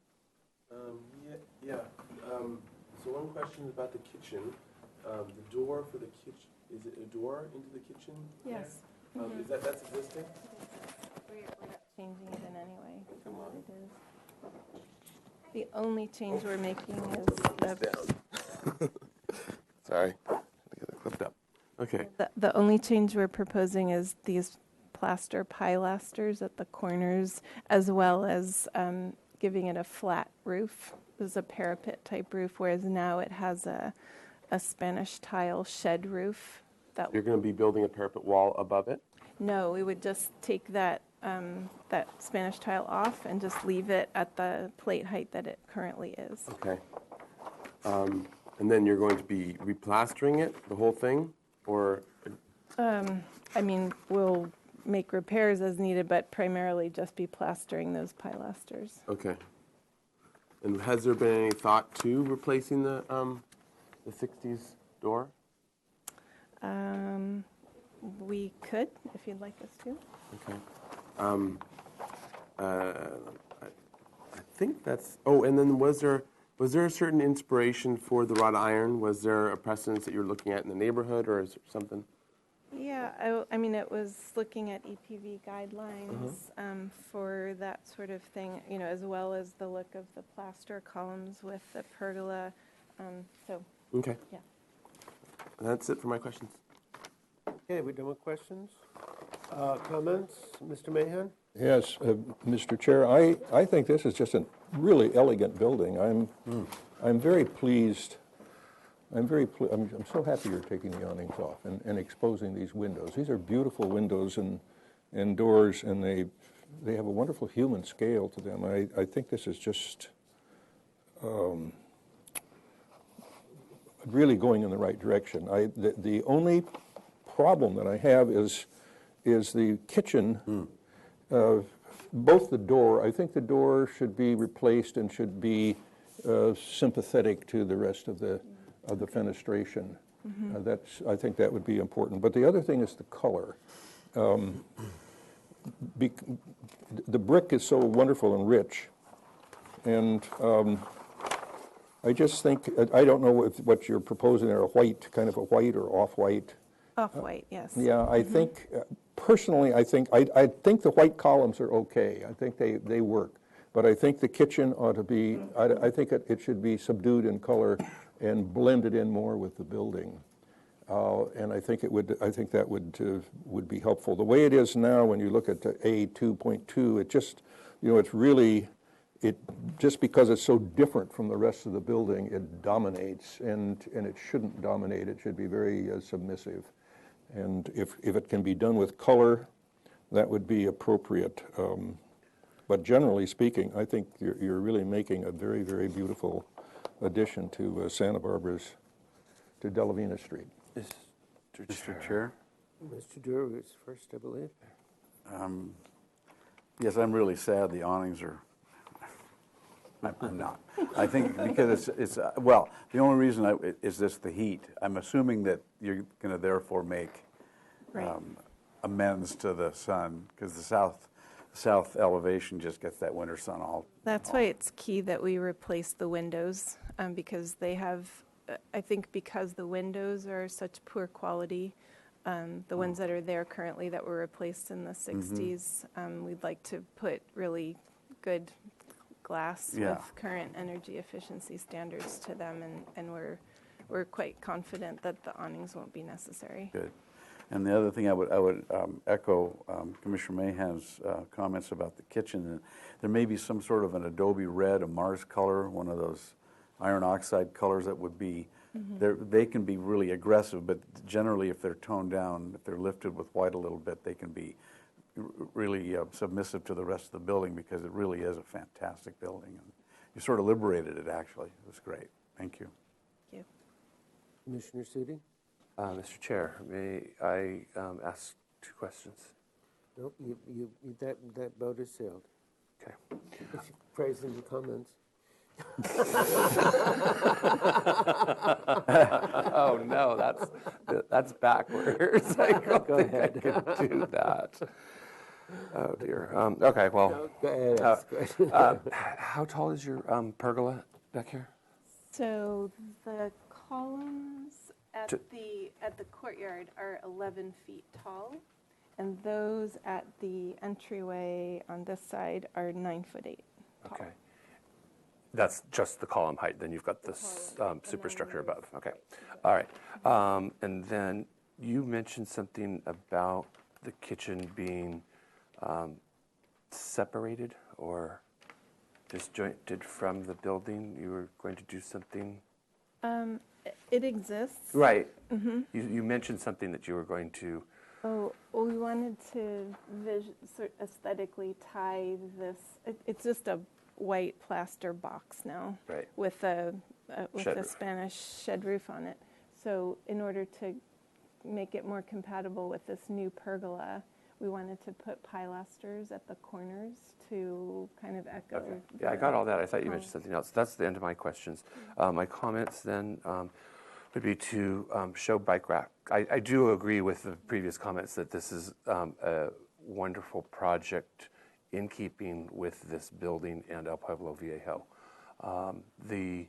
So one question about the kitchen. The door for the kitchen, is it a door into the kitchen? Yes. There? Is that's existing? We're not changing it in any way from what it is. The only change we're making is the... Sorry. I get it clipped up. Okay. The only change we're proposing is these plaster pilasters at the corners, as well as giving it a flat roof. This is a parapet type roof, whereas now it has a Spanish tile shed roof. You're going to be building a parapet wall above it? No, we would just take that Spanish tile off and just leave it at the plate height that it currently is. Okay. And then you're going to be replastering it, the whole thing, or? I mean, we'll make repairs as needed, but primarily just be plastering those pilasters. Okay. And has there been any thought to replacing the 60s door? We could, if you'd like us to. Okay. I think that's. Oh, and then was there a certain inspiration for the wrought iron? Was there a precedence that you're looking at in the neighborhood, or is there something? Yeah, I mean, it was looking at EPV guidelines for that sort of thing, you know, as well as the look of the plaster columns with the pergola. Okay. Yeah. That's it for my questions. Okay, we're done with questions. Comments? Mr. Mahan? Yes, Mr. Chair, I think this is just a really elegant building. I'm very pleased. I'm so happy you're taking the awnings off and exposing these windows. These are beautiful windows and doors, and they have a wonderful human scale to them. I think this is just really going in the right direction. The only problem that I have is the kitchen both the door, I think the door should be replaced and should be sympathetic to the rest of the fenestration. I think that would be important. But the other thing is the color. The brick is so wonderful and rich, and I just think, I don't know what you're proposing there, a white, kind of a white or off-white. Off-white, yes. Yeah, I think, personally, I think the white columns are okay. I think they work. But I think the kitchen ought to be, I think it should be subdued in color and blended in more with the building. And I think that would be helpful. The way it is now, when you look at the A2.2, it just, it's really, just because it's so different from the rest of the building, it dominates, and it shouldn't dominate. It should be very submissive. And if it can be done with color, that would be appropriate. But generally speaking, I think you're really making a very, very beautiful addition to Santa Barbara's, to Delavina Street. Mr. Chair? Mr. Dewar was first, I believe. Yes, I'm really sad the awnings are, I'm not. I think because it's well, the only reason is this the heat. I'm assuming that you're going to therefore make amends to the sun, because the south elevation just gets that winter sun all. That's why it's key that we replace the windows, because they have, I think because the windows are such poor quality, the ones that are there currently that were replaced in the 60s, we'd like to put really good glass with current energy efficiency standards to them, and we're quite confident that the awnings won't be necessary. Good. And the other thing I would echo Commissioner Mahan's comments about the kitchen. There may be some sort of an adobe red, a Mars color, one of those iron oxide colors that would be, they can be really aggressive, but generally if they're toned down, if they're lifted with white a little bit, they can be really submissive to the rest of the building, because it really is a fantastic building. And you sort of liberated it, actually. It was great. Thank you. Thank you. Commissioner Sudi? Mr. Chair, may I ask 2 questions? Nope, that boat has sailed. Okay. Praise and comments. Oh no, that's backwards. I don't think I could do that. Oh dear. Okay, well. No, go ahead. How tall is your pergola back here? So the columns at the courtyard are 11 feet tall, and those at the entryway on this side are 9'8" tall. Okay. That's just the column height. Then you've got this superstructure above. Okay. All right. And then you mentioned something about the kitchen being separated or disjointed from the building. You were going to do something? It exists. Right. You mentioned something that you were going to. Oh, well, we wanted to aesthetically tie this. It's just a white plaster box now, right, with a Spanish shed roof on it. So in order to make it more compatible with this new pergola, we wanted to put pilasters at the corners to kind of echo. Okay. Yeah, I got all that. I thought you mentioned something else. That's the end of my questions. My comments then would be to show bike rack. I do agree with the previous comments that this is a wonderful project in keeping with this building and El Pueblo Viejo. The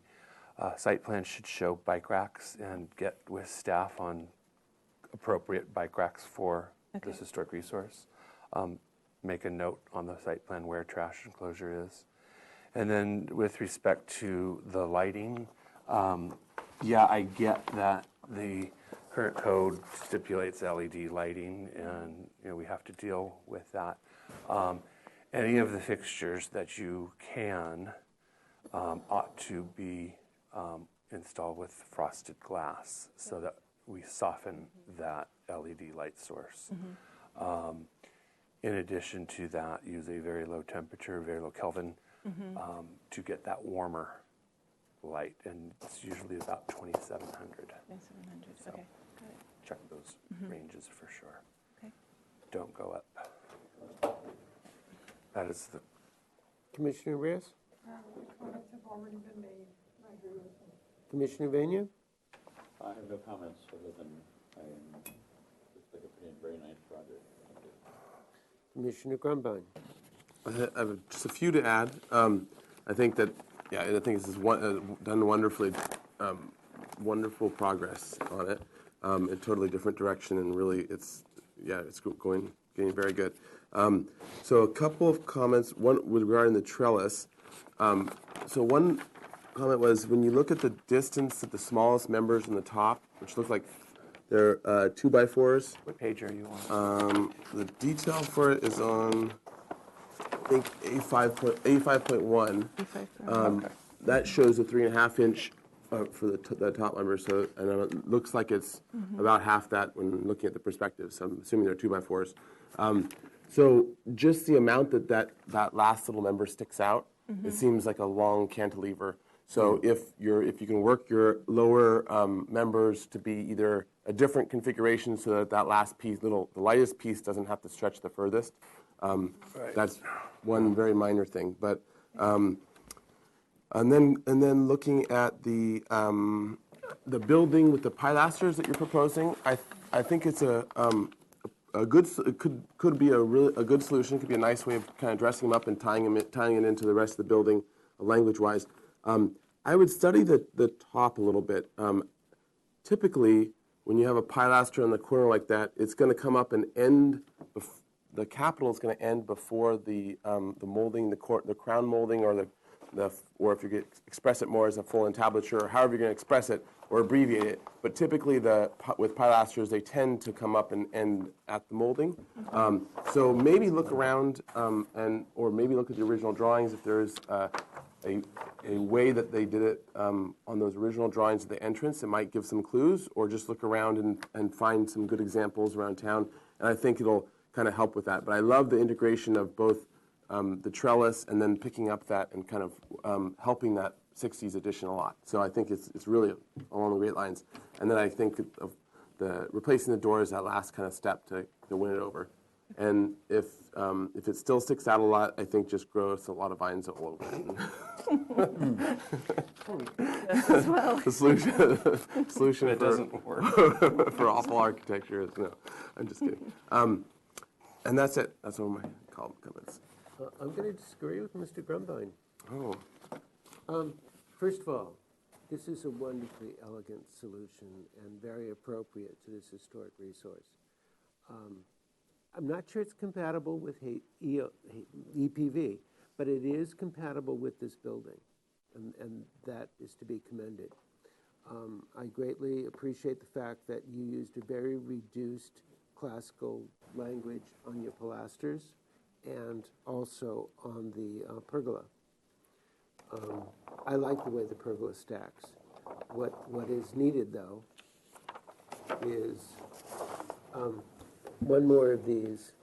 site plan should show bike racks, and get with staff on appropriate bike racks for this historic resource. Make a note on the site plan where trash enclosure is. And then with respect to the lighting, yeah, I get that the current code stipulates LED lighting, and we have to deal with that. Any of the fixtures that you can ought to be installed with frosted glass, so that we soften that LED light source. In addition to that, use a very low temperature, very low Kelvin, to get that warmer light, and it's usually about 2700. 2700, so okay, got it. Check those ranges for sure. Okay. Don't go up. That is the, Commissioner Reyes? Comments have already been made. I agree with them. Commissioner Vania? I have no comments other than I am just like a very nice project. Commissioner Grumbine? I have just a few to add. I think that, I think this is done wonderfully, wonderful progress on it. A totally different direction, and really, it's getting very good. So a couple of comments. One regarding the trellis. So one comment was when you look at the distance that the smallest members in the top, which look like they're 2x4s. what page are you on? The detail for it is on, I think, A5.1. Okay. That shows a 3.5-inch for the top member. So, and it looks like it's about half that when looking at the perspective. So I'm assuming they're 2x4s. So just the amount that last little member sticks out, it seems like a long cantilever. So if you can work your lower members to be either a different configuration so that last piece, the lightest piece, doesn't have to stretch the furthest. That's one very minor thing. But and then looking at the building with the pilasters that you're proposing, I think it's a good, it could be a good solution. It could be a nice way of kind of dressing them up and tying it into the rest of the building, language-wise. I would study the top a little bit. Typically, when you have a pilaster in the corner like that, it's going to come up and end. The capital is going to end before the molding, the crown molding, or or if you express it more as a full entablature, or however you're going to express it or abbreviate it. But typically, with pilasters, they tend to come up and end at the molding. So maybe look around or maybe look at the original drawings if there is a way that they did it on those original drawings of the entrance. It might give some clues, or just look around and find some good examples around town. And I think it'll kind of help with that. But I love the integration of both the trellis and then picking up that and kind of helping that 60s addition a lot. So I think it's really along the great lines. And then I think of the replacing the door is that last kind of step to win it over. And if it still sticks out a lot, I think just grow a lot of vines all over it. The solution It doesn't work. for awful architecture is no. I'm just kidding. And that's it. That's all my comments. I'm going to disagree with Mr. Grumbine. Oh. First of all, this is a wonderfully elegant solution and very appropriate to this historic resource. I'm not sure it's compatible with EPV, but it is compatible with this building, and that is to be commended. I greatly appreciate the fact that you used a very reduced classical language on your pilasters and also on the pergola. I like the way the pergola stacks. What is needed, though, is one more of these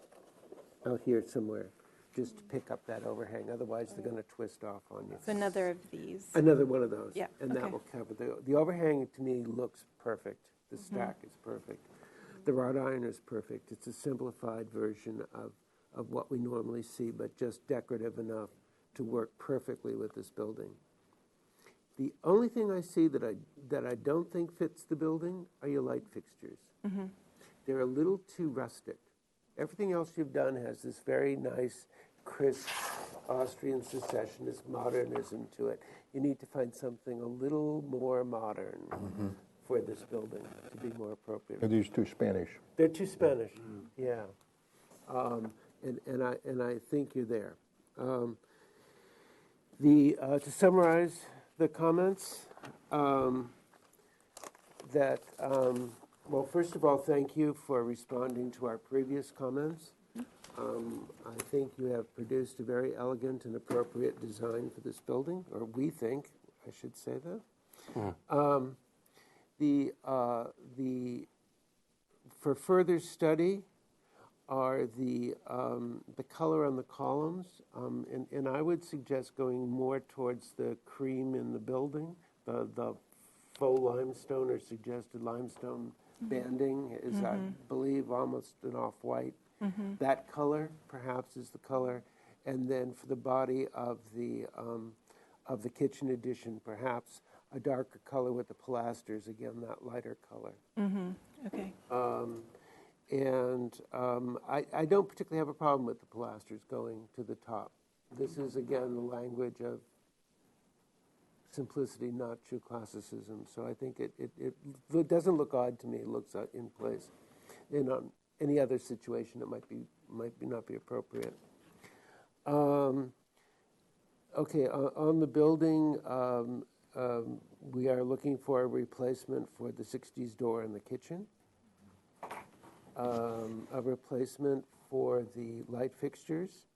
out here somewhere, just to pick up that overhang. Otherwise, they're going to twist off on you. So another of these. Another one of those. Yeah, And okay. that will cover the overhang. To me, looks perfect. The stack is perfect. The wrought iron is perfect. It's a simplified version of what we normally see, but just decorative enough to work perfectly with this building. The only thing I see that I don't think fits the building are your light fixtures. They're a little too rustic. Everything else you've done has this very nice, crisp Austrian secessionist modernism to it. You need to find something a little more modern for this building to be more appropriate. Are these too Spanish? They're too Spanish, yeah. And I think you're there. To summarize the comments, well, first of all, thank you for responding to our previous comments. I think you have produced a very elegant and appropriate design for this building, or we think, I should say that. For further study are the color on the columns, and I would suggest going more towards the cream in the building. The faux limestone or suggested limestone banding is, I believe, almost an off-white. That color, perhaps, is the color. and then for the body of the kitchen addition, perhaps a darker color with the pilasters, again, that lighter color. Okay. I don't particularly have a problem with the pilasters going to the top. This is, again, the language of simplicity, not true classicism. So I think it doesn't look odd to me. It looks in place. In any other situation, it might not be appropriate. Okay, on the building, we are looking for a replacement for the 60s door in the kitchen, a replacement for the light fixtures,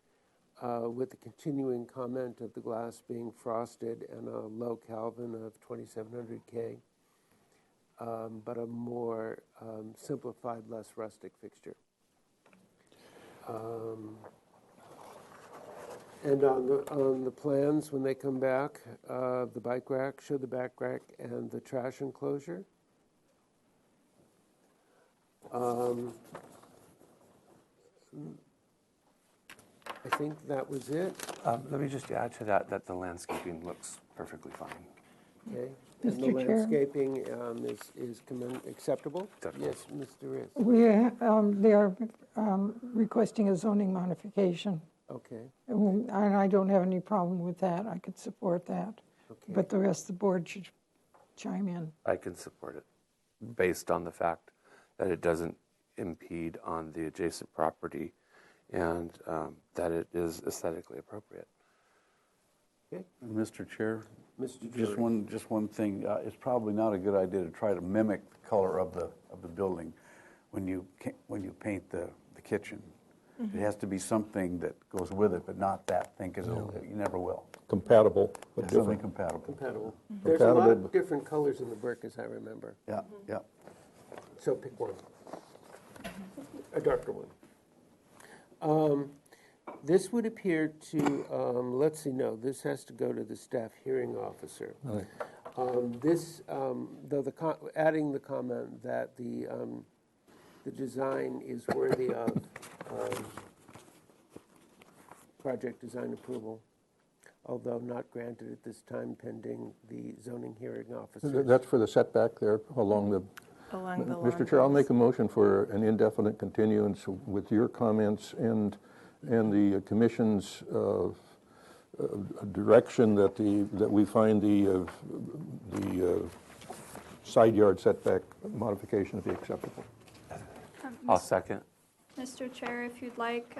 with the continuing comment of the glass being frosted and a low Kelvin of 2700 K, but a more simplified, less rustic fixture. And on the plans, when they come back, the bike rack, show the back rack and the trash enclosure. I think that was it. Let me just add to that the landscaping looks perfectly fine. Okay. And the Mr. Chair. landscaping is acceptable? Acceptable. Yes, Mr. Riss. They are requesting a zoning modification. Okay. And I don't have any problem with that. I could support that. Okay. But the rest of the board should chime in. I can support it based on the fact that it doesn't impede on the adjacent property and that it is aesthetically appropriate. Okay. Mr. Chair, Mr. just Drury. one thing. It's probably not a good idea to try to mimic the color of the building when you paint the kitchen. It has to be something that goes with it, but not that thing, because you never will. Compatible, but Something different. compatible. Compatible. There's a lot of different colors in the brick, as I remember. Yeah, yeah. So pick one. A darker one. This would appear to, let's see, no, this has to go to the staff hearing officer. Right. Though adding the comment that the design is worthy of project design approval, although not granted at this time pending the zoning hearing officer. That's for the setback there along the... Along the Mr. Chair, I'll make a motion for an indefinite continuance with your comments and the commission's direction that we find the side yard setback modification to be acceptable. I'll second. Mr. Chair, if you'd like,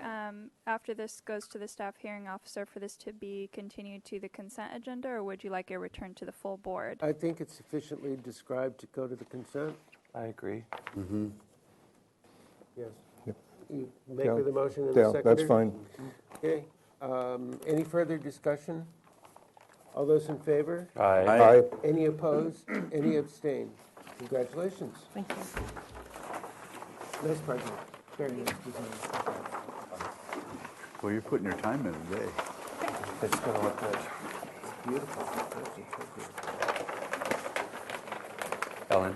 after this goes to the staff hearing officer, for this to be continued to the consent agenda, or would you like a return to the full board? I think it's sufficiently described to go to the consent. I agree. Mm-hmm. Yes. Yep. You make Yeah. the motion and Yeah, the seconder? that's fine. Okay. Any further discussion? All those in favor? Aye. Aye. Any opposed? Any abstain? Congratulations. Thank you. Nice project. Very nice design. Well, you're putting your time in today. It's going to look good. Beautiful. Ellen?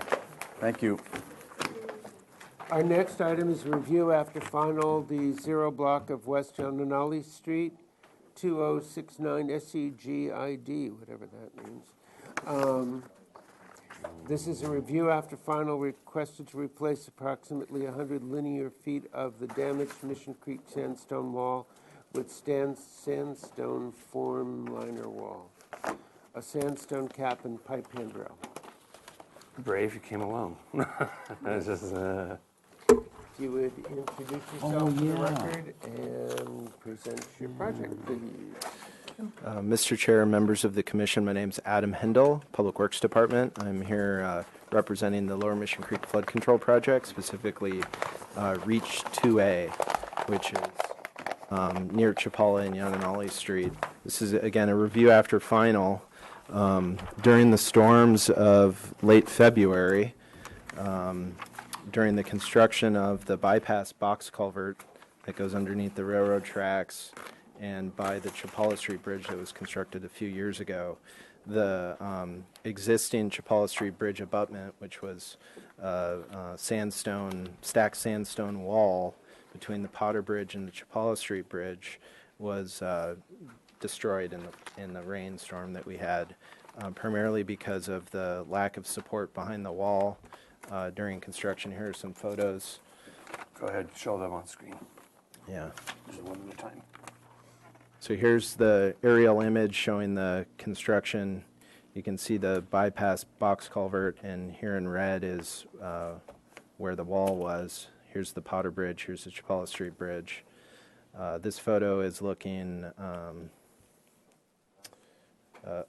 Thank you. Our next item is review after final, the 0 block of West Jonanali Street, 2069 SCGID, whatever that means. This is a review after final requested to replace approximately 100 linear feet of the damaged Mission Creek sandstone wall with sandstone form liner wall, a sandstone cap and pipe handrail. Brave, you came alone. It's just, If you would introduce yourself to the yeah. record and present your project, please. Mr. Chair, members of the commission, my name is Adam Hindle, Public Works Department. I'm here representing the Lower Mission Creek Flood Control Project, specifically Reach 2A, which is near Chapala and Yananali Street. This is, again, a review after final. During the storms of late February, during the construction of the bypass box culvert that goes underneath the railroad tracks and by the Chapala Street Bridge that was constructed a few years ago, the existing Chapala Street Bridge abutment, which was stacked sandstone wall between the Potter Bridge and the Chapala Street Bridge, was destroyed in the rainstorm that we had, primarily because of the lack of support behind the wall during construction. Here are some photos. Go ahead, show them on screen. Yeah. Just one at a time. So here's the aerial image showing the construction. You can see the bypass box culvert, and here in red is where the wall was. Here's the Potter Bridge. Here's the Chapala Street Bridge. This photo is looking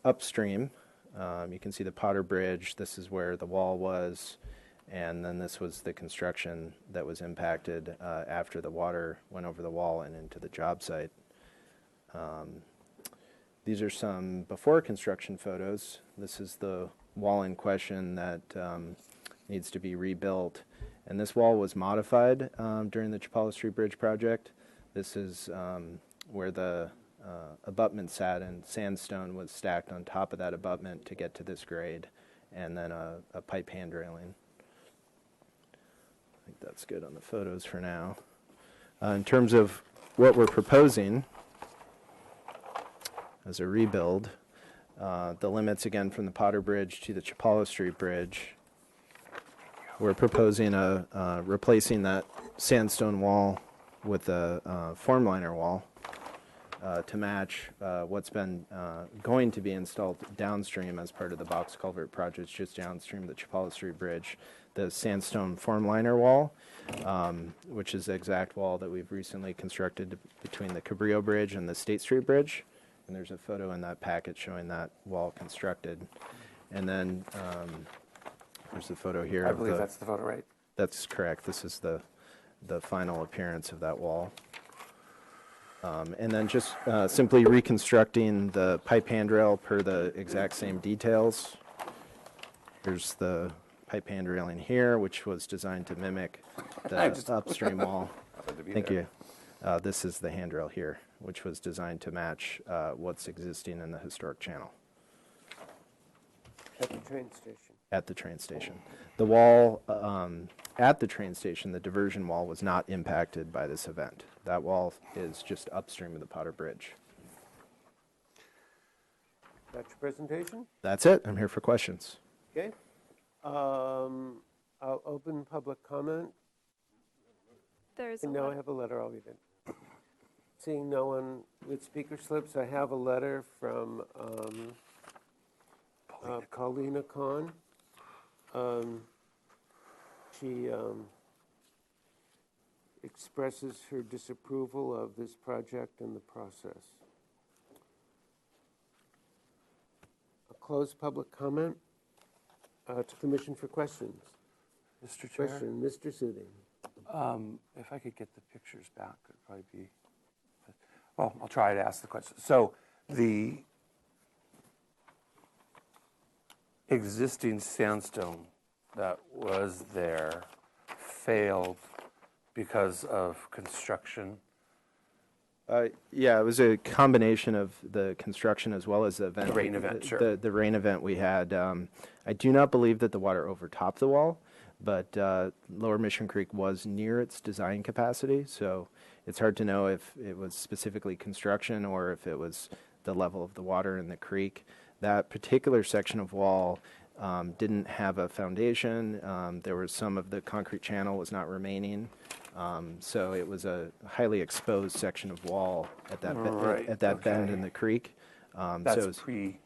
upstream. You can see the Potter Bridge. This is where the wall was, and then this was the construction that was impacted after the water went over the wall and into the job site. These are some before construction photos. This is the wall in question that needs to be rebuilt. And this wall was modified during the Chapala Street Bridge project. This is where the abutment sat, and sandstone was stacked on top of that abutment to get to this grade, and then a pipe hand railing. I think that's good on the photos for now. In terms of what we're proposing as a rebuild, the limits again from the Potter Bridge to the Chapala Street Bridge, we're proposing replacing that sandstone wall with a formliner wall to match what's been going to be installed downstream as part of the box culvert project just downstream of the Chapala Street Bridge, the sandstone formliner wall, which is the exact wall that we've recently constructed between the Cabrillo Bridge and the State Street Bridge. And there's a photo in that packet showing that wall constructed. And then there's the photo here. I believe that's the photo, right? That's correct. This is the final appearance of that wall. And then just simply reconstructing the pipe handrail per the exact same details. Here's the pipe hand railing here, which was designed to mimic the upstream wall. Thank you. This is the handrail here, which was designed to match what's existing in the historic channel. At the train station. At the train station. The wall at the train station, the diversion wall, was not impacted by this event. That wall is just upstream of the Potter Bridge. That's your presentation? That's it. I'm here for questions. Okay. I'll open public comment. No, I have a letter. I'll read it. Seeing no one with speaker slips, I have a letter from Paulina Kahn. She expresses her disapproval of this project and the process. A closed public comment to Commission for questions. Mr. Chair? Question, Mr. Suding. If I could get the pictures back, it'd probably be, well, I'll try to ask the question. So the existing sandstone that was there failed because of construction? Yeah, it was a combination of the construction as well as the event. The rain event, sure. The rain event we had. I do not believe that the water overtopped the wall, but Lower Mission Creek was near its design capacity, so it's hard to know if it was specifically construction or if it was the level of the water in the creek. That particular section of wall didn't have a foundation. There was some of the concrete channel was not remaining. So it was a highly exposed section of wall at that bend in the creek. That's so pre.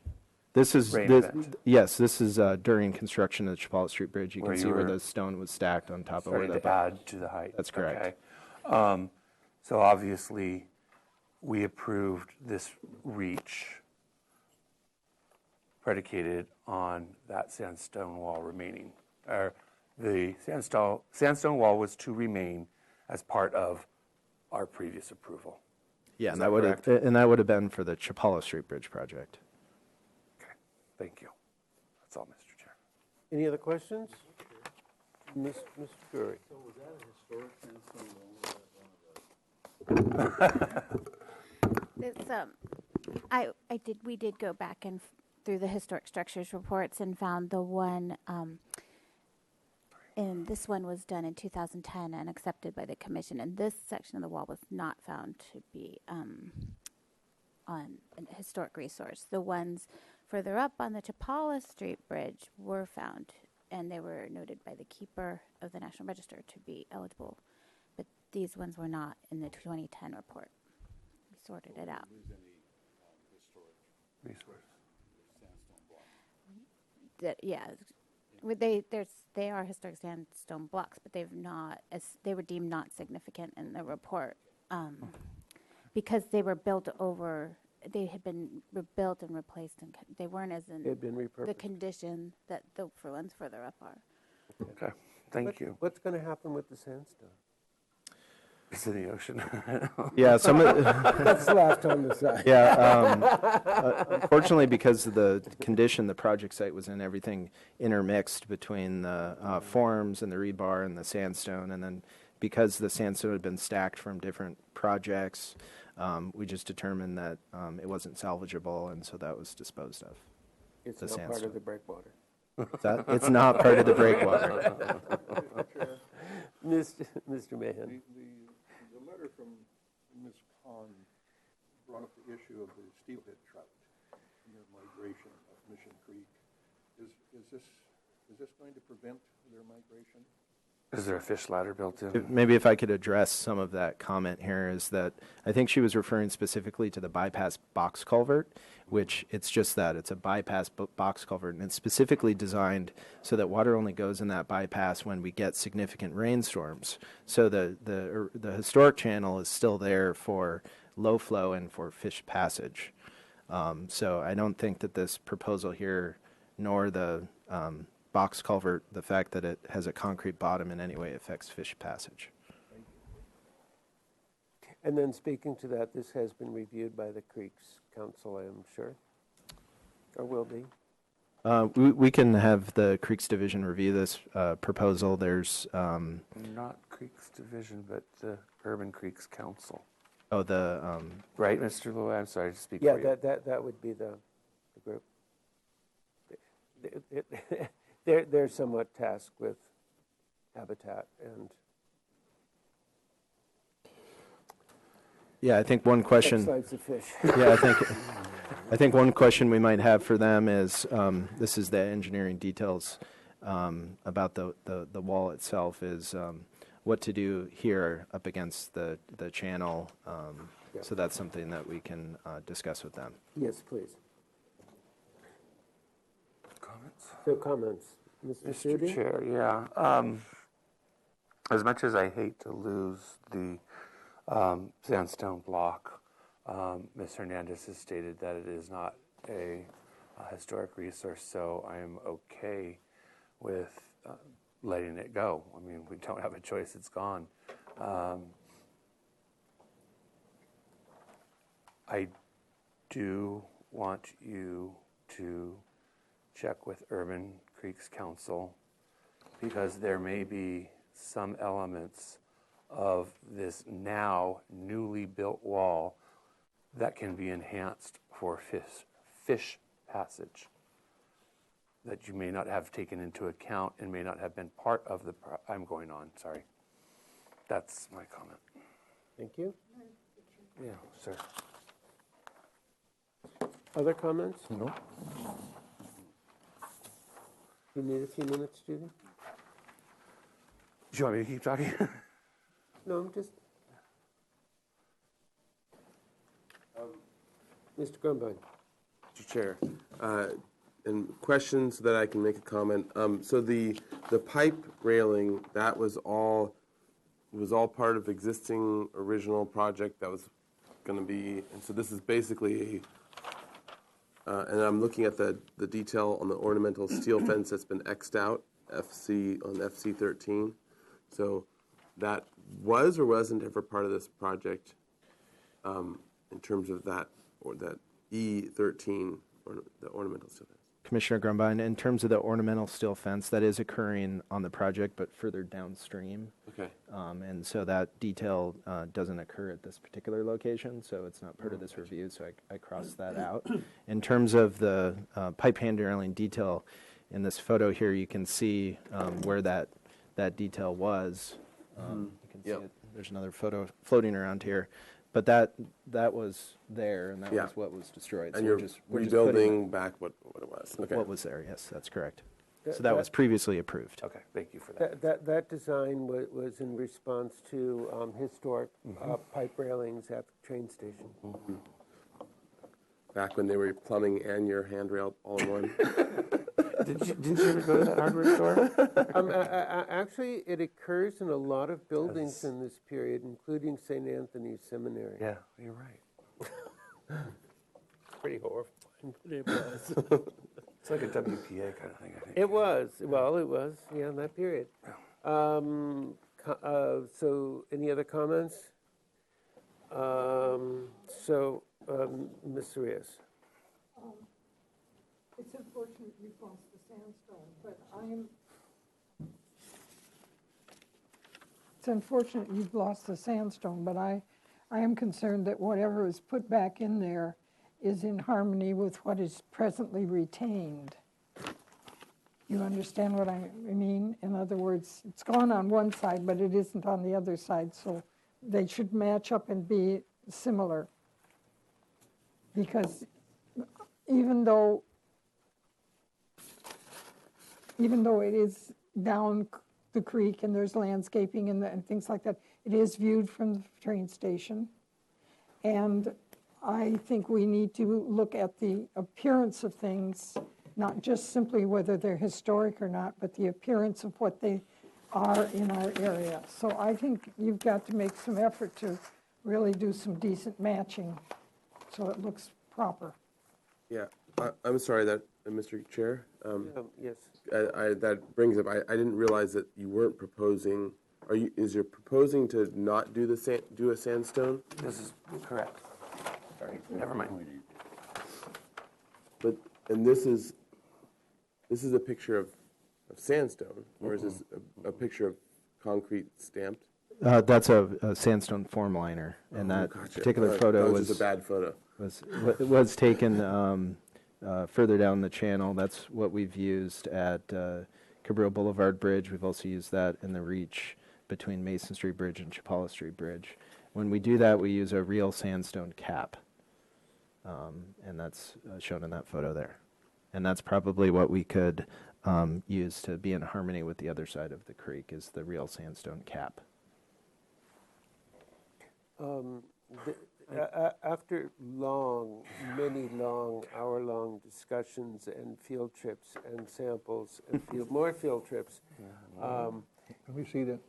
This is rain this, event. yes. This is during construction of the Chapala Street Bridge. You Where can you see where were the stone was stacked on top of where Starting the to add to the height. That's correct. Okay. So obviously, we approved this reach predicated on that sandstone wall remaining. The sandstone wall was to remain as part of our previous approval. Yeah, Is and that would have been for the Chapala Street Bridge project. Thank you. That's all, Mr. Chair. Any other questions? Mr. Curry. So was that a historic sandstone wall? We did go back and through the historic structures reports and found the one and this one was done in 2010 and accepted by the commission, and this section of the wall was not found to be on a historic resource. The ones further up on the Chapala Street Bridge were found, and they were noted by the keeper of the National Register to be eligible, but these ones were not in the 2010 report. We sorted it out. Yeah, they are historic sandstone blocks, but they were deemed not significant in the report because they were built over. They had been rebuilt and replaced, and they weren't as in They'd been repurposed. the condition that the ones further up are. Okay, thank you. What's going to happen with the sandstone? It's in the ocean. Yeah, some of That's left on the side. Yeah, unfortunately, because of the condition the project site was in, everything intermixed between the forms and the rebar and the sandstone, and then because the sandstone had been stacked from different projects, we just determined that it wasn't salvageable, and so that was disposed of. It's the not part sandstone. of the breakwater. It's not part of the breakwater. Mr. Mahan. The letter from Ms. Kahn brought up the issue of the steelhead trout and their migration of Mission Creek. Is this going to prevent their migration? Is there a fish ladder built in? Maybe if I could address some of that comment here is that I think she was referring specifically to the bypass box culvert, which it's just that. It's a bypass box culvert, and it's specifically designed so that water only goes in that bypass when we get significant rainstorms. So the historic channel is still there for low flow and for fish passage. So I don't think that this proposal here, nor the box culvert, the fact that it has a concrete bottom in any way affects fish passage. And then speaking to that, this has been reviewed by the Creeks Council, I am sure, or will be. We can have the Creeks Division review this proposal. There's Not Creeks Division, but the Urban Creeks Council. oh the Right, Mr. Loy? I'm sorry to speak Yeah, for you. that would be the group. They're somewhat tasked with habitat and yeah, I think one question. excellence of fish. Yeah, I think one question we might have for them is this is the engineering details about the wall itself is what to do here up against the channel. So that's something that we can discuss with them. Yes, please. Comments? So comments, Mr. Mr. Sudi? Chair, yeah. As much as I hate to lose the sandstone block, Ms. Hernandez has stated that it is not a historic resource, so I am okay with letting it go. I mean, we don't have a choice, it's gone. I do want you to check with Urban Creeks Council because there may be some elements of this now newly built wall that can be enhanced for fish passage that you may not have taken into account and may not have been part of the, I'm going on, sorry. That's my comment. Thank you. Yeah, sir. Other comments? No. You need a few minutes, Judy? Do you want me to keep talking? No, I'm just. Mr. Grumbine. Mr. Chair, and questions that I can make a comment. So the pipe railing, that was all part of existing original project that was going to be, and so this is basically and I'm looking at the detail on the ornamental steel fence that's been X'd out, FC 13. So that was or wasn't ever part of this project in terms of that, or that E13, or the ornamental steel fence. Commissioner Grumbine, in terms of the ornamental steel fence, that is occurring on the project, but further downstream. Okay. And so that detail doesn't occur at this particular location, so it's not part of this review, so I crossed that out. In terms of the pipe hand drilling detail, in this photo here, you can see where that that detail was. You can Yep. see it. There's another photo floating around here. But that was there, and that Yeah. was what was destroyed. And So you're we're just putting rebuilding back what it was. Okay. what was there. Yes, that's correct. That- So that was that- previously approved. Okay, thank you for that. That design was in response to historic pipe railings at the train station. Back when they were plumbing and your handrail all in one. Didn't you ever go to that hardware store? Actually, it occurs in a lot of buildings in this period, including St. Anthony's Seminary. Yeah, you're right. Pretty horrifying, but it was. It's like a WPA kind of thing, I think. It was. Well, it was, yeah, in that period. So, any other comments? Ms. Arias. It's unfortunate you've lost the sandstone, but it's unfortunate you've lost the sandstone, but I am concerned that whatever is put back in there is in harmony with what is presently retained. You understand what I mean? In other words, it's gone on one side, but it isn't on the other side, so they should match up and be similar. Because even though it is down the creek and there's landscaping and things like that, it is viewed from the train station. And I think we need to look at the appearance of things, not just simply whether they're historic or not, but the appearance of what they are in our area. So I think you've got to make some effort to really do some decent matching so it looks proper. Yeah, I'm sorry that, Mr. Chair. Yes. That brings up. I didn't realize that you weren't proposing. Is you're proposing to not do a sandstone? This is correct. Sorry, never mind. And this is a picture of sandstone, or is this a picture of concrete stamped? That's a sandstone form liner, and that particular photo was just a bad photo. Was taken further down the channel. That's what we've used at Cabrillo Boulevard Bridge. We've also used that in the reach between Mason Street Bridge and Chapala Street Bridge. When we do that, we use a real sandstone cap, and that's shown in that photo there. And that's probably what we could use to be in harmony with the other side of the creek, is the real sandstone cap. After many long, hour-long discussions and field trips and samples and more field trips, Can we see that?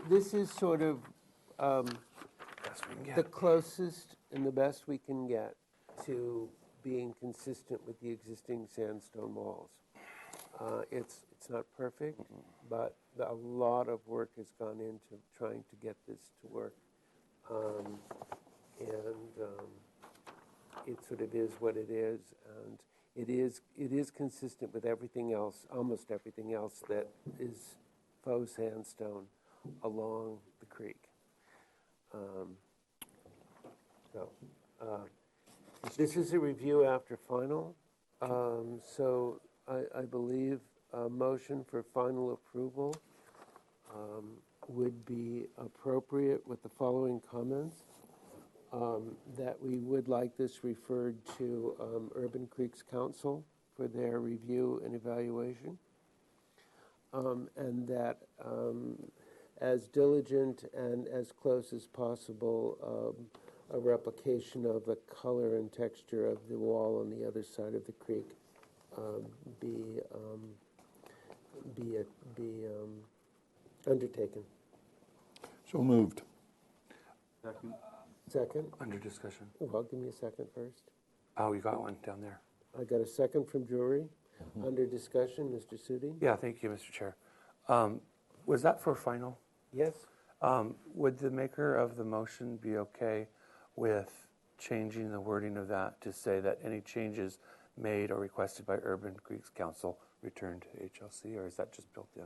this is sort of the closest and the best we can get to being consistent with the existing sandstone walls. It's not perfect, but a lot of work has gone into trying to get this to work. It sort of is what it is, and it is consistent with everything else, almost everything else that is faux sandstone along the creek. This is a review after final, so I believe a motion for final approval would be appropriate with the following comments. That we would like this referred to Urban Creeks Council for their review and evaluation. And that as diligent and as close as possible, a replication of the color and texture of the wall on the other side of the creek be undertaken. So moved. Second? Under discussion. Well, give me a second first. Oh, you got one down there. I got a second from Drury. Under discussion, Mr. Sudi? Yeah, thank you, Mr. Chair. Was that for final? Yes. Would the maker of the motion be okay with changing the wording of that to say that any changes made or requested by Urban Creeks Council return to HLC, or is that just built in?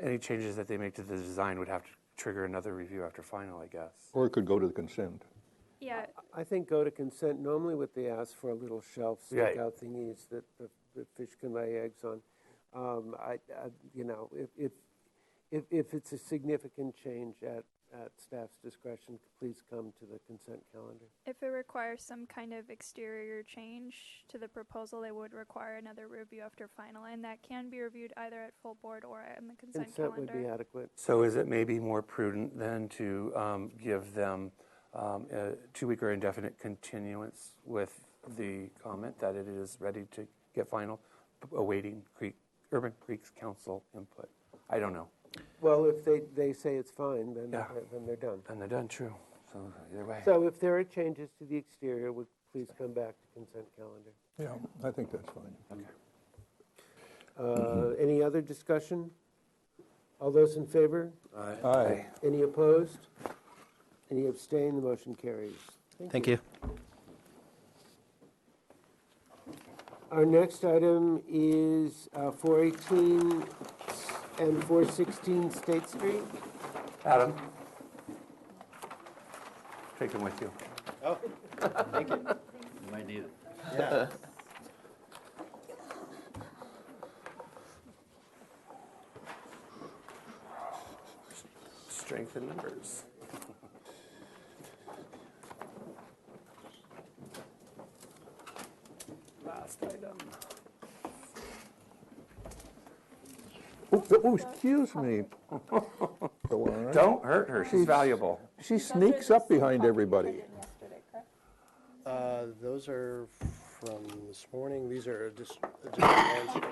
Any changes that they make to the design would have to trigger another review after final, I guess. Or it could go to the consent. Yeah. I think go to consent. Normally what they ask for a little shelf, stick out thingies that the fish can lay eggs on. You know, if it's a significant change at staff's discretion, please come to the consent calendar. If it requires some kind of exterior change to the proposal, they would require another review after final, and that can be reviewed either at full board or in the consent calendar. Consent would be adequate. So is it maybe more prudent then to give them a 2-week or indefinite continuance with the comment that it is ready to get final, awaiting Urban Creeks Council input? I don't know. Well, if they say it's fine, then they're done. And they're done, true. So either way. So if there are changes to the exterior, please come back to consent calendar. Yeah, I think that's fine. Okay. Any other discussion? All those in favor? Aye. Aye. Any opposed? Any abstain? The motion carries. Thank you. Our next item is 418 and 416 State Street. Adam, take them with you. Oh, thank you. You might need it. Yeah. Strength in numbers. Last item. Oh, excuse me. Luana. Don't hurt her. She's valuable. She sneaks up behind everybody. Those are from this morning. These are just a different landscape.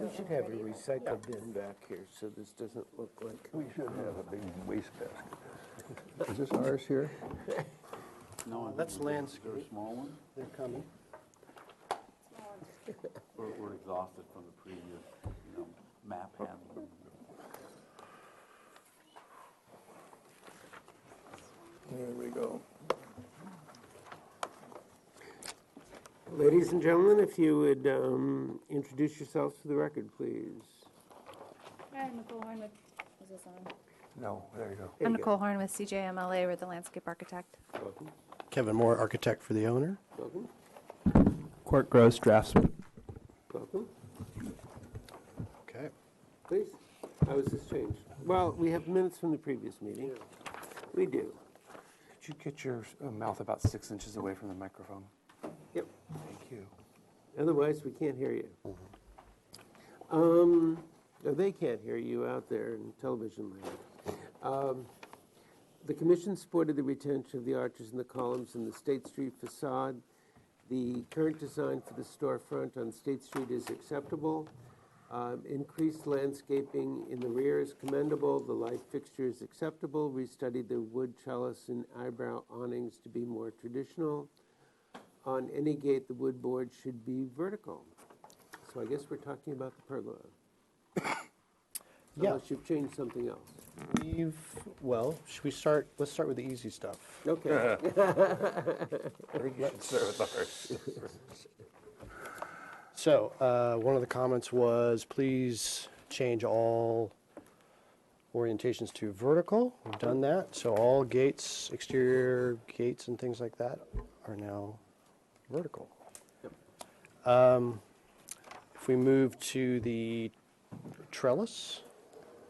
We should have a recycle bin back here, so this doesn't look like... We should have a big waste basket. Is this ours here? No, That's landscape. Is there a small one? They're coming. We're exhausted from the previous, map handling. There we go. Ladies and gentlemen, if you would introduce yourselves to the record, please. Hi, I'm Nicole Horn with, is this on? No, there you go. I'm Nicole Horn with CJMLA, we're the landscape architect. Welcome. Kevin Moore, architect for the owner. Welcome. Court Gross, draftsman. Welcome. Okay. Please. How has this changed? Well, we have minutes from the previous meeting. We do. Could you get your mouth about 6 inches away from the microphone? Yep. Thank you. Otherwise, we can't hear you. They can't hear you out there in television land. The commission supported the retention of the arches and the columns in the State Street facade. The current design for the storefront on State Street is acceptable. Increased landscaping in the rear is commendable. The light fixture is acceptable. We studied the wood trellis and eyebrow awnings to be more traditional. On any gate, the wood board should be vertical. So I guess we're talking about the pergola. Yeah. Unless you've changed something else. Should we start, let's start with the easy stuff. Okay. I think you should start with ours. So, one of the comments was, please change all orientations to vertical. We've done that. So all gates, exterior gates and things like that are now vertical. If we move to the trellis,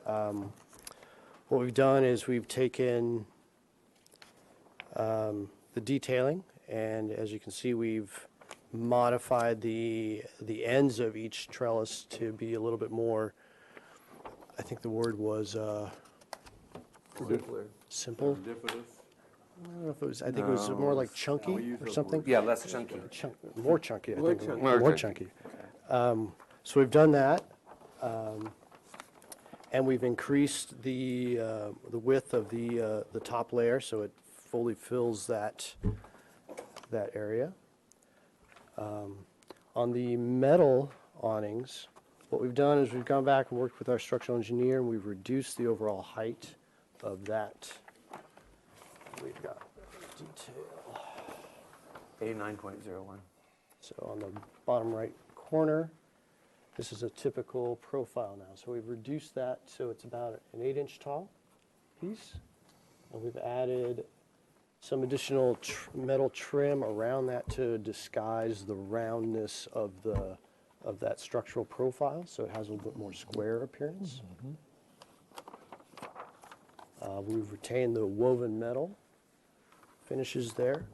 what we've done is we've taken the detailing, and as you can see, we've modified the ends of each trellis to be a little bit more, I think the word was simple. I don't know if it was, I think it was more like chunky or something. Yeah, less chunky. More chunky, I More think. chunky. More chunky. So we've done that, and we've increased the width of the top layer so it fully fills that area. On the metal awnings, what we've done is we've gone back and worked with our structural engineer, and we've reduced the overall height of that. We've got detail. A9.01. So on the bottom right corner, this is a typical profile now. So we've reduced that so it's about an 8-inch tall piece. And we've added some additional metal trim around that to disguise the roundness of that structural profile, so it has a little bit more square appearance. We've retained the woven metal finishes there,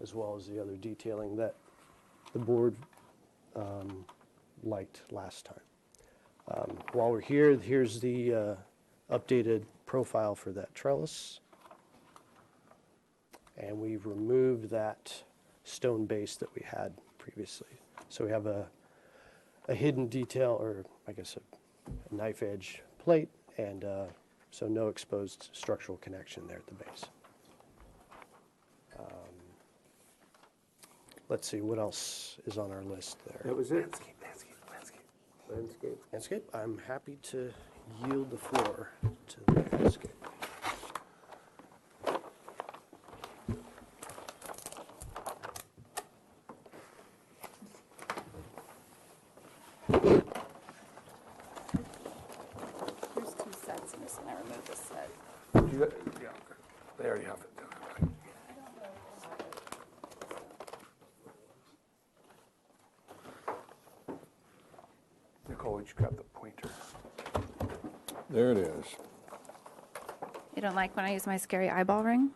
as well as the other detailing that the board liked last time. While we're here, here's the updated profile for that trellis. And we've removed that stone base that we had previously. So we have a hidden detail, or I guess a knife edge plate, and so no exposed structural connection there at the base. Let's see, what else is on our list there? That was it? Landscape. I'm happy to yield the floor to the landscape. There's 2 sets, I'm just gonna remove this set. Yeah, they already have it. Nicole, would you grab the pointer? There it is. You don't like when I use my scary eyeball ring?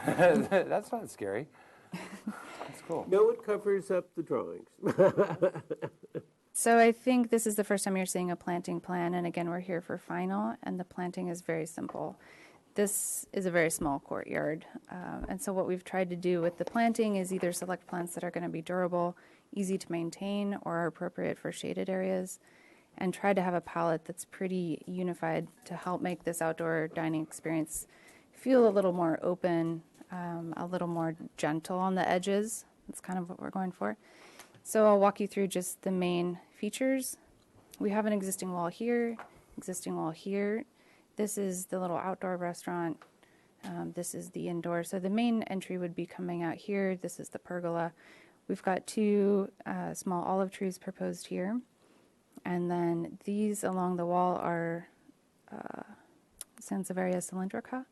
That's not scary. That's cool. No, it covers up the drawings. So I think this is the first time you're seeing a planting plan, and again, we're here for final, and the planting is very simple. This is a very small courtyard, and so what we've tried to do with the planting is either select plants that are going to be durable, easy to maintain, or are appropriate for shaded areas, and try to have a palette that's pretty unified to help make this outdoor dining experience feel a little more open, a little more gentle on the edges. That's kind of what we're going for. So I'll walk you through just the main features. We have an existing wall here, existing wall here. This is the little outdoor restaurant. This is the indoor. So the main entry would be coming out here. This is the pergola. We've got 2 small olive trees proposed here. And then these along the wall are Sansevieria cylindrica.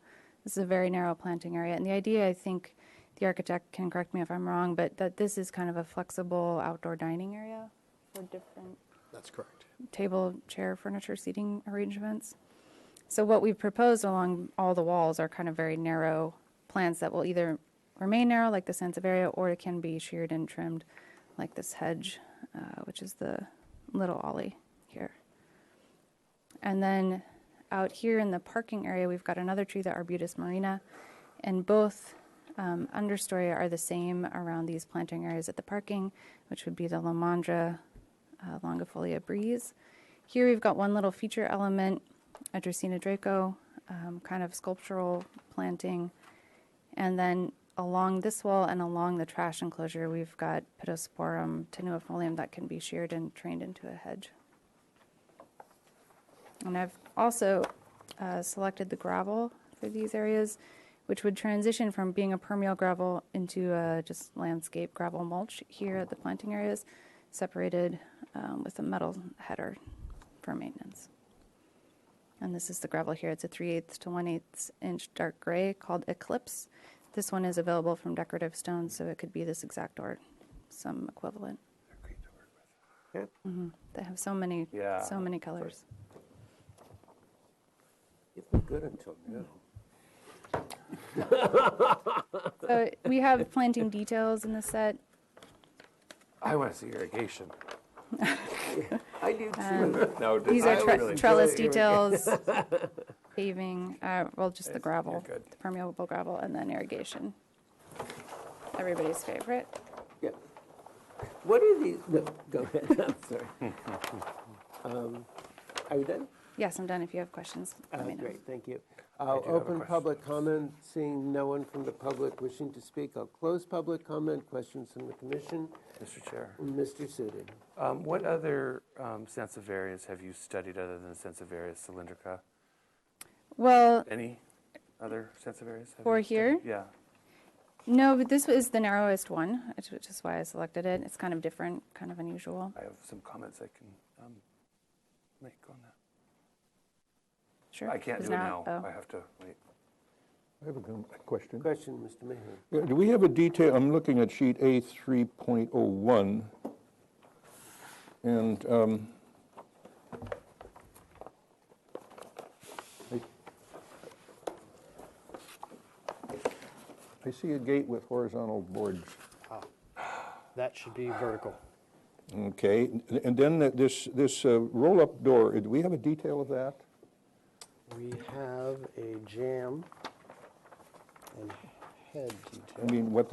This is a very narrow planting area. And the idea, I think, the architect can correct me if I'm wrong, but that this is kind of a flexible outdoor dining area for different That's correct. table, chair, furniture, seating arrangements. So what we've proposed along all the walls are kind of very narrow plants that will either remain narrow like the Sansevieria, or it can be sheared and trimmed like this hedge, which is the little ollie here. And then out here in the parking area, we've got another tree, the Arbutus marina, and both understory are the same around these planting areas at the parking, which would be the Lomandra longifolia breeze. Here we've got one little feature element, a Dracaena Draco, kind of sculptural planting. And then along this wall and along the trash enclosure, we've got Pittosporum tenuifolium that can be sheared and trained into a hedge. And I've also selected the gravel for these areas, which would transition from being a permeable gravel into just landscape gravel mulch here at the planting areas, separated with a metal header for maintenance. And this is the gravel here. It's a 3/8 to 1/8 inch dark gray called Eclipse. This one is available from Decorative Stones, so it could be this exact or some equivalent. They're great to work with. Mm-hmm. They have so many colors. It looked good until now. So we have planting details in the set. I want to see irrigation. I do too. No, These are really trellis enjoy details, paving, just the gravel, the permeable gravel, and then irrigation. Everybody's favorite. Yeah. What are these? No, go ahead. I'm sorry. Are you done? Yes, I'm done. If you have questions, let me know. Great, thank you. I I'll do have a open question. public comment. Seeing no one from the public wishing to speak, I'll close public comment. Questions from the commission? Mr. Chair. Mr. Sudin. What other Sansevierias have you studied other than Sansevieria cylindrica? Well, Any other Sansevierias? for here? Yeah. No, but this is the narrowest one, which is why I selected it. It's kind of different, kind of unusual. I have some comments I can make on that. Sure. I can't Is do it now- now. oh. I have to wait. I have a question. Question, Mr. Mahan. Yeah, do we have a detail, I'm looking at sheet A 3.01, and I see a gate with horizontal boards. That should be vertical. Okay, and then this roll-up door, do we have a detail of that? We have a jam and head detail. I mean, what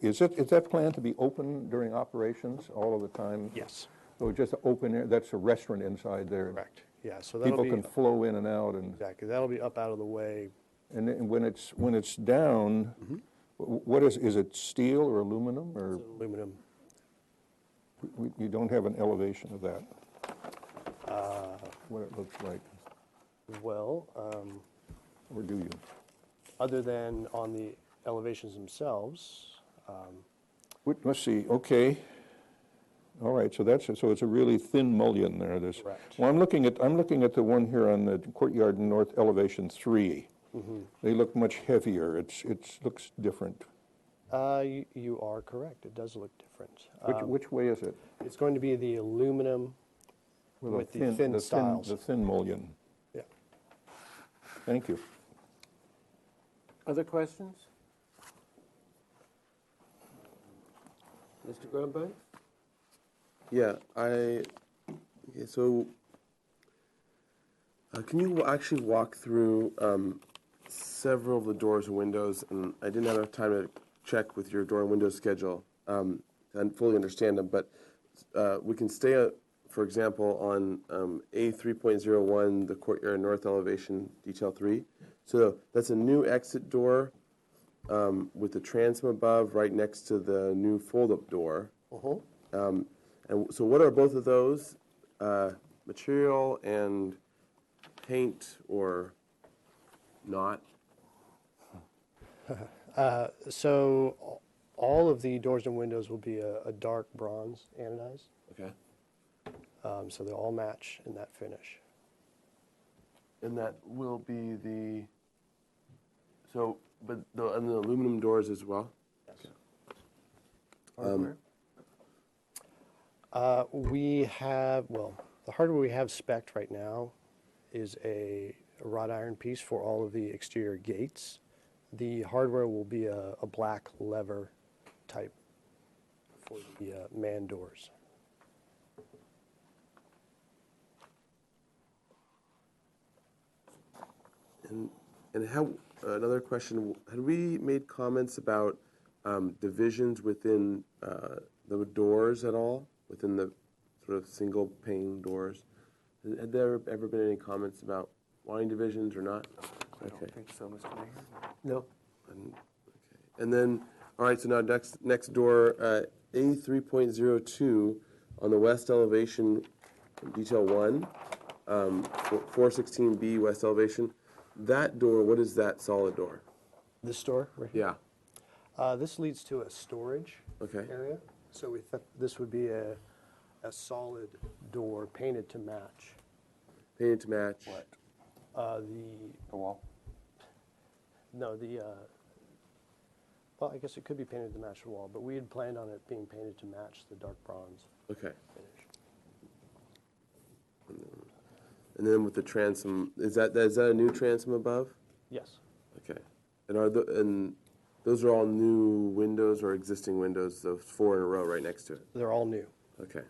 is that planned to be open during operations all of the time? Yes. So just open air, that's a restaurant inside there? Correct, yeah, so that'll be. People can flow in and out and. Exactly, that'll be up out of the way. And then when it's down, what is it steel or aluminum or? It's aluminum. You don't have an elevation of that? What it looks like? Well, or do you? Other than on the elevations themselves. Let's see, okay. All right, so it's a really thin mullion there. Correct. Well, I'm looking at the one here on the courtyard north elevation 3. They look much heavier. It looks different. You are correct. It does look different. Which way is it? It's going to be the aluminum with the thin styles. The thin mullion. Yeah. Thank you. Other questions? Mr. Grunbein? Yeah, so can you actually walk through several of the doors and windows? And I didn't have enough time to check with your door and window schedule and fully understand them, but we can stay, for example, on A 3.01, the courtyard north elevation, detail 3. So that's a new exit door with the transom above right next to the new fold-up door. And so what are both of those, material and paint or not? So all of the doors and windows will be a dark bronze anodized. Okay. So they'll all match in that finish. And that will be and the aluminum doors as well? Yes. Okay. We have, the hardware we have spec'd right now is a wrought iron piece for all of the exterior gates. The hardware will be a black lever type for the man doors. And how, another question, had we made comments about divisions within the doors at all? Within the sort of single pane doors? Had there ever been any comments about line divisions or not? I don't think so, Mr. Mayor. No. And then, all right, so now next door, A 3.02 on the west elevation, detail 1, 416B west elevation. That door, what is that solid door? This door right here? Yeah. This leads to a storage area. So we thought this would be a solid door painted to match. Painted to match? What? The wall? No, well, I guess it could be painted to match the wall, but we had planned on it being painted to match the dark bronze Okay. finish. And then with the transom, is that a new transom above? Yes. Okay. And those are all new windows or existing windows, those 4 in a row right next to it? They're all new. Okay.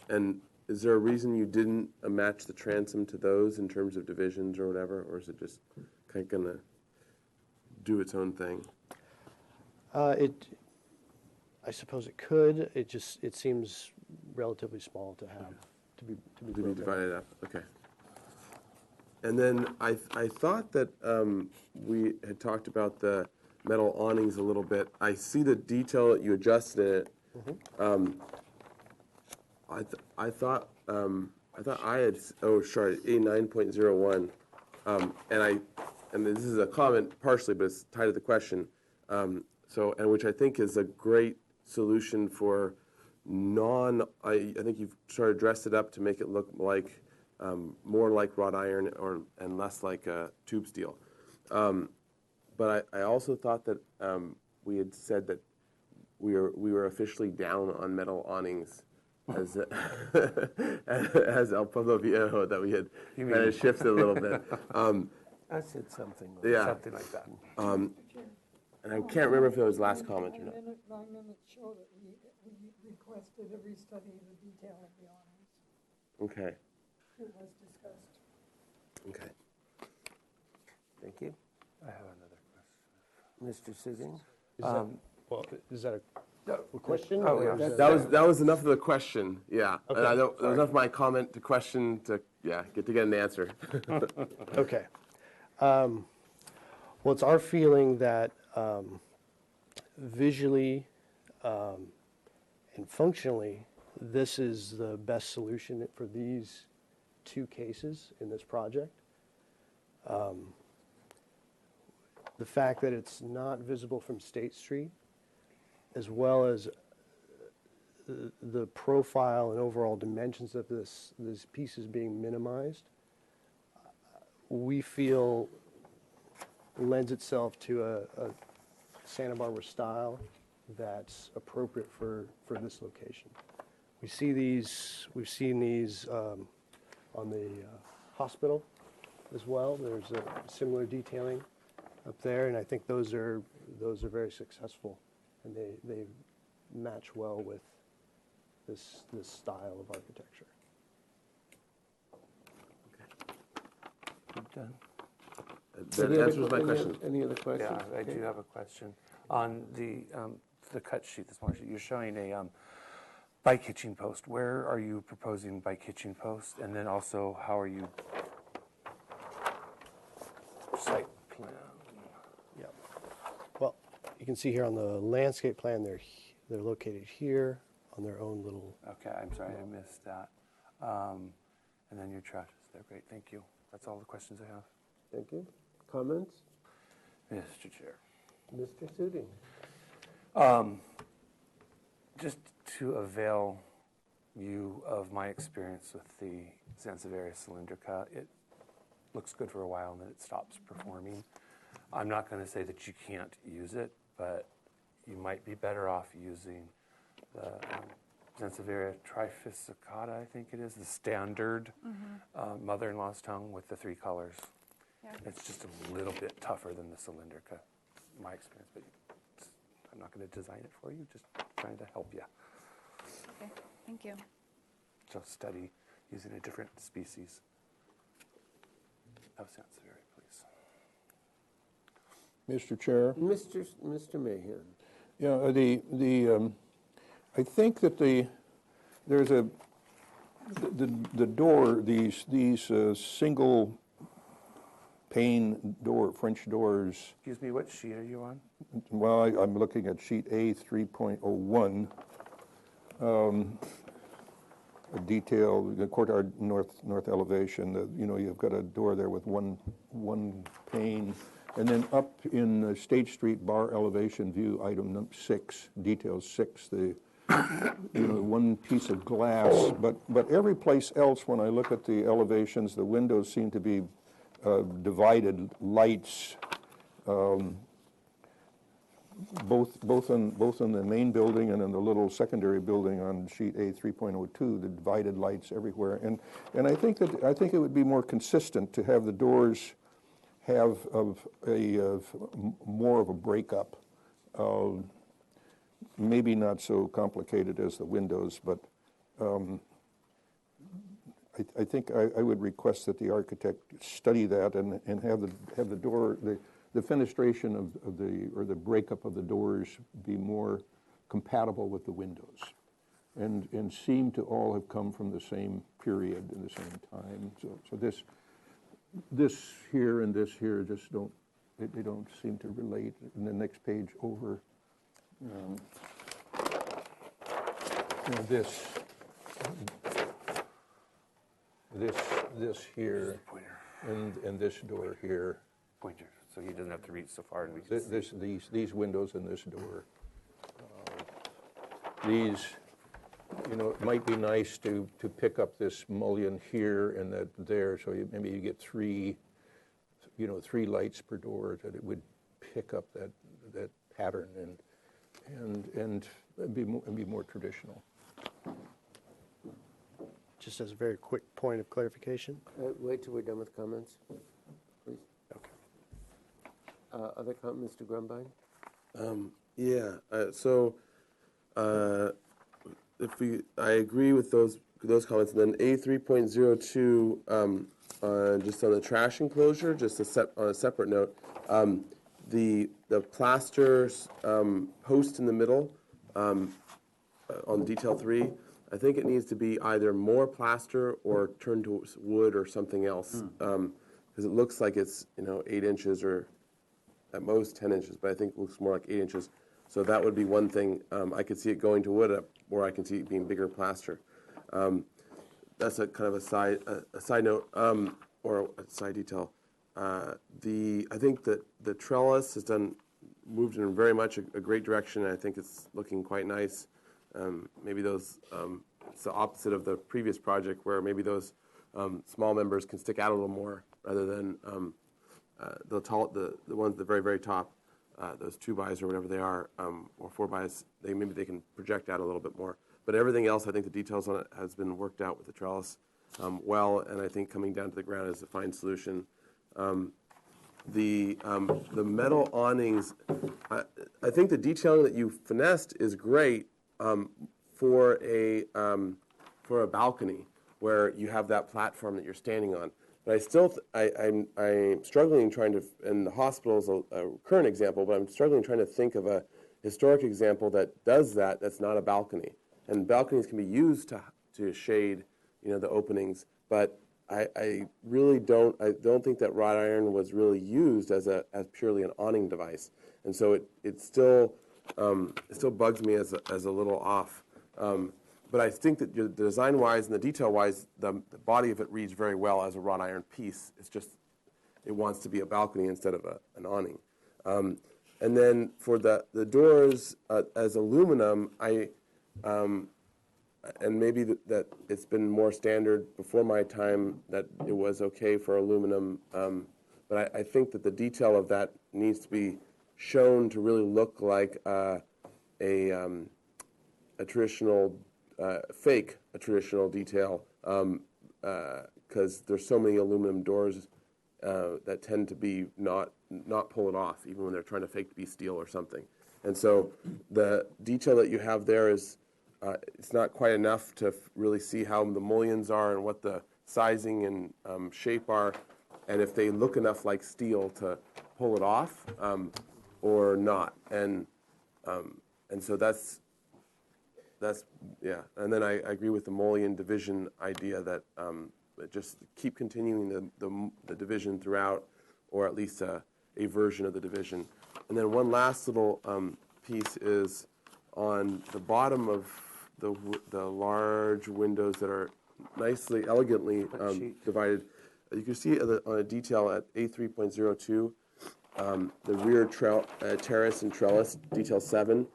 And is there a reason you didn't match the transom to those in terms of divisions or whatever, or is it just kind of gonna do its own thing? I suppose it could. It seems relatively small to have to be divided up. Okay. And then I thought that we had talked about the metal awnings a little bit. I see the detail that you adjusted in it. I thought I had, oh, sorry, A 9.01, and and this is a comment partially, but it's tied to the question. And which I think is a great solution for I think you've sort of dressed it up to make it look like more like wrought iron and less like tube steel. But I also thought that we had said that we were officially down on metal awnings as El Pueblo Viejo, that we had kind of shifted a little bit. I said something like that. And I can't remember if it was last comment or not. My minutes show that we requested a restudy of the detail of the awnings. Okay. It was discussed. Okay. Thank you. I have another question. Mr. Sissing? Is that a question? Oh, or yeah. is That was enough of the question. Yeah. Okay. That was enough of my comment to question to get an answer. Okay. Well, it's our feeling that visually and functionally, this is the best solution for these two cases in this project. The fact that it's not visible from State Street, as well as the profile and overall dimensions of this piece is being minimized, we feel lends itself to a Santa Barbara style that's appropriate for this location. We've seen these on the hospital as well. There's a similar detailing up there, and I think those are very successful, and they match well with this style of architecture. Good done. That answers my question. Any other questions? Yeah, I do have a question. On the cut sheet, the small sheet, you're showing a bike hitching post. Where are you proposing bike hitching post? And then also, how are you site plan? Yeah. Well, you can see here on the landscape plan, they're located here on their own little. Okay, I'm sorry, I missed that. And then your trash is there. Great, thank you. That's all the questions I have. Thank you. Comments? Mr. Chair. Mr. Suding? Just to avail you of my experience with the Sansevieria cylindrica, it looks good for a while and then it stops performing. I'm not going to say that you can't use it, but you might be better off using the Sansevieria trifiscata, I think it is, the standard mother-in-law's tongue with the 3 colors. Yeah. It's just a little bit tougher than the cylindrica, my experience, but I'm not going to design it for you, just trying to help you. Okay, thank you. So study using a different species of Sansevieria, please. Mr. Chair? Mr. Mahan? Yeah, I think that there's the door, these single pane door, French doors. Excuse me, what sheet are you on? Well, I'm looking at sheet A 3.01. A detail, the courtyard north elevation. You've got a door there with one pane, and then up in the State Street bar elevation view, item 6, detail 6, the one piece of glass. But every place else, when I look at the elevations, the windows seem to be divided lights. Both in the main building and in the little secondary building on sheet A 3.02, the divided lights everywhere. And I think it would be more consistent to have the doors have more of a breakup. Maybe not so complicated as the windows, but I think I would request that the architect study that and have the door, the fenestration or the breakup of the doors be more compatible with the windows, and seem to all have come from the same period in the same time. So this here and this here just they don't seem to relate. In the next page over, this here and this door here pointer, so he doesn't have to reach so far and we can see. These windows and this door. These, it might be nice to pick up this mullion here and that there, so maybe you get three lights per door, that it would pick up that pattern and be more traditional. Just as a very quick point of clarification. Wait till we're done with comments, please. Okay. Other comments, Mr. Grumbine? I agree with those comments. And then A3.02, just on the trash enclosure, just on a separate note, the plaster post in the middle on detail 3, I think it needs to be either more plaster or turned to wood or something else, because it looks like it's 8 inches or at most 10 inches, but I think it looks more like 8 inches. So that would be one thing. I could see it going to wood, or I can see it being bigger plaster. That's a kind of a side note or a side detail. I think that the trellis has moved in very much a great direction. And I think it's looking quite nice. Maybe those it's the opposite of the previous project where maybe those small members can stick out a little more rather than the ones at the very, very top. Those 2x or whatever they are, or 4x, maybe they can project out a little bit more. But everything else, I think the details on it has been worked out with the trellis well, and I think coming down to the ground is a fine solution. The metal awnings, I think the detailing that you finessed is great for a balcony where you have that platform that you're standing on. But I still, I'm struggling trying to, and the hospital is a current example, but I'm struggling trying to think of a historic example that does that, that's not a balcony. And balconies can be used to shade, the openings, but I really don't think that wrought iron was really used as purely an awning device. And so it still bugs me as a little off. But I think that the design-wise and the detail-wise, the body of it reads very well as a wrought iron piece. It's just, it wants to be a balcony instead of an awning. And then for the doors as aluminum, and maybe that it's been more standard before my time that it was okay for aluminum, but I think that the detail of that needs to be shown to really look like a traditional fake a traditional detail, because there's so many aluminum doors that tend to be not pull it off, even when they're trying to fake to be steel or something. And so the detail that you have there is it's not quite enough to really see how the mullions are and what the sizing and shape are, and if they look enough like steel to pull it off or not. And so that's yeah. And then I agree with the mullion division idea that just keep continuing the division throughout, or at least a version of the division. And then one last little piece is on the bottom of the large windows that are nicely, elegantly divided. You can see on a detail at A3.02, the rear terrace and trellis, detail 7.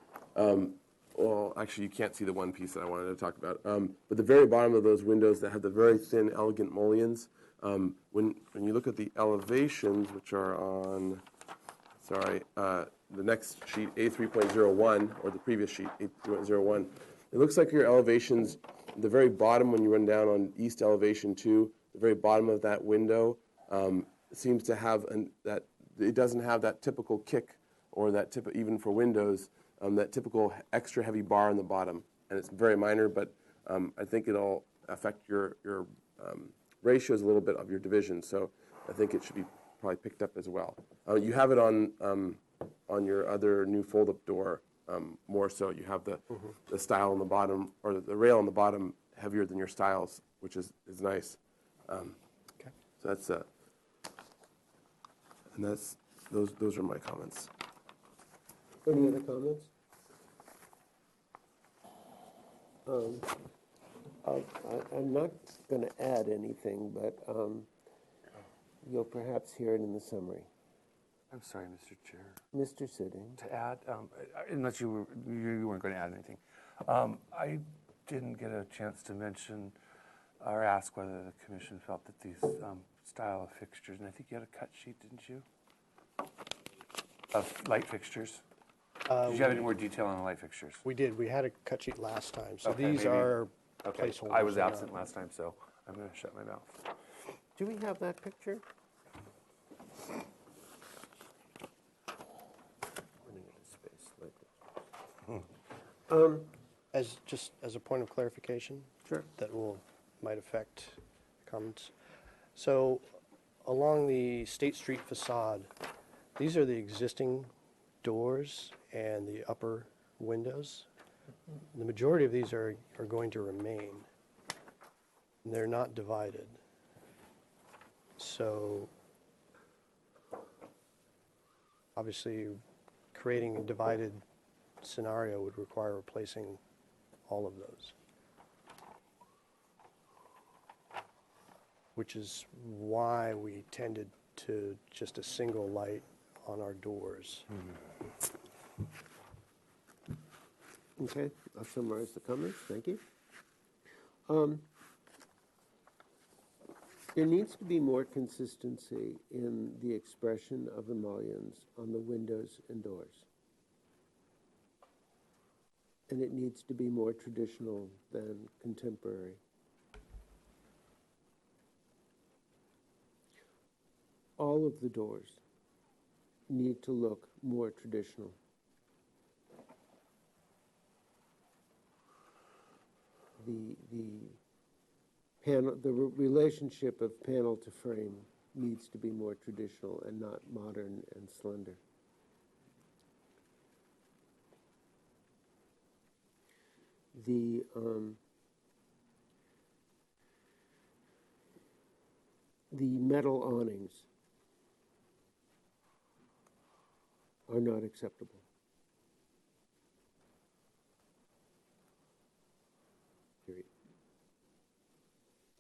Well, actually, you can't see the one piece that I wanted to talk about. But the very bottom of those windows that have the very thin, elegant mullions, when you look at the elevations, which are on, the next sheet, A3.01, or the previous sheet, A3.01, it looks like your elevations, the very bottom when you run down on east elevation 2, the very bottom of that window seems to have that it doesn't have that typical kick, or that even for windows, that typical extra heavy bar on the bottom. And it's very minor, but I think it'll affect your ratios a little bit of your division. So I think it should be probably picked up as well. You have it on your other new fold-up door more so. You have the stile on the bottom, or the rail on the bottom heavier than your stiles, which is nice. Okay. So that's and that's those are my comments. Any other comments? I'm not going to add anything, but you'll perhaps hear it in the summary. I'm sorry, Mr. Chair. Mr. Sitting. To add, unless you weren't going to add anything, I didn't get a chance to mention or ask whether the commission felt that these style of fixtures, and I think you had a cut sheet, didn't you? Of light fixtures. Did you have any more detail on the light fixtures? We did. We had a cut sheet last time, so Okay, these maybe- are Okay, placeholders. I was They're absent not- last time, so I'm going to shut my mouth. Do we have that picture? Running out of space, Just as a point of clarification. Sure. That might affect comments. So along the State Street facade, these are the existing doors and the upper windows. The majority of these are going to remain. They're not divided. So obviously creating a divided scenario would require replacing all of those. Which is why we tended to just a single light on our doors. Okay, I'll summarize the comments. Thank you. There needs to be more consistency in the expression of emollients on the windows and doors. And it needs to be more traditional than contemporary. All of the doors need to look more traditional. The relationship of panel to frame needs to be more traditional and not modern and slender. The metal awnings are not acceptable. Period.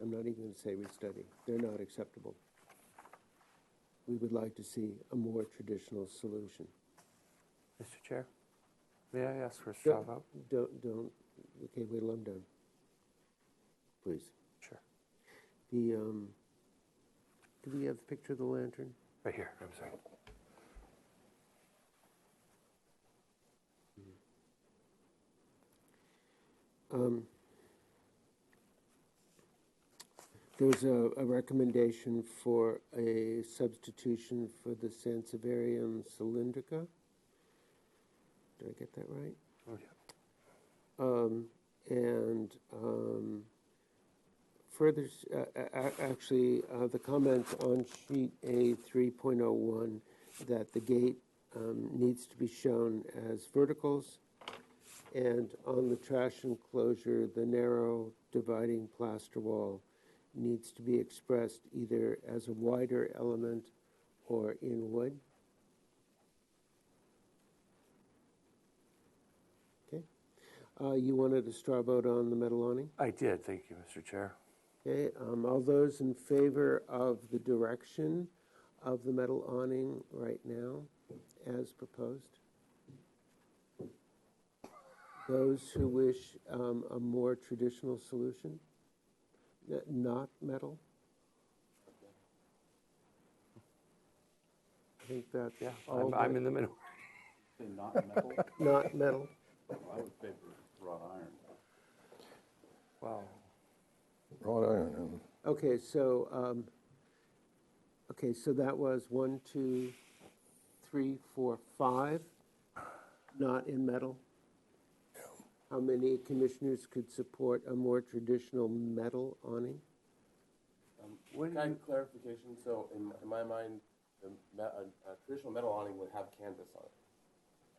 I'm not even going to say restudy. They're not acceptable. We would like to see a more traditional solution. Mr. Chair, may I ask for a straw vote? Don't. Okay, wait till I'm done. Please. Sure. Do we have the picture of the lantern? Right here, I'm sorry. There's a recommendation for a substitution for the Sansevieria cylindrica. Did I get that right? Oh, yeah. Further, actually, the comments on sheet A 3.01 that the gate needs to be shown as verticals, and on the trash enclosure, the narrow dividing plaster wall needs to be expressed either as a wider element or in wood. Okay. You wanted a straw vote on the metal awning? I did, thank you, Mr. Chair. Okay, all those in favor of the direction of the metal awning right now as proposed? Those who wish a more traditional solution, not metal? I think that's I'm in the middle. Say not metal? Not metal. I would favor wrought iron. Wow. Wrought iron. Okay, so that was 1, 2, 3, 4, 5, not in metal. How many commissioners could support a more traditional metal awning? Kind of clarification. So in my mind, a traditional metal awning would have canvas on it.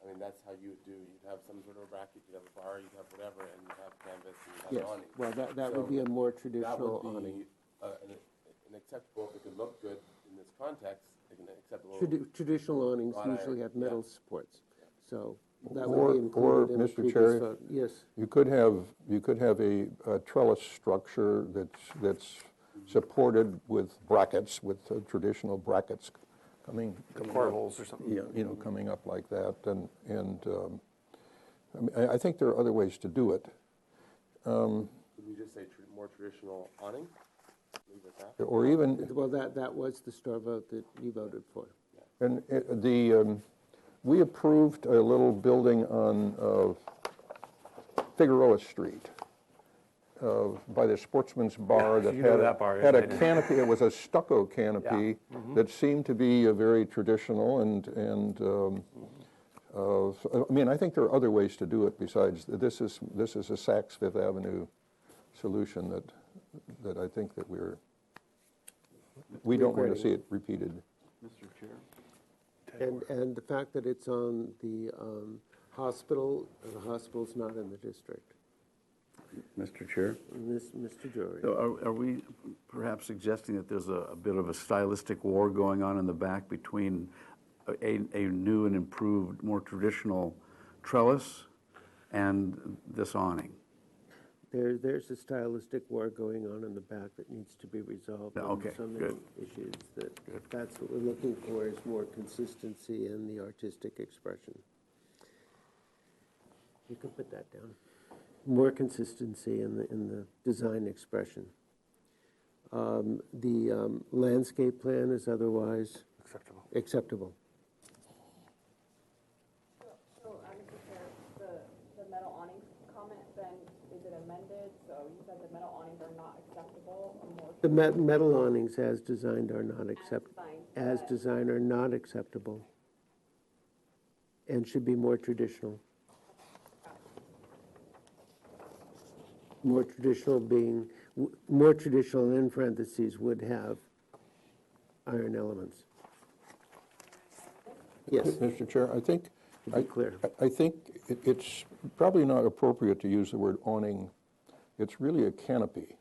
I mean, that's how you would do. You'd have some sort of bracket, you'd have a bar, you'd have whatever, and you'd have canvas and you'd have Yes, an awning. well, that would be a more traditional that would awning. be an acceptable, if it could look good in this context, an acceptable. Traditional awnings wrought usually iron, have metal yeah. supports, so that would be Or, included in the Mr. previous Chair, vote. Yes. you could have a trellis structure that's supported with brackets, with traditional brackets coming. Corbels or something. You know, coming up like that, and I mean, I think there are other ways to do it. Would we just say more traditional awning? Leave it at that? Or even, Well, that was the straw vote that you voted for. and we approved a little building on Figueroa Street by the Sportsman's Bar that you know had that bar, had yes, a I do. canopy. It was a stucco canopy that seemed to be very traditional, and I mean, I think there are other ways to do it besides this is a Saks Fifth Avenue solution that I think that we don't want to see it repeated. Mr. Chair? And the fact that it's on the hospital, the hospital's not in the district. Mr. Chair? Mr. Jory. So are we perhaps suggesting that there's a bit of a stylistic war going on in the back between a new and improved, more traditional trellis and this awning? There's a stylistic war going on in the back that needs to be resolved. Yeah, okay, And so many good. issues that's what we're looking for, is more consistency in the artistic expression. You can put that down. More consistency in the design expression. The landscape plan is otherwise acceptable. So, Mr. Chair, the metal awning comment, then, is it amended? So you said the metal awnings are not acceptable, or more? The metal awnings as designed are not are not acceptable and should be more traditional. More traditional being, more traditional in parentheses would have iron elements. Yes. Mr. Chair, I think, To be clear. I think it's probably not appropriate to use the word awning. It's really a canopy,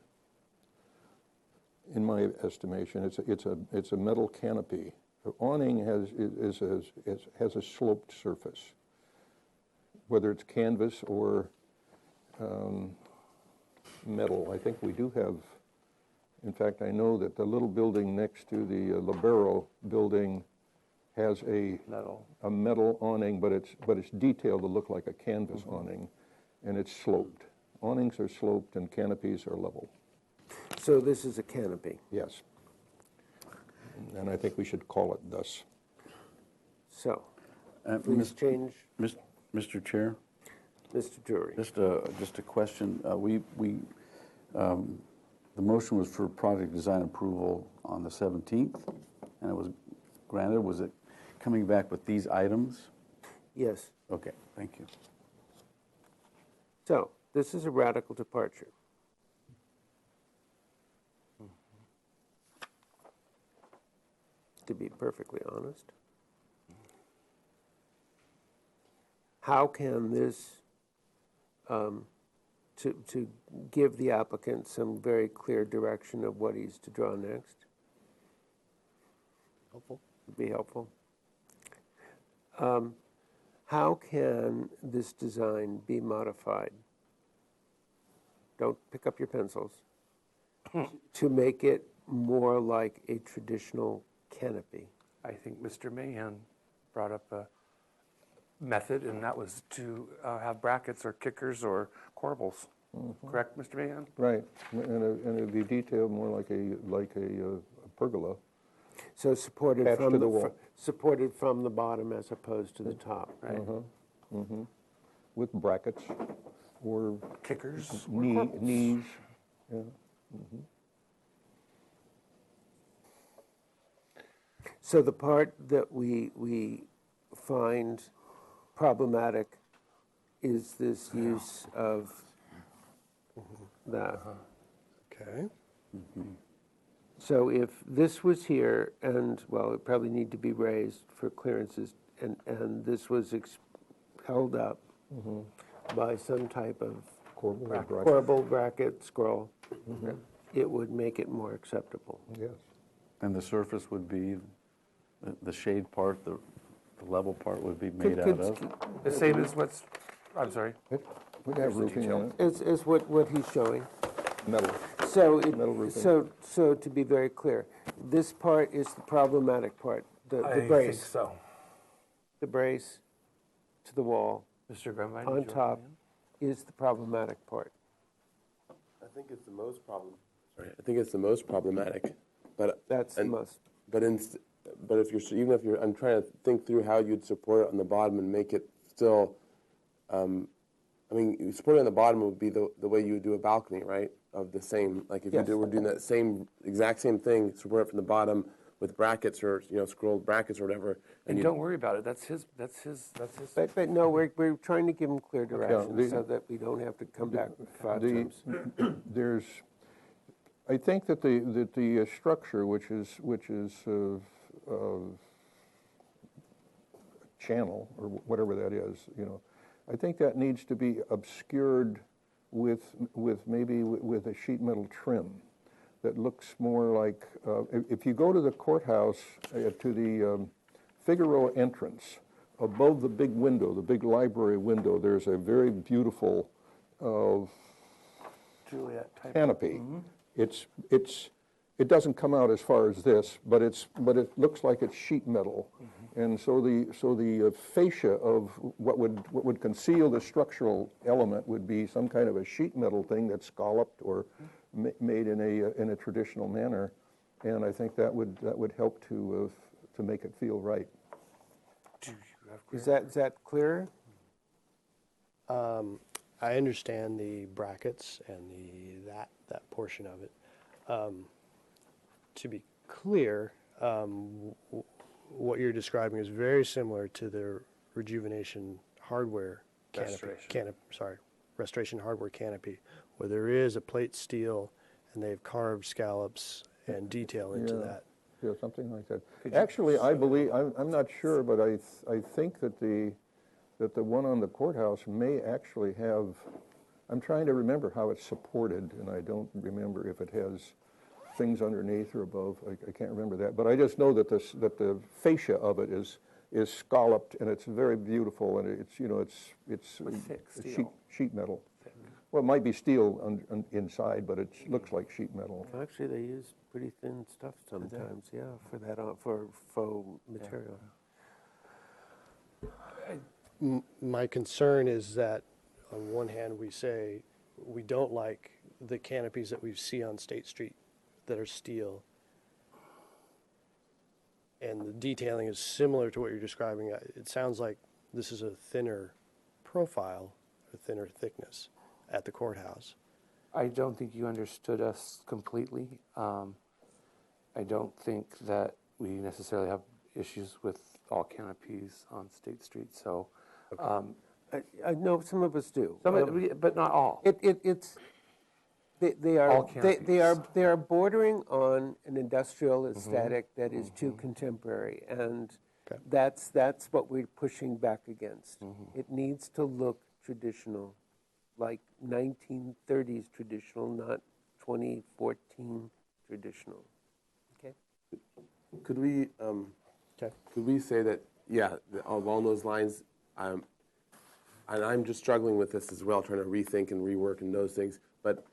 in my estimation. It's a metal canopy. The awning has a sloped surface, whether it's canvas or metal. I think we do have, in fact, I know that the little building next to the Libero building has a metal awning, but it's detailed to look like a canvas awning, and it's sloped. Awnings are sloped and canopies are level. So this is a canopy. Yes. And I think we should call it thus. So, please change. Mr. Chair? Mr. Jury. Just a question. The motion was for project design approval on the 17th, and it was granted. Was it coming back with these items? Yes. Okay, thank you. So, this is a radical departure. To be perfectly honest. How can this, to give the applicant some very clear direction of what he's to draw next? Helpful. Would be helpful. How can this design be modified? Don't pick up your pencils. To make it more like a traditional canopy. I think Mr. Mahan brought up a method, and that was to have brackets or kickers or corbels. Correct, Mr. Mahan? Right, and it'd be detailed more like a pergola. So supported Attached from to the the wall. supported from the bottom as opposed to the top, right? With brackets or kickers, knees. Yeah. So the part that we find problematic is this use of that. Okay. So if this was here, and, well, it probably need to be raised for clearances, and this was held up by some type of corbel bracket scroll, it would make it more acceptable. Yes. And the surface would be, the shade part, the level part would be made out of? The same as what's, I'm sorry. Would have roofing on it. Is what he's showing. Metal. So, Metal roofing. so to be very clear, this part is the problematic part. the brace. I think so. The brace to the wall Mr. Grunbein, on top is the problematic part. I think it's the most problem. Sorry, I think it's the most problematic, but That's the most. But if you're even if you're, I'm trying to think through how you'd support it on the bottom and make it still. I mean, supporting on the bottom would be the way you would do a balcony, right? Of the same, like if Yes. we're doing that exact same thing, support it from the bottom with brackets or scrolled brackets or whatever. And you don't worry about it. That's his. But no, we're trying to give them clear direction the- so that we don't have to come back with five times. There's, I think that the structure, which is channel or whatever that is, I think that needs to be obscured with a sheet metal trim that looks more like, if you go to the courthouse, to the Figueroa entrance, above the big window, the big library window, there's a very beautiful Juliet type canopy. It doesn't come out as far as this, but it looks like it's sheet metal, and so the fascia of what would conceal the structural element would be some kind of a sheet metal thing that's scalloped or made in a traditional manner, and I think that would help to make it feel right. Is that clearer? I understand the brackets and that portion of it. To be clear, what you're describing is very similar to the rejuvenation hardware restoration hardware canopy, where there is a plate steel and they've carved scallops and detail into that. Yeah, something like that. Actually, I believe, I'm not sure, but I think that the one on the courthouse may actually have, I'm trying to remember how it's supported, and I don't remember if it has things underneath or above. I can't remember that, but I just know that the fascia of it is scalloped, and it's very beautiful, and it's sheet metal. Well, it might be steel inside, but it looks like sheet metal. Actually, they use pretty thin stuff sometimes, yeah, for that, for faux material. My concern is that on one hand, we say we don't like the canopies that we see on State Street that are steel, and the detailing is similar to what you're describing. It sounds like this is a thinner profile, a thinner thickness at the courthouse. I don't think you understood us completely. I don't think that we necessarily have issues with all canopies on State Street. So, I know some of us do, but not all. They All are bordering on an industrial aesthetic that is too contemporary, and that's what we're pushing back against. It needs to look traditional, like 1930s traditional, not 2014 traditional. Okay. Could we say that, along those lines, and I'm just struggling with this as well, trying to rethink and rework and those things, but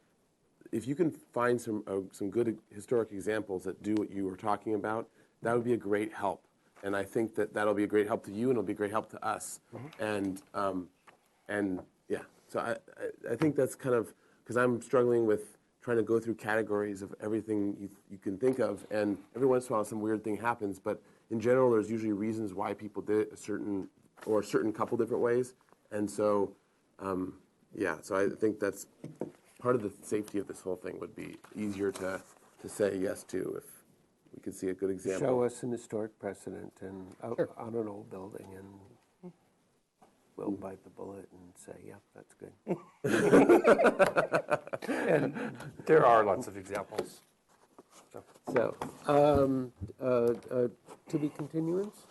if you can find some good historic examples that do what you were talking about, that would be a great help. And I think that'll be a great help to you, and it'll be a great help to us. And so I think that's kind of, because I'm struggling with trying to go through categories of everything you can think of, and every once in a while some weird thing happens, but in general there's usually reasons why people did it a certain couple different ways. And so, so I think that's part of the safety of this whole thing would be easier to say yes to if we could see a good example. Show us an historic precedent and on an old building, and we'll bite the bullet and say, yeah, that's good. And there are lots of examples. So, to be continuance?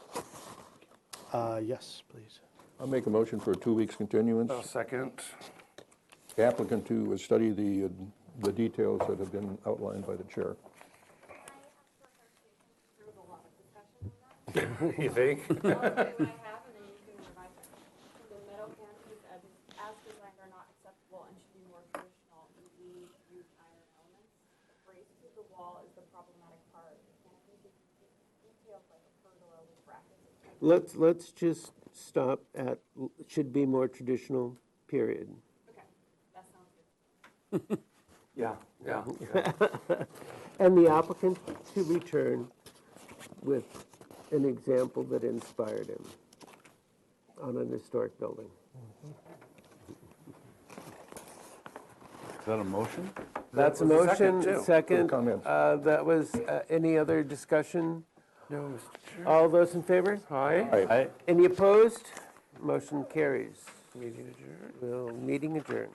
Yes, please. I'll make a motion for a 2 weeks continuance. Second. The applicant to study the details that have been outlined by the chair. You think? The metal canopies as designed are not acceptable and should be more traditional. We use iron elements. The brace to the wall is the problematic part. The canopy is detailed like a pergola Let's just stop at, should be more traditional, period. Okay, that sounds good. Yeah, yeah. And the applicant to return with an example that inspired him on an historic building. Is that a motion? That's a was a second, motion, too. second. Comments. That was, any other discussion? No, Mr. Chair. All those in favor? Aye. Any opposed? Motion carries. Meeting adjourned. Well, meeting adjourned.